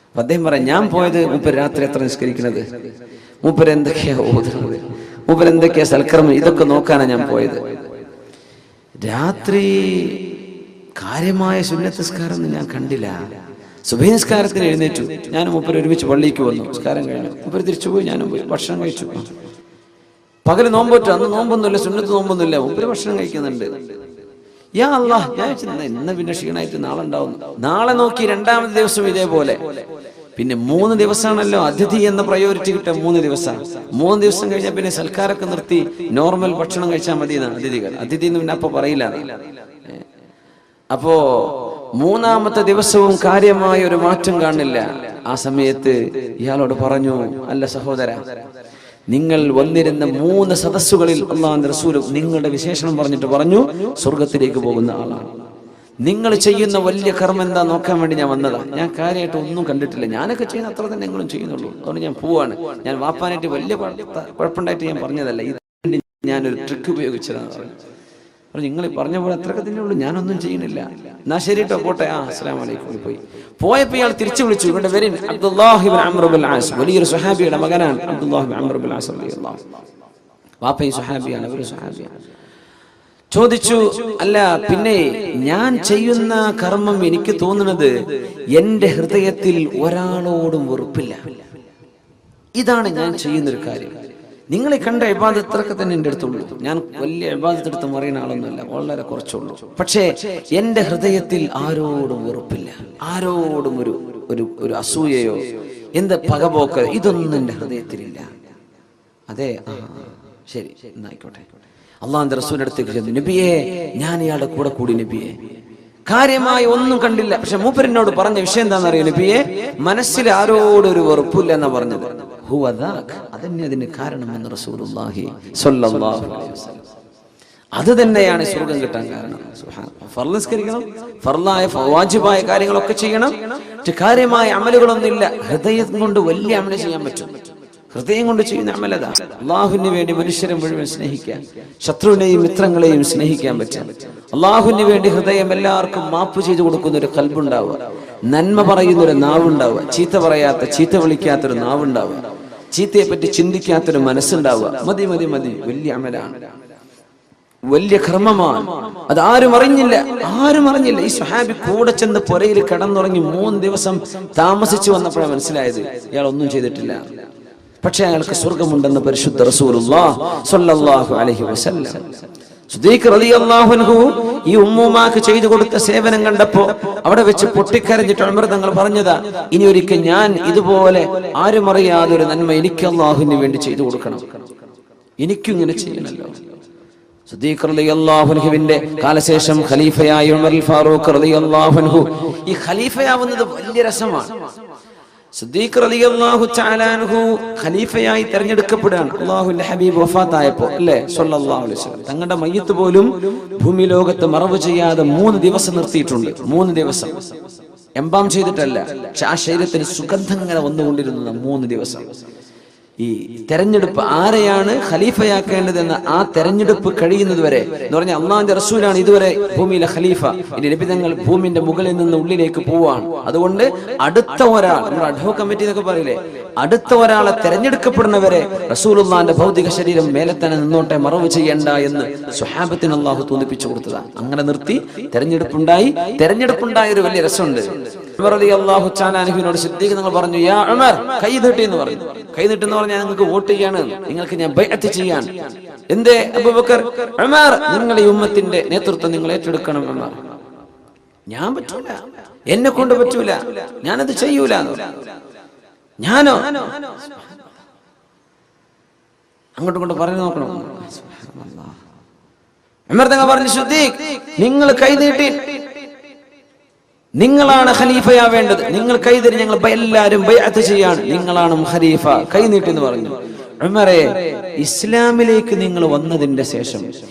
അപ്പൊ അദ്ദേഹം പറയാം, ഞാൻ പോയത് മൂപ്പര് രാത്രി എത്ര നിസ്കരിക്കുന്നത്, മൂപ്പര് എന്തൊക്കെയാ ഓതുന്നത്, മൂപ്പര് എന്തൊക്കെയാ സൽക്കർമ്മം, ഇതൊക്കെ നോക്കാനാണ് ഞാൻ പോയത്. രാത്രി കാര്യമായ സുന്നത്ത് നിസ്കാരം ഞാൻ കണ്ടില്ല. സുബഹി നിസ്കാരത്തിന് എഴുന്നേറ്റു, ഞാനും മൂപ്പര് ഒരുമിച്ച് പള്ളിക്ക് വന്നു. നിസ്കാരം കഴിഞ്ഞു, മൂപ്പര് തിരിച്ചുപോയി, ഞാനും പോയി ഭക്ഷണം കഴിച്ചു. പകല് നോമ്പോറ്റു, അന്ന് നോമ്പൊന്നുമില്ല, സുന്നത്ത് നോമ്പൊന്നുമില്ല, മൂപ്പര് ഭക്ഷണം കഴിക്കുന്നുണ്ട്. യാ അല്ലാഹ്, ഞാൻ ഇന്ന് പിന്നെ ക്ഷീണമായിട്ട് നാളെ ഉണ്ടാവും. നാളെ നോക്കി രണ്ടാമത്തെ ദിവസം ഇതേപോലെ. പിന്നെ 3 ദിവസമാണല്ലോ അതിഥി എന്ന പ്രയോറിറ്റി കിട്ടുക. 3 ദിവസം 3 ദിവസം കഴിഞ്ഞാൽ പിന്നെ സൽക്കാരൊക്കെ നിർത്തി നോർമൽ ഭക്ഷണം കഴിച്ചാൽ മതി എന്നാണ് അതിഥികൾ. അതിഥി എന്ന് പിന്നെ അപ്പൊ പറയില്ല. അപ്പോ 3-ാമത്തെ ദിവസവും കാര്യമായ ഒരു മാറ്റം കാണില്ല. ആ സമയത്ത് ഇയാളോട് പറഞ്ഞു, അല്ല സഹോദര, നിങ്ങൾ വന്നിരുന്ന 3 സദസ്സുകളിൽ അല്ലാഹുവിന്റെ റസൂൽ നിങ്ങളുടെ വിശേഷണം പറഞ്ഞിട്ട് പറഞ്ഞു, സ്വർഗത്തിലേക്ക് പോകുന്ന ആളാണ്. നിങ്ങൾ ചെയ്യുന്ന വലിയ കർമ്മം എന്താ നോക്കാൻ വേണ്ടി ഞാൻ വന്നതാ. ഞാൻ കാര്യമായിട്ട് ഒന്നും കണ്ടിട്ടില്ല, ഞാനൊക്കെ ചെയ്യുന്ന അത്ര തന്നെ നിങ്ങളും ചെയ്യുന്നുള്ളൂ, അതുകൊണ്ട് ഞാൻ പോവാണ്. ഞാൻ വാപ്പാനായിട്ട് വലിയ കുഴപ്പമുണ്ടായിട്ട് ഞാൻ പറഞ്ഞതല്ല, ഇത് ഞാനൊരു ട്രിക്ക് ഉപയോഗിച്ചതാണ് പറഞ്ഞു. നിങ്ങൾ പറഞ്ഞ പോലെ അത്രയൊക്കെ തന്നെ ഉള്ളൂ, ഞാനൊന്നും ചെയ്യുന്നില്ല. എന്നാ ശരി കേട്ടോ, പോട്ടെ, അസ്സലാമു അലൈക്കും. പോയപ്പോ ഇയാൾ തിരിച്ചു വിളിച്ചു, ഇവിടെ വരിൻ, അബ്ദുല്ലാഹി ഇബ്നു അംർ ഇബ്നുൽ ആസ്, വലിയൊരു സ്വഹാബിയുടെ മകനാണ് അബ്ദുല്ലാഹി ഇബ്നു അംർ ഇബ്നുൽ ആസ് റളിയല്ലാഹു അൻഹു. വാപ്പയും സ്വഹാബിയാണ്, അവരും സ്വഹാബിയാണ്. ചോദിച്ചു, അല്ല പിന്നെ ഞാൻ ചെയ്യുന്ന കർമ്മം എനിക്ക് തോന്നുന്നത് എന്റെ ഹൃദയത്തിൽ ഒരാളോടും വെറുപ്പില്ല, ഇതാണ് ഞാൻ ചെയ്യുന്നൊരു കാര്യം. നിങ്ങളെ കണ്ട ഇബാദത്ത് ഇത്രയൊക്കെ തന്നെ എൻ്റെ അടുത്തുള്ളൂ, ഞാൻ വലിയ ഇബാദത്ത് എടുത്ത് മറിയുന്ന ആളൊന്നുമല്ല, വളരെ കുറച്ചുള്ളൂ. പക്ഷേ എന്റെ ഹൃദയത്തിൽ ആരോടും വെറുപ്പില്ല, ആരോടും ഒരു അസൂയയോ എന്ത് പകപോക്ക്, ഇതൊന്നും എന്റെ ഹൃദയത്തിലില്ല. അതെ, ശരി, എന്നായിക്കോട്ടെ. അള്ളാഹുവിന്റെ റസൂലിന്റെ അടുത്തേക്ക് ചെന്നു, നബിയെ ഞാൻ ഇയാളുടെ കൂടെ കൂടി നബിയെ, കാര്യമായി ഒന്നും കണ്ടില്ല. പക്ഷെ മൂപ്പരിനോട് പറഞ്ഞ വിഷയം എന്താണെന്നറിയോ നബിയെ, മനസ്സിൽ ആരോടൊരു വെറുപ്പില്ല എന്നാ പറഞ്ഞത്. അതന്നെ അതിന് കാരണമെന്ന് റസൂലുള്ളാഹി സ്വല്ലല്ലാഹു അലൈഹി വസല്ലം. അത് തന്നെയാണ് സ്വർഗം കിട്ടാൻ കാരണം. ഫർള് നിസ്കരിക്കണം, ഫർളായ വാജിബായ കാര്യങ്ങളൊക്കെ ചെയ്യണം, കാര്യമായ അമലുകളൊന്നുമില്ല. ഹൃദയം കൊണ്ട് വലിയ അമല് ചെയ്യാൻ പറ്റും. ഹൃദയം കൊണ്ട് ചെയ്യുന്ന അമലത അള്ളാഹുവിന് വേണ്ടി മനുഷ്യരെ മുഴുവൻ സ്നേഹിക്കാൻ, ശത്രുവിനെയും മിത്രങ്ങളെയും സ്നേഹിക്കാൻ പറ്റും. അള്ളാഹുവിന് വേണ്ടി ഹൃദയം എല്ലാവർക്കും മാപ്പ് ചെയ്തു കൊടുക്കുന്ന ഒരു കൽബുണ്ടാവുക, നന്മ പറയുന്ന ഒരു നാവുണ്ടാവുക, ചീത്ത പറയാത്ത, ചീത്ത വിളിക്കാത്തൊരു നാവുണ്ടാവുക, ചീത്തയെ പറ്റി ചിന്തിക്കാത്തൊരു മനസ്സുണ്ടാവുക. മതി മതി മതി, വലിയ അമലാണ്, വലിയ കർമ്മമാണ്. അത് ആരും അറിഞ്ഞില്ല. ഈ സ്വഹാബി കൂടെ ചെന്ന് പുരയിൽ കിടന്നുറങ്ങി 3 ദിവസം താമസിച്ചു വന്നപ്പോഴാണ് മനസ്സിലായത് ഇയാൾ ഒന്നും ചെയ്തിട്ടില്ല. പക്ഷെ അയാൾക്ക് സ്വർഗമുണ്ടെന്ന് പരിശുദ്ധ റസൂലുള്ളാഹി സ്വല്ലല്ലാഹു അലൈഹി വസല്ലം. സിദ്ദീഖ് റളിയല്ലാഹു അൻഹു ഈ ഉമ്മൂമാക്ക് ചെയ്തു കൊടുത്ത സേവനം കണ്ടപ്പോ അവിടെ വെച്ച് പൊട്ടിക്കരഞ്ഞിട്ട് ഉമർ തങ്ങൾ പറഞ്ഞതാ, ഇനി ഒരിക്കൽ ഞാൻ ഇതുപോലെ ആരും അറിയാതെ ഒരു നന്മ എനിക്ക് അല്ലാഹുവിന് വേണ്ടി ചെയ്തു കൊടുക്കണം, എനിക്കും ഇങ്ങനെ ചെയ്യണല്ലോ. സിദ്ദീഖ് റളിയല്ലാഹു അൻഹുവിന്റെ കാലശേഷം ഖലീഫയായ ഉമർ ഫാറൂഖ് റളിയല്ലാഹു അൻഹു, ഈ ഖലീഫയാവുന്നത് വലിയ രസമാണ്. സിദ്ദീഖ് റളിയല്ലാഹു തആല അൻഹു ഖലീഫയായി തിരഞ്ഞെടുക്കപ്പെടുകയാണ്. അല്ലാഹുവിന്റെ ഹബീബ് വഫാത്തായപ്പോ, അല്ലേ, സ്വല്ലല്ലാഹു അലൈഹി വസല്ലം. തങ്ങളുടെ മയ്യിത്ത് പോലും ഭൂമി ലോകത്ത് മറവ് ചെയ്യാതെ 3 ദിവസം നിർത്തിയിട്ടുണ്ട്. 3 ദിവസം എംബാം ചെയ്തിട്ടല്ല, പക്ഷെ ആ ശരീരത്തിന് സുഗന്ധം ഇങ്ങനെ വന്നുകൊണ്ടിരുന്നത് 3 ദിവസം. ഈ തെരഞ്ഞെടുപ്പ് ആരെയാണ് ഖലീഫയാക്കേണ്ടതെന്ന് ആ തെരഞ്ഞെടുപ്പ് കഴിയുന്നത് വരെ എന്ന് പറഞ്ഞാൽ അള്ളാഹുവിന്റെ റസൂലാണ് ഇതുവരെ ഭൂമിയിലെ ഖലീഫ. ഇനി നബി തങ്ങൾ ഭൂമിന്റെ മുകളിൽ നിന്ന് ഉള്ളിലേക്ക് പോവാണ്. അതുകൊണ്ട് അടുത്ത ഒരാൾ, നമ്മുടെ അഡ്ഹോക് കമ്മിറ്റി എന്നൊക്കെ പറയില്ലേ, അടുത്ത ഒരാളെ തെരഞ്ഞെടുക്കപ്പെടുന്നവരെ റസൂലുള്ളാഹിന്റെ ഭൗതിക ശരീരം മേലെ തന്നെ നിന്നോട്ടെ, മറവ് ചെയ്യണ്ട എന്ന് സ്വഹാബത്തിന് അള്ളാഹു തോന്നിപ്പിച്ചു കൊടുത്തതാണ്. അങ്ങനെ നിർത്തി തെരഞ്ഞെടുപ്പുണ്ടായ ഒരു വലിയ രസമുണ്ട്. ഉമർ റളിയല്ലാഹു തആല അൻഹുവിനോട് സിദ്ദീഖ് തങ്ങൾ പറഞ്ഞു, യാ ഉമർ, കൈ നീട്ടി എന്ന് പറഞ്ഞു. കൈ നീട്ടെന്ന് പറഞ്ഞാൽ നിങ്ങൾക്ക് വോട്ട് ചെയ്യാണ്, നിങ്ങൾക്ക് ഞാൻ ബൈഅത്ത് ചെയ്യാൻ. എന്തേ അബൂബക്കർ? ഉമർ, നിങ്ങളുടെ ഈ ഉമ്മത്തിന്റെ നേതൃത്വം നിങ്ങൾ ഏറ്റെടുക്കണം. ഉമർ, ഞാൻ പറ്റൂല, എന്നെ കൊണ്ട് പറ്റൂല, ഞാനത് ചെയ്യൂല. ഞാനോ? അങ്ങോട്ടും കൊണ്ട് പറഞ്ഞു നോക്കണം. ഉമർ തങ്ങൾ പറഞ്ഞു, സിദ്ദീഖ്, നിങ്ങൾ കൈ നീട്ടി, നിങ്ങളാണ് ഖലീഫയാവേണ്ടത്, നിങ്ങൾ കൈതരി, ഞങ്ങൾ എല്ലാവരും ബൈഅത്ത് ചെയ്യാണ്, നിങ്ങളാണ് ഖലീഫ, കൈ നീട്ടി എന്ന് പറഞ്ഞു. ഉമറേ, ഇസ്ലാമിലേക്ക് നിങ്ങൾ വന്നതിന്റെ ശേഷം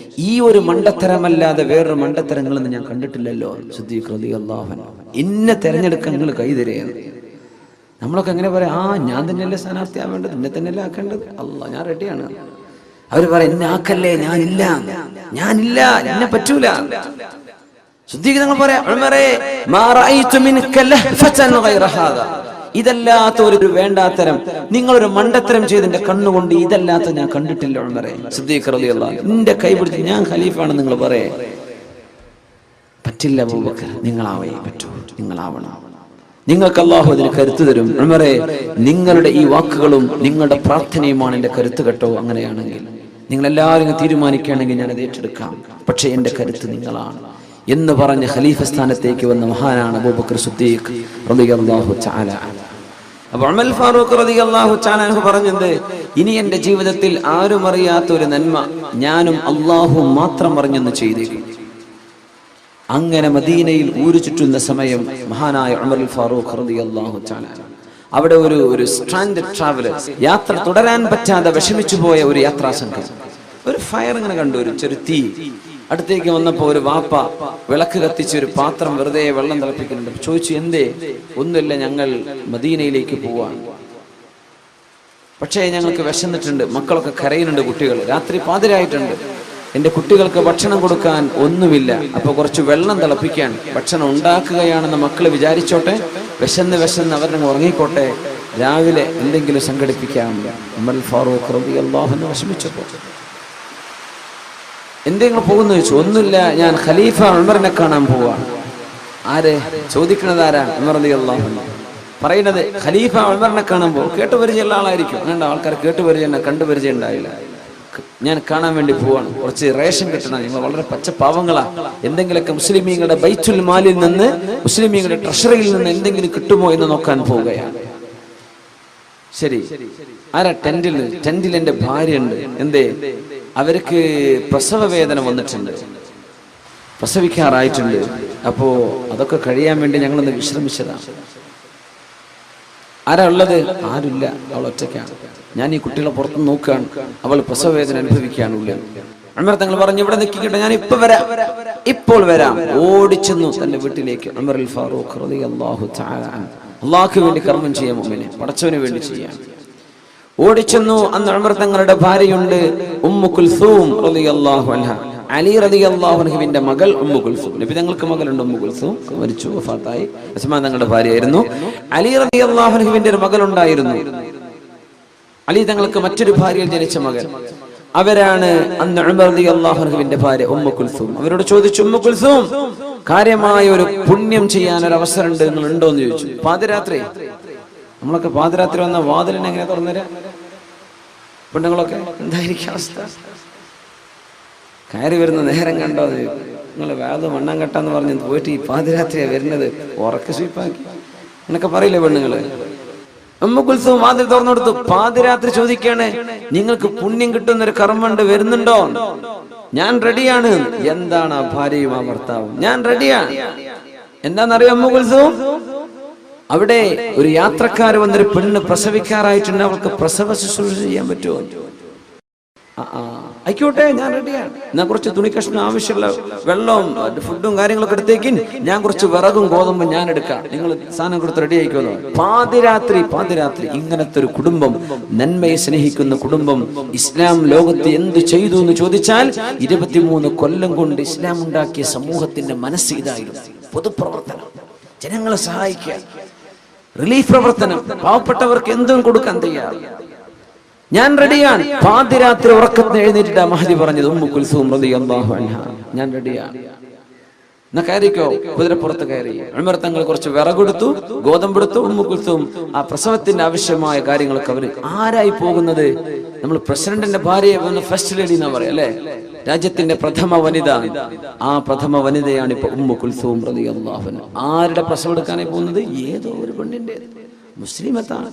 ഈ ഒരു മണ്ടത്തരമല്ലാതെ വേറൊരു മണ്ടത്തരങ്ങളൊന്നും ഞാൻ കണ്ടിട്ടില്ലല്ലോ. സിദ്ദീഖ് റളിയല്ലാഹു അൻഹു ഇന്നെ തെരഞ്ഞെടുക്കാൻ നിങ്ങൾ കൈതരയാണ്. നമ്മളൊക്കെ എങ്ങനെ പറയാം, ഞാൻ തന്നെയല്ലേ സ്ഥാനാർത്ഥിയാവേണ്ടത്, എന്നെ തന്നെയല്ലേ ആക്കേണ്ടത്, അല്ലാഹ് ഞാൻ റെഡിയാണ്. അവര് പറയാം, എന്നെ ആക്കല്ലേ, ഞാനില്ല, എന്നെ പറ്റൂല. സിദ്ദീഖ് തങ്ങൾ പറയാം, ഉമറേ മാ റഅയ്തു മിൻക ലഹ്ഫതൻ ഗൈറ ഹാദാ, ഇതല്ലാത്ത ഒരു വേണ്ടാത്തരം, നിങ്ങളൊരു മണ്ടത്തരം ചെയ്തെന്റെ കണ്ണുകൊണ്ട് ഇതല്ലാത്ത ഞാൻ കണ്ടിട്ടില്ല ഉമറേ. സിദ്ദീഖ് റളിയല്ലാഹു അൻഹു നിന്റെ കൈ പിടിച്ച് ഞാൻ ഖലീഫാണെന്ന് നിങ്ങൾ പറയേ, പറ്റില്ല അബൂബക്കർ, നിങ്ങളാവേ പറ്റൂ, നിങ്ങളാവണം, നിങ്ങൾക്ക് അല്ലാഹു അതിന് കരുത്ത് തരും. ഉമറേ, നിങ്ങളുടെ ഈ വാക്കുകളും നിങ്ങളുടെ പ്രാർത്ഥനയുമാണ് എന്റെ കരുത്ത് കേട്ടോ. അങ്ങനെയാണെങ്കിൽ നിങ്ങൾ എല്ലാവരും തീരുമാനിക്കുകയാണെങ്കിൽ ഞാൻ അത് ഏറ്റെടുക്കാം, പക്ഷേ എന്റെ കരുത്ത് നിങ്ങളാണ് എന്ന് പറഞ്ഞ് ഖലീഫ സ്ഥാനത്തേക്ക് വന്ന മഹാനാണ് അബൂബക്കർ സിദ്ദീഖ് റളിയല്ലാഹു തആല. അപ്പോൾ ഉമർ ഫാറൂഖ് റളിയല്ലാഹു തആല അൻഹു പറഞ്ഞത്, ഇനി എന്റെ ജീവിതത്തിൽ ആരും അറിയാത്ത ഒരു നന്മ ഞാനും അല്ലാഹു മാത്രം അറിഞ്ഞെന്ന് ചെയ്തേക്കും. അങ്ങനെ മദീനയിൽ ഊരു ചുറ്റുന്ന സമയം മഹാനായ ഉമർ ഫാറൂഖ് റളിയല്ലാഹു തആല അവിടെ ഒരു സ്ട്രാൻഡഡ് ട്രാവലേഴ്സ്, യാത്ര തുടരാൻ പറ്റാതെ വിഷമിച്ചു പോയ ഒരു യാത്രാ സംഘം ഒരു ഫയർ ഇങ്ങനെ കണ്ടു, ഒരു ചെറു തീ. അടുത്തേക്ക് വന്നപ്പോ ഒരു വാപ്പ വിളക്ക് കത്തിച്ച് ഒരു പാത്രം വെറുതെ വെള്ളം തിളപ്പിക്കുന്നുണ്ട്. ചോദിച്ചു, എന്തേ? ഒന്നുമില്ല, ഞങ്ങൾ മദീനയിലേക്ക് പോവാൻ, പക്ഷേ ഞങ്ങൾക്ക് വിശന്നിട്ടുണ്ട്, മക്കളൊക്കെ കരയുന്നുണ്ട്, കുട്ടികൾ രാത്രി പാതിരായിട്ടുണ്ട്, എന്റെ കുട്ടികൾക്ക് ഭക്ഷണം കൊടുക്കാൻ ഒന്നുമില്ല, അപ്പൊ കുറച്ച് വെള്ളം തിളപ്പിക്കാൻ ഭക്ഷണം ഉണ്ടാക്കുകയാണെന്ന് മക്കൾ വിചാരിച്ചോട്ടെ, വിശന്ന് അവരുടെ ഉറങ്ങിക്കോട്ടെ, രാവിലെ എന്തെങ്കിലും സംഘടിപ്പിക്കാം. ഉമർ ഫാറൂഖ് റളിയല്ലാഹു അൻഹു വിഷമിച്ചപ്പോ, എന്തെങ്കിലും പോകുന്നു ചോദിച്ചു. ഒന്നുമില്ല, ഞാൻ ഖലീഫ ഉമറിനെ കാണാൻ പോവാണ്. ആരെ ചോദിക്കുന്നത്? ആരാ? ഉമർ റളിയല്ലാഹു അൻഹു പറയുന്നത് ഖലീഫ ഉമറിനെ കാണാൻ പോകും. കേട്ടുപരിചയമുള്ള ആളായിരിക്കും. വേണ്ട, ആൾക്കാർ കേട്ടുപരിചയം കണ്ടുപരിചയം ഉണ്ടായില്ല. ഞാൻ കാണാൻ വേണ്ടി പോവാണ്, കുറച്ച് റേഷൻ കിട്ടണം, നിങ്ങൾ വളരെ പച്ചപ്പാവങ്ങളാ, എന്തെങ്കിലുമൊക്കെ മുസ്ലിമീങ്ങളുടെ ബൈത്തുൽ മാലിൽ നിന്ന്, മുസ്ലിമീങ്ങളുടെ ട്രഷറിയിൽ നിന്ന് എന്തെങ്കിലും കിട്ടുമോ എന്ന് നോക്കാൻ പോവുകയാണ്. ശരി, ആരാ? ടെന്റിൽ എന്റെ ഭാര്യ ഉണ്ട്. എന്തേ? അവർക്ക് പ്രസവ വേദന വന്നിട്ടുണ്ട്, പ്രസവിക്കാറായിട്ടുണ്ട്. അപ്പോ അതൊക്കെ കഴിയാൻ വേണ്ടി ഞങ്ങളൊന്ന് വിശ്രമിച്ചതാണ്. ആരാ ഉള്ളത്? ആരുമില്ല, അവൾ ഒറ്റയ്ക്കാണ്. ഞാൻ ഈ കുട്ടികളെ പുറത്ത് നോക്കുകയാണ്, അവൾ പ്രസവ വേദന അനുഭവിക്കുകയാണ് ഉള്ളത്. ഉമർ തങ്ങൾ പറഞ്ഞു, ഇവിടെ നിൽക്കിക്കട്ടെ, ഞാൻ ഇപ്പോൾ വരാം. ഓടിച്ചെന്നു തന്റെ വീട്ടിലേക്ക്. ഉമർ ഫാറൂഖ് റളിയല്ലാഹു തആല അല്ലാഹുവിന് വേണ്ടി കർമ്മം ചെയ്യാൻ, മുഅ്മിനെ പടച്ചവന് വേണ്ടി ചെയ്യാൻ ഓടിച്ചെന്നു. അന്ന് ഉമർ തങ്ങളുടെ ഭാര്യയുണ്ട്, ഉമ്മു കുൽസൂം റളിയല്ലാഹു അൻഹ, അലി റളിയല്ലാഹു അൻഹുവിന്റെ മകൾ ഉമ്മു കുൽസൂം. നബി തങ്ങൾക്ക് മകളുണ്ട്, ഉമ്മു കുൽസൂം മരിച്ചു, വഫാത്തായി. ഉസ്മാൻ തങ്ങളുടെ ഭാര്യയായിരുന്നു. അലി റളിയല്ലാഹു അൻഹുവിന്റെ ഒരു മകൾ ഉണ്ടായിരുന്നു. അലി തങ്ങൾക്ക് മറ്റൊരു ഭാര്യയിൽ ജനിച്ച മകൻ. അവരാണ് അന്ന് ഉമർ റളിയല്ലാഹു അൻഹുവിന്റെ ഭാര്യ ഉമ്മു കുൽസൂം. അവരോട് ചോദിച്ചു, ഉമ്മു കുൽസൂം, കാര്യമായ ഒരു പുണ്യം ചെയ്യാൻ ഒരു അവസരം ഉണ്ട്, നിങ്ങൾ ഉണ്ടോ എന്ന് ചോദിച്ചു. പാതിരാത്രി, നമ്മളൊക്കെ പാതിരാത്രി വന്ന വാതിലിനെ എങ്ങനെ തുറന്നുതരാ? പെണ്ണുങ്ങളൊക്കെ എന്തായിരിക്കും അവസ്ഥ? കയറി വരുന്ന നേരം കണ്ടോ? നിങ്ങൾ വേദ മണ്ണാൻ കെട്ടാന്ന് പറഞ്ഞ് പോയിട്ട് ഈ പാതിരാത്രിയാ വരുന്നത്, ഉറക്കെ സ്വീപ്പാക്കി എന്നൊക്കെ പറയില്ലേ പെണ്ണുങ്ങള്. ഉമ്മു കുൽസൂം വാതിൽ തുറന്നു കൊടുത്തു. പാതിരാത്രി ചോദിക്കാണ്, നിങ്ങൾക്ക് പുണ്യം കിട്ടുന്ന ഒരു കർമ്മണ്ട്, വരുന്നുണ്ടോ? ഞാൻ റെഡിയാണ്. എന്താണ് ആ ഭാര്യയും ആ ഭർത്താവും? ഞാൻ റെഡിയാണ്. എന്താണെന്നറിയോ ഉമ്മു കുൽസൂം? അവിടെ ഒരു യാത്രക്കാർ വന്നൊരു പെണ്ണ് പ്രസവിക്കാറായിട്ടുണ്ട്, അവൾക്ക് പ്രസവ ശുശ്രൂഷ ചെയ്യാൻ പറ്റുമോ? ആയിക്കോട്ടെ, ഞാൻ റെഡിയാണ്. ഞാൻ കുറച്ച് തുണി കഷ്ണം, ആവശ്യമുള്ള വെള്ളവും ഫുഡും കാര്യങ്ങളൊക്കെ എടുത്തേക്കും, ഞാൻ കുറച്ച് വിറകും ഗോതമ്പും ഞാൻ എടുക്കാം, നിങ്ങൾ സാധനം കൊടുത്ത് റെഡി ആയിക്കോളൂ. പാതിരാത്രി ഇങ്ങനത്തെ ഒരു കുടുംബം, നന്മയെ സ്നേഹിക്കുന്ന കുടുംബം, ഇസ്ലാം ലോകത്ത് എന്ത് ചെയ്തു എന്ന് ചോദിച്ചാൽ 23 കൊല്ലം കൊണ്ട് ഇസ്ലാം ഉണ്ടാക്കിയ സമൂഹത്തിന്റെ മനസ്സ് ഇതായിരുന്നു. പൊതുപ്രവർത്തനം, ജനങ്ങളെ സഹായിക്കുക, റിലീഫ് പ്രവർത്തനം, പാവപ്പെട്ടവർക്ക് എന്തും കൊടുക്കാൻ തയ്യാർ. ഞാൻ റെഡിയാണ്. പാതിരാത്രി ഉറക്കത്തിന് എഴുന്നേറ്റിട്ടാ മഹദി പറഞ്ഞത്, ഉമ്മു കുൽസൂം റളിയല്ലാഹു അൻഹ, ഞാൻ റെഡിയാണ്, എന്നാ കയറിക്കോ. കുതിരപ്പുറത്ത് കയറി. ഉമർ തങ്ങൾ കുറച്ച് വിറകൊടുത്തു, ഗോതമ്പെടുത്തു. ഉമ്മു കുൽസൂം ആ പ്രസവത്തിന്റെ ആവശ്യമായ കാര്യങ്ങളൊക്കെ അവര്. ആരായി പോകുന്നത്? നമ്മൾ പ്രസിഡന്റിന്റെ ഭാര്യയെ ഫസ്റ്റ് ലേഡി എന്നാ പറയാ അല്ലെ, രാജ്യത്തിന്റെ പ്രഥമ വനിത. ആ പ്രഥമ വനിതയാണ് ഇപ്പൊ ഉമ്മു കുൽസൂം റളിയല്ലാഹു അൻഹ. ആരുടെ പ്രസവം എടുക്കാനായി പോകുന്നത്? ഏതോ ഒരു പെണ്ണിന്റെ, മുസ്ലിമത്താണ്,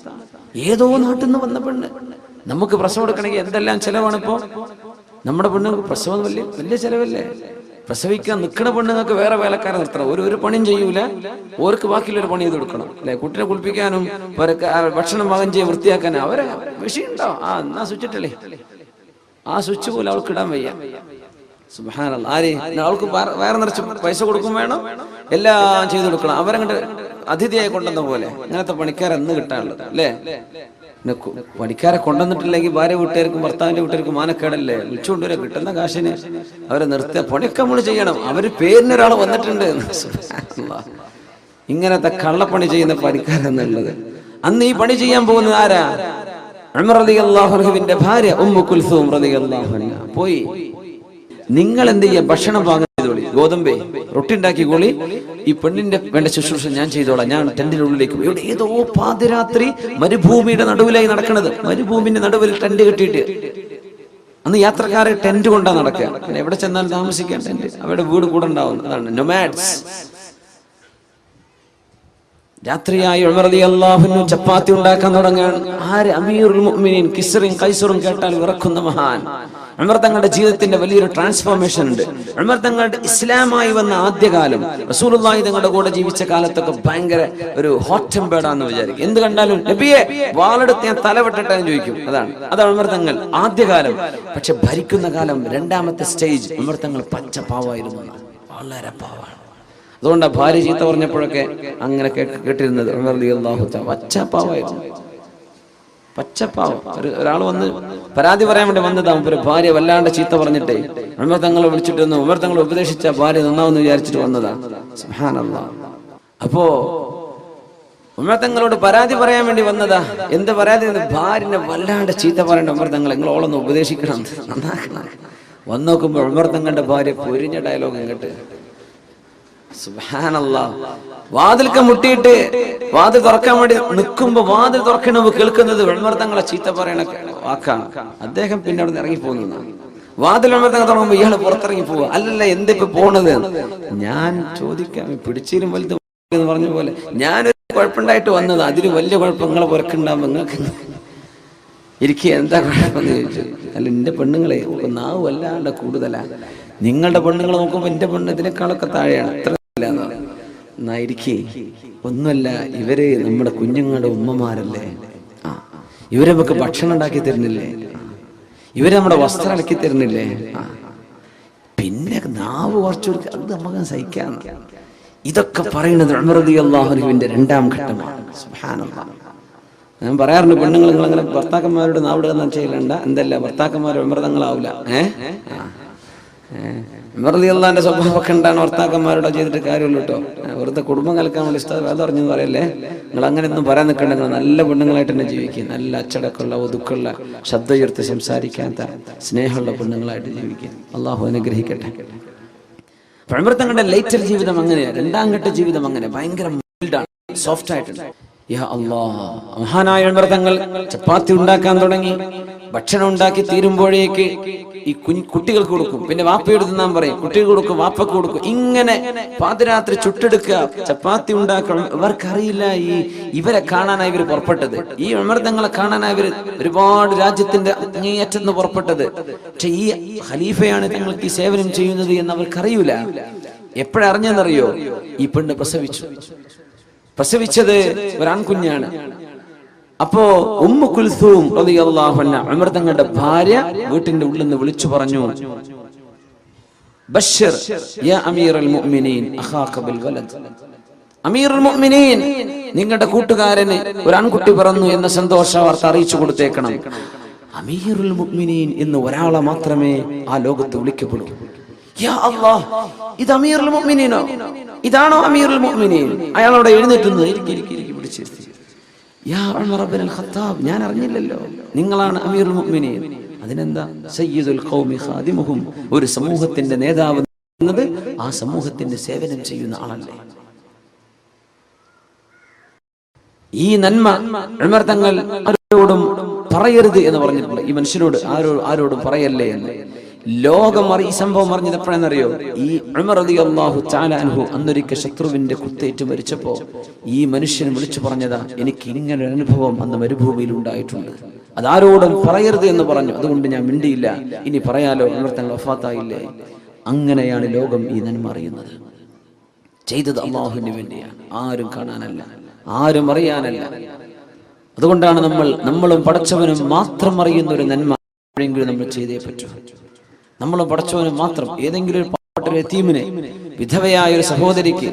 ഏതോ നാട്ടിൽ നിന്ന് വന്ന പെണ്ണ്. നമുക്ക് പ്രസവം എടുക്കണമെങ്കിൽ എന്തെല്ലാം ചെലവാണ് ഇപ്പോ. നമ്മുടെ പെണ്ണ് പ്രസവം വലിയ ചെലവല്ലേ? പ്രസവിക്കാൻ നിൽക്കുന്ന പെണ്ണുങ്ങൾക്ക് വേറെ വേലക്കാരെ നിർത്തണം. ഒരു പണിയും ചെയ്യൂല, ഓർക്ക് ബാക്കിയുള്ളൊരു പണി ചെയ്ത് കൊടുക്കണം അല്ലെ. കുട്ടിനെ കുളിപ്പിക്കാനും ഭക്ഷണം പാകം ചെയ്ത് വൃത്തിയാക്കാനും അവരെ വിഷയമുണ്ടോ? എന്നാ സ്വിച്ചിട്ടല്ലേ, ആ സ്വിച്ച് പോലും അവൾക്ക് ഇടാൻ വയ്യ. സുബ്ഹാനല്ലാഹ്. ആര് അവൾക്ക് വേറെ നിറച്ച് പൈസ കൊടുക്കും വേണം, എല്ലാം ചെയ്തു കൊടുക്കണം. അവരങ്ങോട്ട് അതിഥിയായി കൊണ്ടുവന്ന പോലെ. അങ്ങനത്തെ പണിക്കാരെ എന്ന് കിട്ടാനുള്ളത് അല്ലേ? പണിക്കാരെ കൊണ്ടുവന്നിട്ടില്ലെങ്കിൽ ഭാര്യ വീട്ടുകാർക്കും ഭർത്താവിന്റെ വീട്ടുകാർക്കും മാനക്കേടല്ലേ? വിളിച്ചുകൊണ്ടുവരാ കിട്ടുന്ന കാശിന് അവരെ നിർത്തുക. പണിയൊക്കെ നമ്മൾ ചെയ്യണം. അവര് പേരിനൊരാൾ വന്നിട്ടുണ്ട്. ഇങ്ങനത്തെ കള്ളപ്പണി ചെയ്യുന്ന പണിക്കാരെന്നുള്ളത്. അന്ന് ഈ പണി ചെയ്യാൻ പോകുന്നത് ആരാ? ഉമർ റളിയല്ലാഹു അൻഹുവിന്റെ ഭാര്യ ഉമ്മു കുൽസൂം റളിയല്ലാഹു അൻഹ പോയി. നിങ്ങൾ എന്ത് ചെയ്യാ? ഭക്ഷണം പാകം ചെയ്തോളി, ഗോതമ്പേ റൊട്ടി ഉണ്ടാക്കിക്കോളി, ഈ പെണ്ണിന്റെ വേണ്ട ശുശ്രൂഷ ഞാൻ ചെയ്തോളാം, ഞാൻ ടെന്റിനുള്ളിലേക്ക് പോയി. ഏതോ പാതിരാത്രി മരുഭൂമിയുടെ നടുവിലായി നടക്കണത്. മരുഭൂമിന്റെ നടുവിൽ ടെന്റ് കെട്ടിയിട്ട്, അന്ന് യാത്രക്കാരെ ടെന്റ് കൊണ്ടാ നടക്കുക. എവിടെ ചെന്നാലും താമസിക്കാൻ ടെന്റ്, അവിടെ വീട് കൂടെ ഉണ്ടാവും. അതാണ് നൊമാഡ്സ്. രാത്രിയായി ഉമർ റളിയല്ലാഹു അൻഹു ചപ്പാത്തി ഉണ്ടാക്കാൻ തുടങ്ങാൻ. ആര്? അമീറുൽ മുഅ്മിനീൻ കിസ്റും കൈസറും കേട്ടാൽ വിറക്കുന്ന മഹാൻ. ഉമർ തങ്ങളുടെ ജീവിതത്തിന്റെ വലിയൊരു ട്രാൻസ്ഫോർമേഷൻ ഉണ്ട്. ഉമർ തങ്ങളുടെ ഇസ്ലാമായി വന്ന ആദ്യകാലം, റസൂലുള്ളാഹി തങ്ങളുടെ കൂടെ ജീവിച്ച കാലത്തൊക്കെ ഭയങ്കര ഒരു ഹോട്ട് ടെമ്പേർഡാന്ന് വിചാരിക്കും. എന്ത് കണ്ടാലും നബിയെ വാളെടുത്ത് ഞാൻ തലവെട്ടിട്ടെന്ന് ചോദിക്കും. അതാണ് ഉമർ തങ്ങൾ ആദ്യകാലം. പക്ഷെ ഭരിക്കുന്ന കാലം, രണ്ടാമത്തെ സ്റ്റേജ്, ഉമർ തങ്ങൾ പച്ചപ്പാവായിരുന്നു, വളരെ പാവാണ്. അതുകൊണ്ടാണ് ഭാര്യ ചീത്ത പറഞ്ഞപ്പോഴൊക്കെ അങ്ങനെ കേട്ടിരുന്നത്. ഉമർ റളിയല്ലാഹു തആല പച്ചപ്പാവായിരുന്നു, പച്ചപ്പാവം. ഒരാൾ വന്ന് പരാതി പറയാൻ വേണ്ടി വന്നതാണ്. ഒരു ഭാര്യ വല്ലാണ്ട് ചീത്ത പറഞ്ഞിട്ടേ ഉമർ തങ്ങളെ വിളിച്ചിട്ട് വന്നു. ഉമർ തങ്ങൾ ഉപദേശിച്ച ഭാര്യ നന്നാവെന്ന് വിചാരിച്ചിട്ട് വന്നതാ. സുബ്ഹാനല്ലാഹ്. അപ്പോ ഉമർ തങ്ങളോട് പരാതി പറയാൻ വേണ്ടി വന്നതാ. എന്ത് പരാതി? ഭാര്യനെ വല്ലാണ്ട് ചീത്ത പറയണ്ട ഉമർ തങ്ങൾ, നിങ്ങൾ ഓളൊന്ന് ഉപദേശിക്കണം, നന്നാക്കണം. വന്നു നോക്കുമ്പോൾ ഉമർ തങ്ങളുടെ ഭാര്യ പൊരിഞ്ഞ ഡയലോഗ് ഇങ്ങോട്ട്. സുബ്ഹാനല്ലാഹ്. വാതിൽക്ക് മുട്ടിയിട്ട് വാതിൽ തുറക്കാൻ വേണ്ടി നിൽക്കുമ്പോ വാതിൽ തുറക്കണ കേൾക്കുന്നത് ഉമർ തങ്ങളെ ചീത്ത പറയണ വാക്കാണ്. അദ്ദേഹം പിന്നെ അവിടെ നിന്ന് ഇറങ്ങി പോകുന്നതാണ്. വാതിൽ ഉമർ തങ്ങൾ തുടങ്ങുമ്പോ ഇയാള് പുറത്തിറങ്ങി പോവുക. അല്ലല്ല, എന്തിപ്പോ പോണത്? ഞാൻ ചോദിക്കാം, പിടിച്ചിരും വലുത് എന്ന് പറഞ്ഞ പോലെ ഞാനൊരു കുഴപ്പമുണ്ടായിട്ട് വന്നത്, അതിന് വലിയ കുഴപ്പങ്ങളെ പുറക്കുണ്ടാവുമ്പോ നിങ്ങൾക്ക് ഇരിക്കുക, എന്താ കുഴപ്പമെന്ന് ചോദിച്ചു. അല്ല, എന്റെ പെണ്ണുങ്ങളെ നാവ് വല്ലാണ്ട് കൂടുതലാ. നിങ്ങളുടെ പെണ്ണുങ്ങൾ നോക്കുമ്പോ എന്റെ പെണ്ണ് ഇതിനേക്കാളൊക്കെ താഴെയാണ്. അത്ര ഇരിക്കേ. ഒന്നുമല്ല, ഇവര് നമ്മുടെ കുഞ്ഞുങ്ങളുടെ ഉമ്മമാരല്ലേ, ഇവരെ നമുക്ക് ഭക്ഷണം ഉണ്ടാക്കി തരുന്നില്ലേ, ഇവര് നമ്മുടെ വസ്ത്രം അലക്കി തരുന്നില്ലേ, പിന്നെ നാവ് കുറച്ചു കൊടുക്കുക, അത് നമുക്ക് സഹിക്കാം. ഇതൊക്കെ പറയുന്നത് ഉമർ റളിയല്ലാഹു അൻഹുവിന്റെ രണ്ടാം ഘട്ടമാണ്. സുബ്ഹാനല്ലാഹ്. ഞാൻ പറയാറുണ്ട്, പെണ്ണുങ്ങൾ നിങ്ങൾ അങ്ങനെ ഭർത്താക്കന്മാരോട് നാവിടുക എന്ന് ചെയ്യലണ്ട. എന്തല്ല, ഭർത്താക്കന്മാർ ഉമർ തങ്ങളാവൂല. ഉമർ റളിയല്ലാഹുവിന്റെ സ്വഭാവമൊക്കെ ഉണ്ടാണ് ഭർത്താക്കന്മാരോട് ചെയ്തിട്ട് കാര്യമുള്ളൂ കേട്ടോ. വെറുതെ കുടുംബം കലക്കാൻ വേണ്ടി ഇഷ്ടം വേദം അറിഞ്ഞെന്ന് പറയല്ലേ. നിങ്ങൾ അങ്ങനെയൊന്നും പറയാൻ നിൽക്കണ്ട. നിങ്ങൾ നല്ല പെണ്ണുങ്ങളായിട്ട് തന്നെ ജീവിക്കുക. നല്ല അച്ചടക്കമുള്ള, ഒതുക്കുള്ള, ശബ്ദം ഉയർത്തി സംസാരിക്കാത്ത, സ്നേഹമുള്ള പെണ്ണുങ്ങളായിട്ട് ജീവിക്കുക. അള്ളാഹു അനുഗ്രഹിക്കട്ടെ. ഉമർ തങ്ങളുടെ ലേറ്റർ ജീവിതം അങ്ങനെയാണ്. രണ്ടാം ഘട്ട ജീവിതം അങ്ങനെ ഭയങ്കര മൈൽഡാണ്, സോഫ്റ്റ് ആയിട്ടുണ്ട്. യാ അല്ലാഹ്. മഹാനായ ഉമർ തങ്ങൾ ചപ്പാത്തി ഉണ്ടാക്കാൻ തുടങ്ങി. ഭക്ഷണം ഉണ്ടാക്കി തീരുമ്പോഴേക്ക് ഈ കുട്ടികൾക്ക് കൊടുക്കും, പിന്നെ വാപ്പയോട് തിന്നാൻ പറയും, കുട്ടികൾക്ക് കൊടുക്കും, വാപ്പക്ക് കൊടുക്കും. ഇങ്ങനെ പാതിരാത്രി ചുട്ടെടുക്കുക, ചപ്പാത്തി ഉണ്ടാക്കണം. ഇവർക്കറിയില്ല ഇവരെ കാണാനായി ഇവർ പുറപ്പെട്ടത്, ഈ ഉമർ തങ്ങളെ കാണാനായി ഇവർ ഒരുപാട് രാജ്യത്തിന്റെ അങ്ങേയറ്റെന്ന് പുറപ്പെട്ടത്. പക്ഷെ ഈ ഖലീഫയാണ് തങ്ങൾക്ക് ഈ സേവനം ചെയ്യുന്നത് എന്ന് അവർക്കറിയൂല. എപ്പോഴറിഞ്ഞെന്നറിയോ? ഈ പെണ്ണ് പ്രസവിച്ചത് ഒരാൺകുഞ്ഞാണ്. അപ്പോ ഉമ്മു കുൽസൂം റളിയല്ലാഹു അൻഹ, ഉമർ തങ്ങളുടെ ഭാര്യ, വീട്ടിന്റെ ഉള്ളിൽ നിന്ന് വിളിച്ചു പറഞ്ഞു, ബശ്ശിർ യാ അമീറുൽ മുഅ്മിനീൻ അഖാക ബിൽ വലദ്. അമീറുൽ മുഅ്മിനീൻ, നിങ്ങളുടെ കൂട്ടുകാരന് ഒരു ആൺകുട്ടി പിറന്നു എന്ന സന്തോഷ വാർത്ത അറിയിച്ചു കൊടുത്തേക്കണം. അമീറുൽ മുഅ്മിനീൻ എന്ന് ഒരാളെ മാത്രമേ ആ ലോകത്ത് വിളിക്കപ്പെടൂ. യാ അല്ലാഹ്, ഇത് അമീറുൽ മുഅ്മിനീനോ? ഇതാണോ അമീറുൽ മുഅ്മിനീൻ? അയാളോട് എഴുന്നേറ്റുന്നു. പിടിച്ചിരുത്തി. യാ ഉമർ ഇബ്നുൽ ഖത്താബ്, ഞാൻ അറിഞ്ഞില്ലല്ലോ നിങ്ങളാണ് അമീറുൽ മുഅ്മിനീൻ. അതിനെന്താ? സയ്യിദുൽ ഖൗമി ഖാദിമുഹും, ഒരു സമൂഹത്തിന്റെ നേതാവ് എന്നത് ആ സമൂഹത്തിന്റെ സേവനം ചെയ്യുന്ന ആളല്ലേ. ഈ നന്മ ഉമർ തങ്ങൾ ആരോടും പറയരുത് എന്ന് പറഞ്ഞിട്ടുണ്ട്. ഈ മനുഷ്യനോട് ആരോടും പറയല്ലേ എന്ന്. ലോകം ഈ സംഭവം അറിഞ്ഞത് എപ്പോഴെന്നറിയോ? ഈ ഉമർ റളിയല്ലാഹു തആല അൻഹു അന്നൊരിക്കൽ ശത്രുവിന്റെ കുത്തേറ്റ് മരിച്ചപ്പോ ഈ മനുഷ്യൻ വിളിച്ചു പറഞ്ഞതാ, എനിക്ക് ഇങ്ങനെ ഒരു അനുഭവം അന്ന് മരുഭൂമിയിൽ ഉണ്ടായിട്ടുണ്ട്, അതാരോടും പറയരുത് എന്ന് പറഞ്ഞു. അതുകൊണ്ട് ഞാൻ മിണ്ടിയില്ല. ഇനി പറയാലോ, ഉമർ തങ്ങൾ വഫാത്തായില്ലേ. അങ്ങനെയാണ് ലോകം ഈ നന്മ അറിയുന്നത്. ചെയ്തത് അള്ളാഹുവിന് വേണ്ടിയാണ്, ആരും കാണാനല്ല, ആരും അറിയാനല്ല. അതുകൊണ്ടാണ് നമ്മളും പടച്ചവനും മാത്രം അറിയുന്ന ഒരു നന്മ എപ്പോഴെങ്കിലും നമ്മൾ ചെയ്തേ പറ്റൂ. നമ്മളും പടച്ചവനും മാത്രം. ഏതെങ്കിലും ഒരു പാവപ്പെട്ട യതീമിനെ, വിധവയായ ഒരു സഹോദരിക്ക്,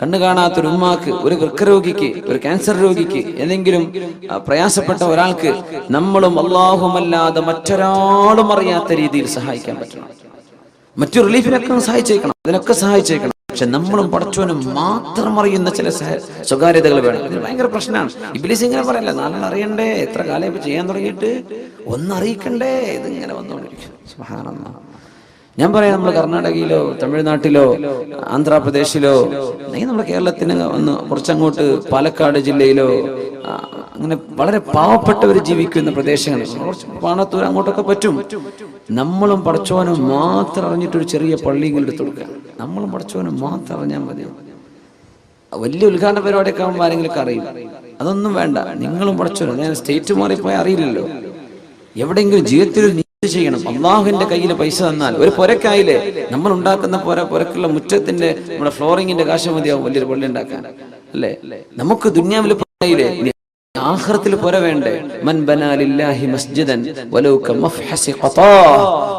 കണ്ണു കാണാത്തൊരു ഉമ്മാക്ക്, ഒരു വൃക്കരോഗിക്ക്, ഒരു ക്യാൻസർ രോഗിക്ക്, ഏതെങ്കിലും പ്രയാസപ്പെട്ട ഒരാൾക്ക് നമ്മളും അല്ലാഹുമല്ലാതെ മറ്റൊരാളും അറിയാത്ത രീതിയിൽ സഹായിക്കാൻ പറ്റണം. മറ്റു റിലീഫിനൊക്കെ സഹായിച്ചേക്കണം, അതിനൊക്കെ സഹായിച്ചേക്കണം. പക്ഷെ നമ്മളും പടച്ചവനും മാത്രം അറിയുന്ന ചില സ്വകാര്യതകൾ വേണം. ഇത് ഭയങ്കര പ്രശ്നമാണ്. ഇബ്ലീസ് ഇങ്ങനെ പറയല്ല, നാളെ അറിയണ്ടേ, എത്ര കാലം ഇപ്പൊ ചെയ്യാൻ തുടങ്ങിയിട്ട് ഒന്നറിയിക്കണ്ടേ, ഇതിങ്ങനെ വന്നുകൊണ്ടിരിക്കും. സുബ്ഹാനല്ലാഹ്. ഞാൻ പറയാം, നമ്മൾ കർണാടകയിലോ തമിഴ്നാട്ടിലോ ആന്ധ്രാപ്രദേശിലോ അല്ലെങ്കിൽ നമ്മുടെ കേരളത്തിന് ഒന്ന് കുറച്ചങ്ങോട്ട് പാലക്കാട് ജില്ലയിലോ അങ്ങനെ വളരെ പാവപ്പെട്ടവർ ജീവിക്കുന്ന പ്രദേശങ്ങൾ, കുറച്ച് പാണത്തൂർ അങ്ങോട്ടൊക്കെ പറ്റും. നമ്മളും പടച്ചോനും മാത്രം അറിഞ്ഞിട്ടൊരു ചെറിയ പള്ളിയിൽ എടുത്തു കൊടുക്കുക. നമ്മളും പടച്ചോനും മാത്രം അറിഞ്ഞാൽ മതി. വലിയ ഉദ്ഘാടന പരിപാടിയൊക്കെ ആകുമ്പോൾ ആരെങ്കിലും അറിയും. അതൊന്നും വേണ്ട, നിങ്ങളും പടച്ചോനും. ഞാൻ സ്റ്റേറ്റ് മാറിപ്പോയാൽ അറിയില്ലല്ലോ. എവിടെയെങ്കിലും ജീവിതത്തിൽ ചെയ്യണം. അള്ളാഹുവിന്റെ കയ്യിൽ പൈസ തന്നാൽ ഒരു പുരക്കായില്ലേ, നമ്മൾ ഉണ്ടാക്കുന്ന പുരക്കുള്ള മുറ്റത്തിന്റെ നമ്മുടെ ഫ്ലോറിങ്ങിന്റെ കാശ് മതിയാവും വലിയൊരു പള്ളി ഉണ്ടാക്കാൻ, അല്ലേ? നമുക്ക് ദുനിയാവിൽ പുരയില്ലേ, ആഖിറത്തിൽ പുര വേണ്ടേ? മൻ ബനാ ലില്ലാഹി മസ്ജിദൻ വലൗ കമഫ്ഹസി ഖതാ.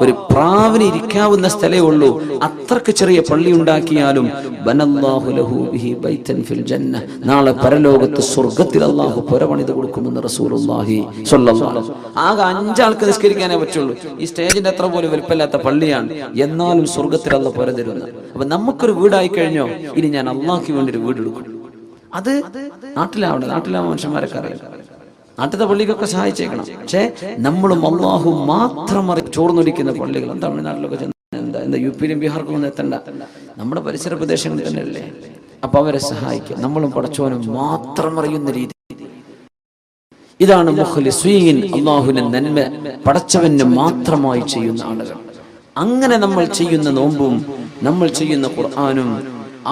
ഒരു പ്രാവിന് ഇരിക്കാവുന്ന സ്ഥലേ ഉള്ളൂ, അത്രക്ക് ചെറിയ പള്ളി ഉണ്ടാക്കിയാലും ബനല്ലാഹു ലഹു ബിഹി ബൈതൻ ഫിൽ ജന്ന. നാളെ പരലോകത്ത് സ്വർഗ്ഗത്തിൽ അല്ലാഹു പുര പണിത് കൊടുക്കുമെന്ന് റസൂലുള്ളാഹി സ്വല്ലല്ലാഹു അലൈഹി വസല്ലം. ആകെ 5 ആൾക്ക് നിസ്കരിക്കാനേ പറ്റുള്ളൂ. ഈ സ്റ്റേജിന്റെ അത്ര പോലും വലിപ്പമില്ലാത്ത പള്ളിയാണ്, എന്നാലും സ്വർഗ്ഗത്തിൽ അല്ലാഹു പുര തരുന്നു. അപ്പൊ നമുക്കൊരു വീടായി കഴിഞ്ഞോ, ഇനി ഞാൻ അള്ളാഹ്ക്ക് വേണ്ടി ഒരു വീട് എടുക്കും. അത് നാട്ടിലാവുമ്പോൾ മനുഷ്യന്മാരൊക്കെ അറിയാം, നാട്ടിലത്തെ പള്ളിക്കൊക്കെ സഹായിച്ചേക്കണം. പക്ഷെ നമ്മളും അള്ളാഹു മാത്രം ചോർന്നൊലിക്കുന്ന പള്ളികൾ തമിഴ്നാട്ടിലൊക്കെ എന്താ യു പിയിലും ബീഹാർക്കും ഒന്നും എത്തണ്ട, നമ്മുടെ പരിസര പ്രദേശങ്ങളിൽ തന്നെയല്ലേ. അപ്പൊ അവരെ സഹായിക്കുക, നമ്മളും പടച്ചോനും മാത്രം അറിയുന്ന രീതി. ഇതാണ് മുഖ്ലിസീൻ, അള്ളാഹുവിന്റെ നന്മ പടച്ചവന് മാത്രമായി ചെയ്യുന്ന ആളുകൾ. അങ്ങനെ നമ്മൾ ചെയ്യുന്ന നോമ്പും നമ്മൾ ചെയ്യുന്ന ഖുർആനും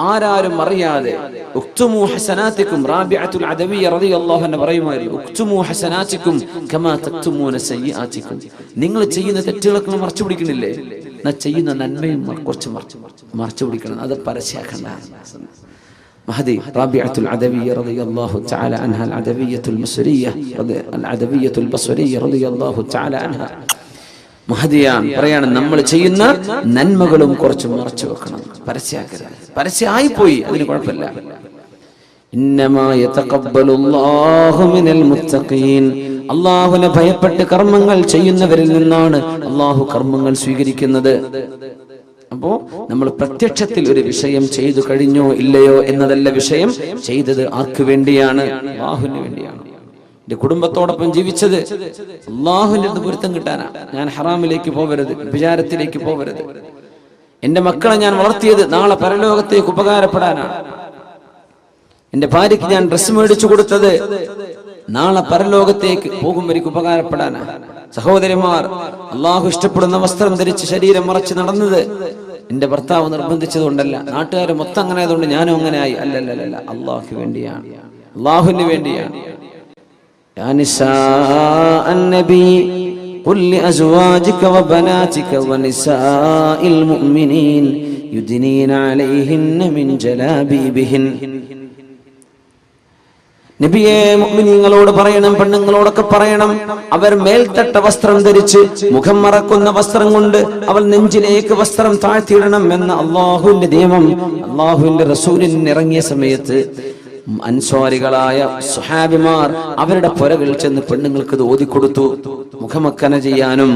ആരാരും അറിയാതെ ഉക്തുമു ഹസനാതികും, റാബിഅത്തുൽ അദവിയ്യ റളിയല്ലാഹു അൻഹ പറയുമായിരുന്നു, ഉക്തുമു ഹസനാതികും കമാ തക്തുമൂന സയ്യിആതികും. നിങ്ങൾ ചെയ്യുന്ന തെറ്റുകളൊക്കെ മറച്ചു പിടിക്കണില്ലേ, എന്നാ ചെയ്യുന്ന നന്മയും കുറച്ച് മറച്ചു പിടിക്കണം, അത് പരസ്യമാക്കണ്ട. മഹദി റാബിഅത്തുൽ അദവിയ്യ റളിയല്ലാഹു തആല അൻഹ, അൽ അദവിയ്യത്തുൽ ബസ്രിയ്യ റളിയല്ലാഹു തആല അൻഹ മഹദിയാൻ പറയാണ്, നമ്മൾ ചെയ്യുന്ന നന്മകളും കുറച്ച് മറച്ചു വെക്കണം, പരസ്യമാക്കരുത്. പരസ്യമായി പോയി, അതിന് കുഴപ്പമില്ല. ഇന്നമാ യതഖബ്ബലുല്ലാഹു മിനൽ മുത്തഖീൻ. അല്ലാഹുവിനെ ഭയപ്പെട്ട് കർമ്മങ്ങൾ ചെയ്യുന്നവരിൽ നിന്നാണ് അല്ലാഹു കർമ്മങ്ങൾ സ്വീകരിക്കുന്നത്. അപ്പോ നമ്മൾ പ്രത്യക്ഷത്തിൽ ഒരു വിഷയം ചെയ്തു കഴിഞ്ഞോ ഇല്ലയോ എന്നതല്ല വിഷയം, ചെയ്തത് ആർക്ക് വേണ്ടിയാണ്? അല്ലാഹുവിന് വേണ്ടിയാണ്. എന്റെ കുടുംബത്തോടൊപ്പം ജീവിച്ചത് അല്ലാഹുവിന്റെ അടുത്ത് പൊരുത്തം കിട്ടാനാ. ഞാൻ ഹറാമിലേക്ക് പോവരുത്, വിചാരത്തിലേക്ക് പോവരുത്. എന്റെ മക്കളെ ഞാൻ വളർത്തിയത് നാളെ പരലോകത്തേക്ക് ഉപകാരപ്പെടാനാണ്. എന്റെ ഭാര്യയ്ക്ക് ഞാൻ ഡ്രസ്സ് മേടിച്ചു കൊടുത്തത് നാളെ പരലോകത്തേക്ക് പോകുമ്പോഴേക്ക് ഉപകാരപ്പെടാനാ. സഹോദരിമാർ, അള്ളാഹു ഇഷ്ടപ്പെടുന്ന വസ്ത്രം ധരിച്ച് ശരീരം മറച്ച് നടന്നത് എന്റെ ഭർത്താവ് നിർബന്ധിച്ചതുകൊണ്ടല്ല, നാട്ടുകാർ മൊത്തം അങ്ങനെ ആയതുകൊണ്ട് ഞാനും അങ്ങനെ ആയി. അല്ലല്ല, അള്ളാഹു വേണ്ടിയാണ്, അള്ളാഹുവിന് വേണ്ടിയാണ്. يا نساء النبي قل لأزواجك وبناتك ونساء المؤمنين يدنين عليهن من جلابيبهن. നബിയെ, മുഅ്മിനീങ്ങളോട് പറയണം, പെണ്ണുങ്ങളോടൊക്കെ പറയണം, അവർ മേൽത്തട്ട വസ്ത്രം ധരിച്ച് മുഖം മറക്കുന്ന വസ്ത്രം കൊണ്ട് അവൾ നെഞ്ചിലേക്ക് വസ്ത്രം താഴ്ത്തിയിടണം എന്ന അള്ളാഹുവിന്റെ നിയമം അള്ളാഹുവിന്റെ റസൂലിന് ഇറങ്ങിയ സമയത്ത് അൻസ്വാരികളായ സുഹാബിമാർ അവരുടെ പുരകളിൽ ചെന്ന് പെണ്ണുങ്ങൾക്ക് ഇത് ഓതിക്കൊടുത്തു. മുഖമക്കന ചെയ്യാനും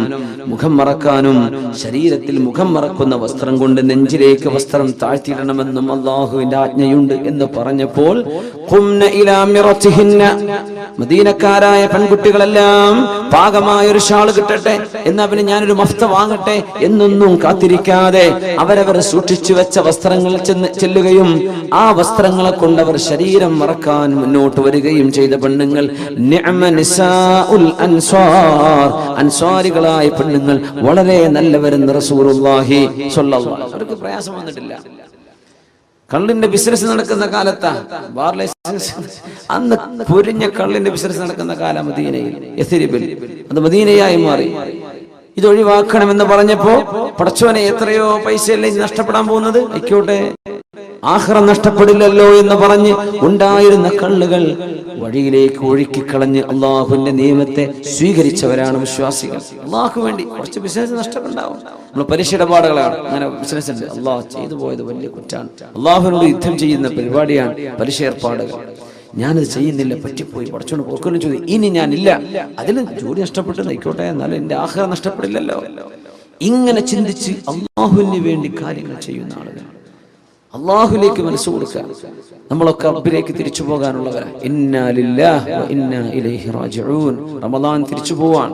മുഖം മറക്കാനും ശരീരത്തിൽ മുഖം മറക്കുന്ന വസ്ത്രം കൊണ്ട് നെഞ്ചിലേക്ക് വസ്ത്രം താഴ്ത്തിയിടണമെന്നും അള്ളാഹുവിന്റെ ആജ്ഞയുണ്ട് എന്ന് പറഞ്ഞപ്പോൾ മദീനക്കാരായ പെൺകുട്ടികളെല്ലാം പാകമായ ഒരു ഷാള് കിട്ടട്ടെ, എന്നാ പിന്നെ ഞാനൊരു മഫ്ത വാങ്ങട്ടെ എന്നൊന്നും കാത്തിരിക്കാതെ അവരവർ സൂക്ഷിച്ചു വെച്ച വസ്ത്രങ്ങൾ ചെല്ലുകയും ആ വസ്ത്രങ്ങളെ കൊണ്ടവർ ശരീരം മറക്കാൻ മുന്നോട്ട് വരികയും ചെയ്ത പെണ്ണുങ്ങൾ നിഅമ നിസാഉൽ അൻസ്വാർ, അൻസ്വാരികളായ പെണ്ണുങ്ങൾ വളരെ നല്ലവരെന്ന് റസൂലുള്ളാഹി സ്വല്ലല്ലാഹു അലൈഹി വസല്ലം. അവർക്ക് പ്രയാസം വന്നിട്ടില്ല. കള്ളിന്റെ ബിസിനസ് നടക്കുന്ന കാലത്താ, ബാർ ലൈസൻസ്, അന്ന് പൊരിഞ്ഞ കള്ളിന്റെ ബിസിനസ് നടക്കുന്ന കാലം മദീനയിൽ, യസ്രിബിൽ. അത് മദീനയായി മാറി. ഇത് ഒഴിവാക്കണമെന്ന് പറഞ്ഞപ്പോ പടച്ചോനെ എത്രയോ പൈസയല്ലേ നഷ്ടപ്പെടാൻ പോകുന്നത്, ആയിക്കോട്ടെ ആഖിറം നഷ്ടപ്പെടില്ലല്ലോ എന്ന് പറഞ്ഞ് ഉണ്ടായിരുന്ന കള്ളുകൾ വഴിയിലേക്ക് ഒഴുക്കിക്കളഞ്ഞ് അള്ളാഹുവിന്റെ നിയമത്തെ സ്വീകരിച്ചവരാണ് വിശ്വാസികൾ. അള്ളാഹു വേണ്ടി കുറച്ച് ബിസിനസ് നഷ്ടമുണ്ടാവും. നമ്മൾ പലിശ ഇടപാടുകളാണ്, അങ്ങനെ ബിസിനസ് ഉണ്ട്, അള്ളാഹ് ചെയ്തു പോയത് വലിയ കുറ്റാണ്. അള്ളാഹുവിനോട് യുദ്ധം ചെയ്യുന്ന പരിപാടിയാണ് പലിശ ഏർപ്പാടുകൾ. ഞാനത് ചെയ്യുന്നില്ല, പറ്റിപ്പോയി, പഠിച്ചോണ്ട് പോക്കലും ചോദിച്ചു, ഇനി ഞാനില്ല, അതിൽ ജോലി നഷ്ടപ്പെട്ടു ആയിക്കോട്ടെ, എന്നാലും എന്റെ ആഖിറം നഷ്ടപ്പെടില്ലല്ലോ. ഇങ്ങനെ ചിന്തിച്ച് അള്ളാഹുവിന് വേണ്ടി കാര്യങ്ങൾ ചെയ്യുന്ന ആളുകൾ, അള്ളാഹുലേക്ക് മനസ്സ് കൊടുക്കുക. നമ്മളൊക്കെ റബ്ബിലേക്ക് തിരിച്ചു പോകാനുള്ളവരാണ്. ഇന്നാ ലില്ലാഹി വ ഇന്നാ ഇലൈഹി റാജിഊൻ. റമദാൻ തിരിച്ചു പോവാൻ,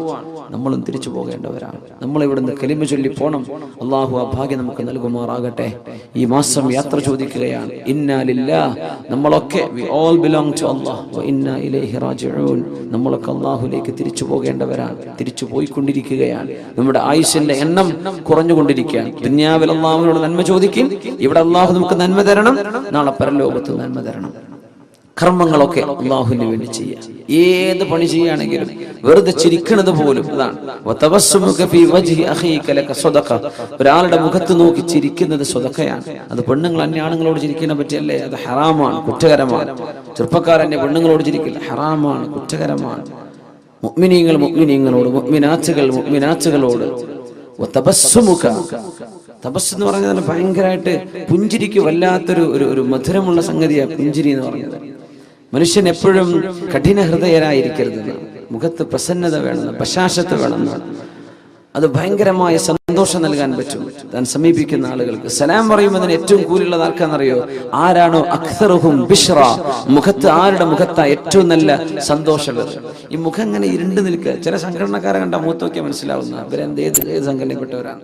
നമ്മളും തിരിച്ചു പോകേണ്ടവരാണ്. നമ്മൾ ഇവിടുന്ന് കലിമ ചൊല്ലി പോണം. അള്ളാഹു ആ ഭാഗ്യം നമുക്ക് നൽകുമാറാകട്ടെ. ഈ മാസം യാത്ര ചോദിക്കുകയാണ്. ഇന്നാ ലില്ലാഹ്, നമ്മളൊക്കെ we all belong to Allah വ ഇന്നാ ഇലൈഹി റാജിഊൻ. നമ്മളൊക്കെ അള്ളാഹുലേക്ക് തിരിച്ചു പോകേണ്ടവരാണ്, തിരിച്ചു പോയിക്കൊണ്ടിരിക്കുകയാണ്. നമ്മുടെ ആയുസ്സിന്റെ എണ്ണം കുറഞ്ഞുകൊണ്ടിരിക്കുകയാണ്. ദുനിയാവിൽ അള്ളാഹുവിനോട് നന്മ ചോദിക്കും, ഇവിടെ അള്ളാഹു നമുക്ക് നന്മ തരണം, നാളെ പരലോകത്ത് നന്മ തരണം. കർമ്മങ്ങളൊക്കെ അള്ളാഹുവിന് വേണ്ടി ചെയ്യാം. ഏത് പണി ചെയ്യുകയാണെങ്കിലും വെറുതെ ചിരിക്കുന്നത് പോലും അതാണ്. ഒരാളുടെ മുഖത്ത് നോക്കി ചിരിക്കുന്നത് സ്വതക്കയാണ്. അത് പെണ്ണുങ്ങൾ അന്യ ആണുങ്ങളോട് ചിരിക്കുന്ന പറ്റിയല്ലേ, അത് ഹറാമാണ്, കുറ്റകരമാണ്. ചെറുപ്പക്കാരന്റെ പെണ്ണുങ്ങളോട് ചിരിക്കില്ല, ഹറാമാണ്, കുറ്റകരമാണ്. മുഅ്മിനീങ്ങളോട്, മുഅ്മിനാത്തുകളോട് തപസ് എന്ന് പറഞ്ഞാൽ ഭയങ്കരമായിട്ട് പുഞ്ചിരിക്ക് വല്ലാത്തൊരു ഒരു മധുരമുള്ള സംഗതിയാണ് പുഞ്ചിരി എന്ന് പറഞ്ഞത്. മനുഷ്യൻ എപ്പോഴും കഠിന ഹൃദയരായിരിക്കരുത്, മുഖത്ത് പ്രസന്നത വേണം, ബശാശത്ത് വേണം. അത് ഭയങ്കരമായ സന്തോഷം നൽകാൻ പറ്റും താൻ സമീപിക്കുന്ന ആളുകൾക്ക്. സലാം പറയുമ്പോൾ അതിന് ഏറ്റവും കൂലുള്ളത് ആർക്കാണെന്നറിയോ? ആരാണോ അക്സറുഹും ബിശ്റ, മുഖത്ത് ആരുടെ മുഖത്താ ഏറ്റവും നല്ല സന്തോഷമുള്ളത്. ഈ മുഖം ഇങ്ങനെ ഇരുണ്ട് നിൽക്കുക. ചില സംഘടനക്കാരെ കണ്ട മുഖത്ത് നോക്കിയാൽ മനസ്സിലാവുന്ന അവരെന്ത് ഏത് സംഘടനപ്പെട്ടവരാണ്.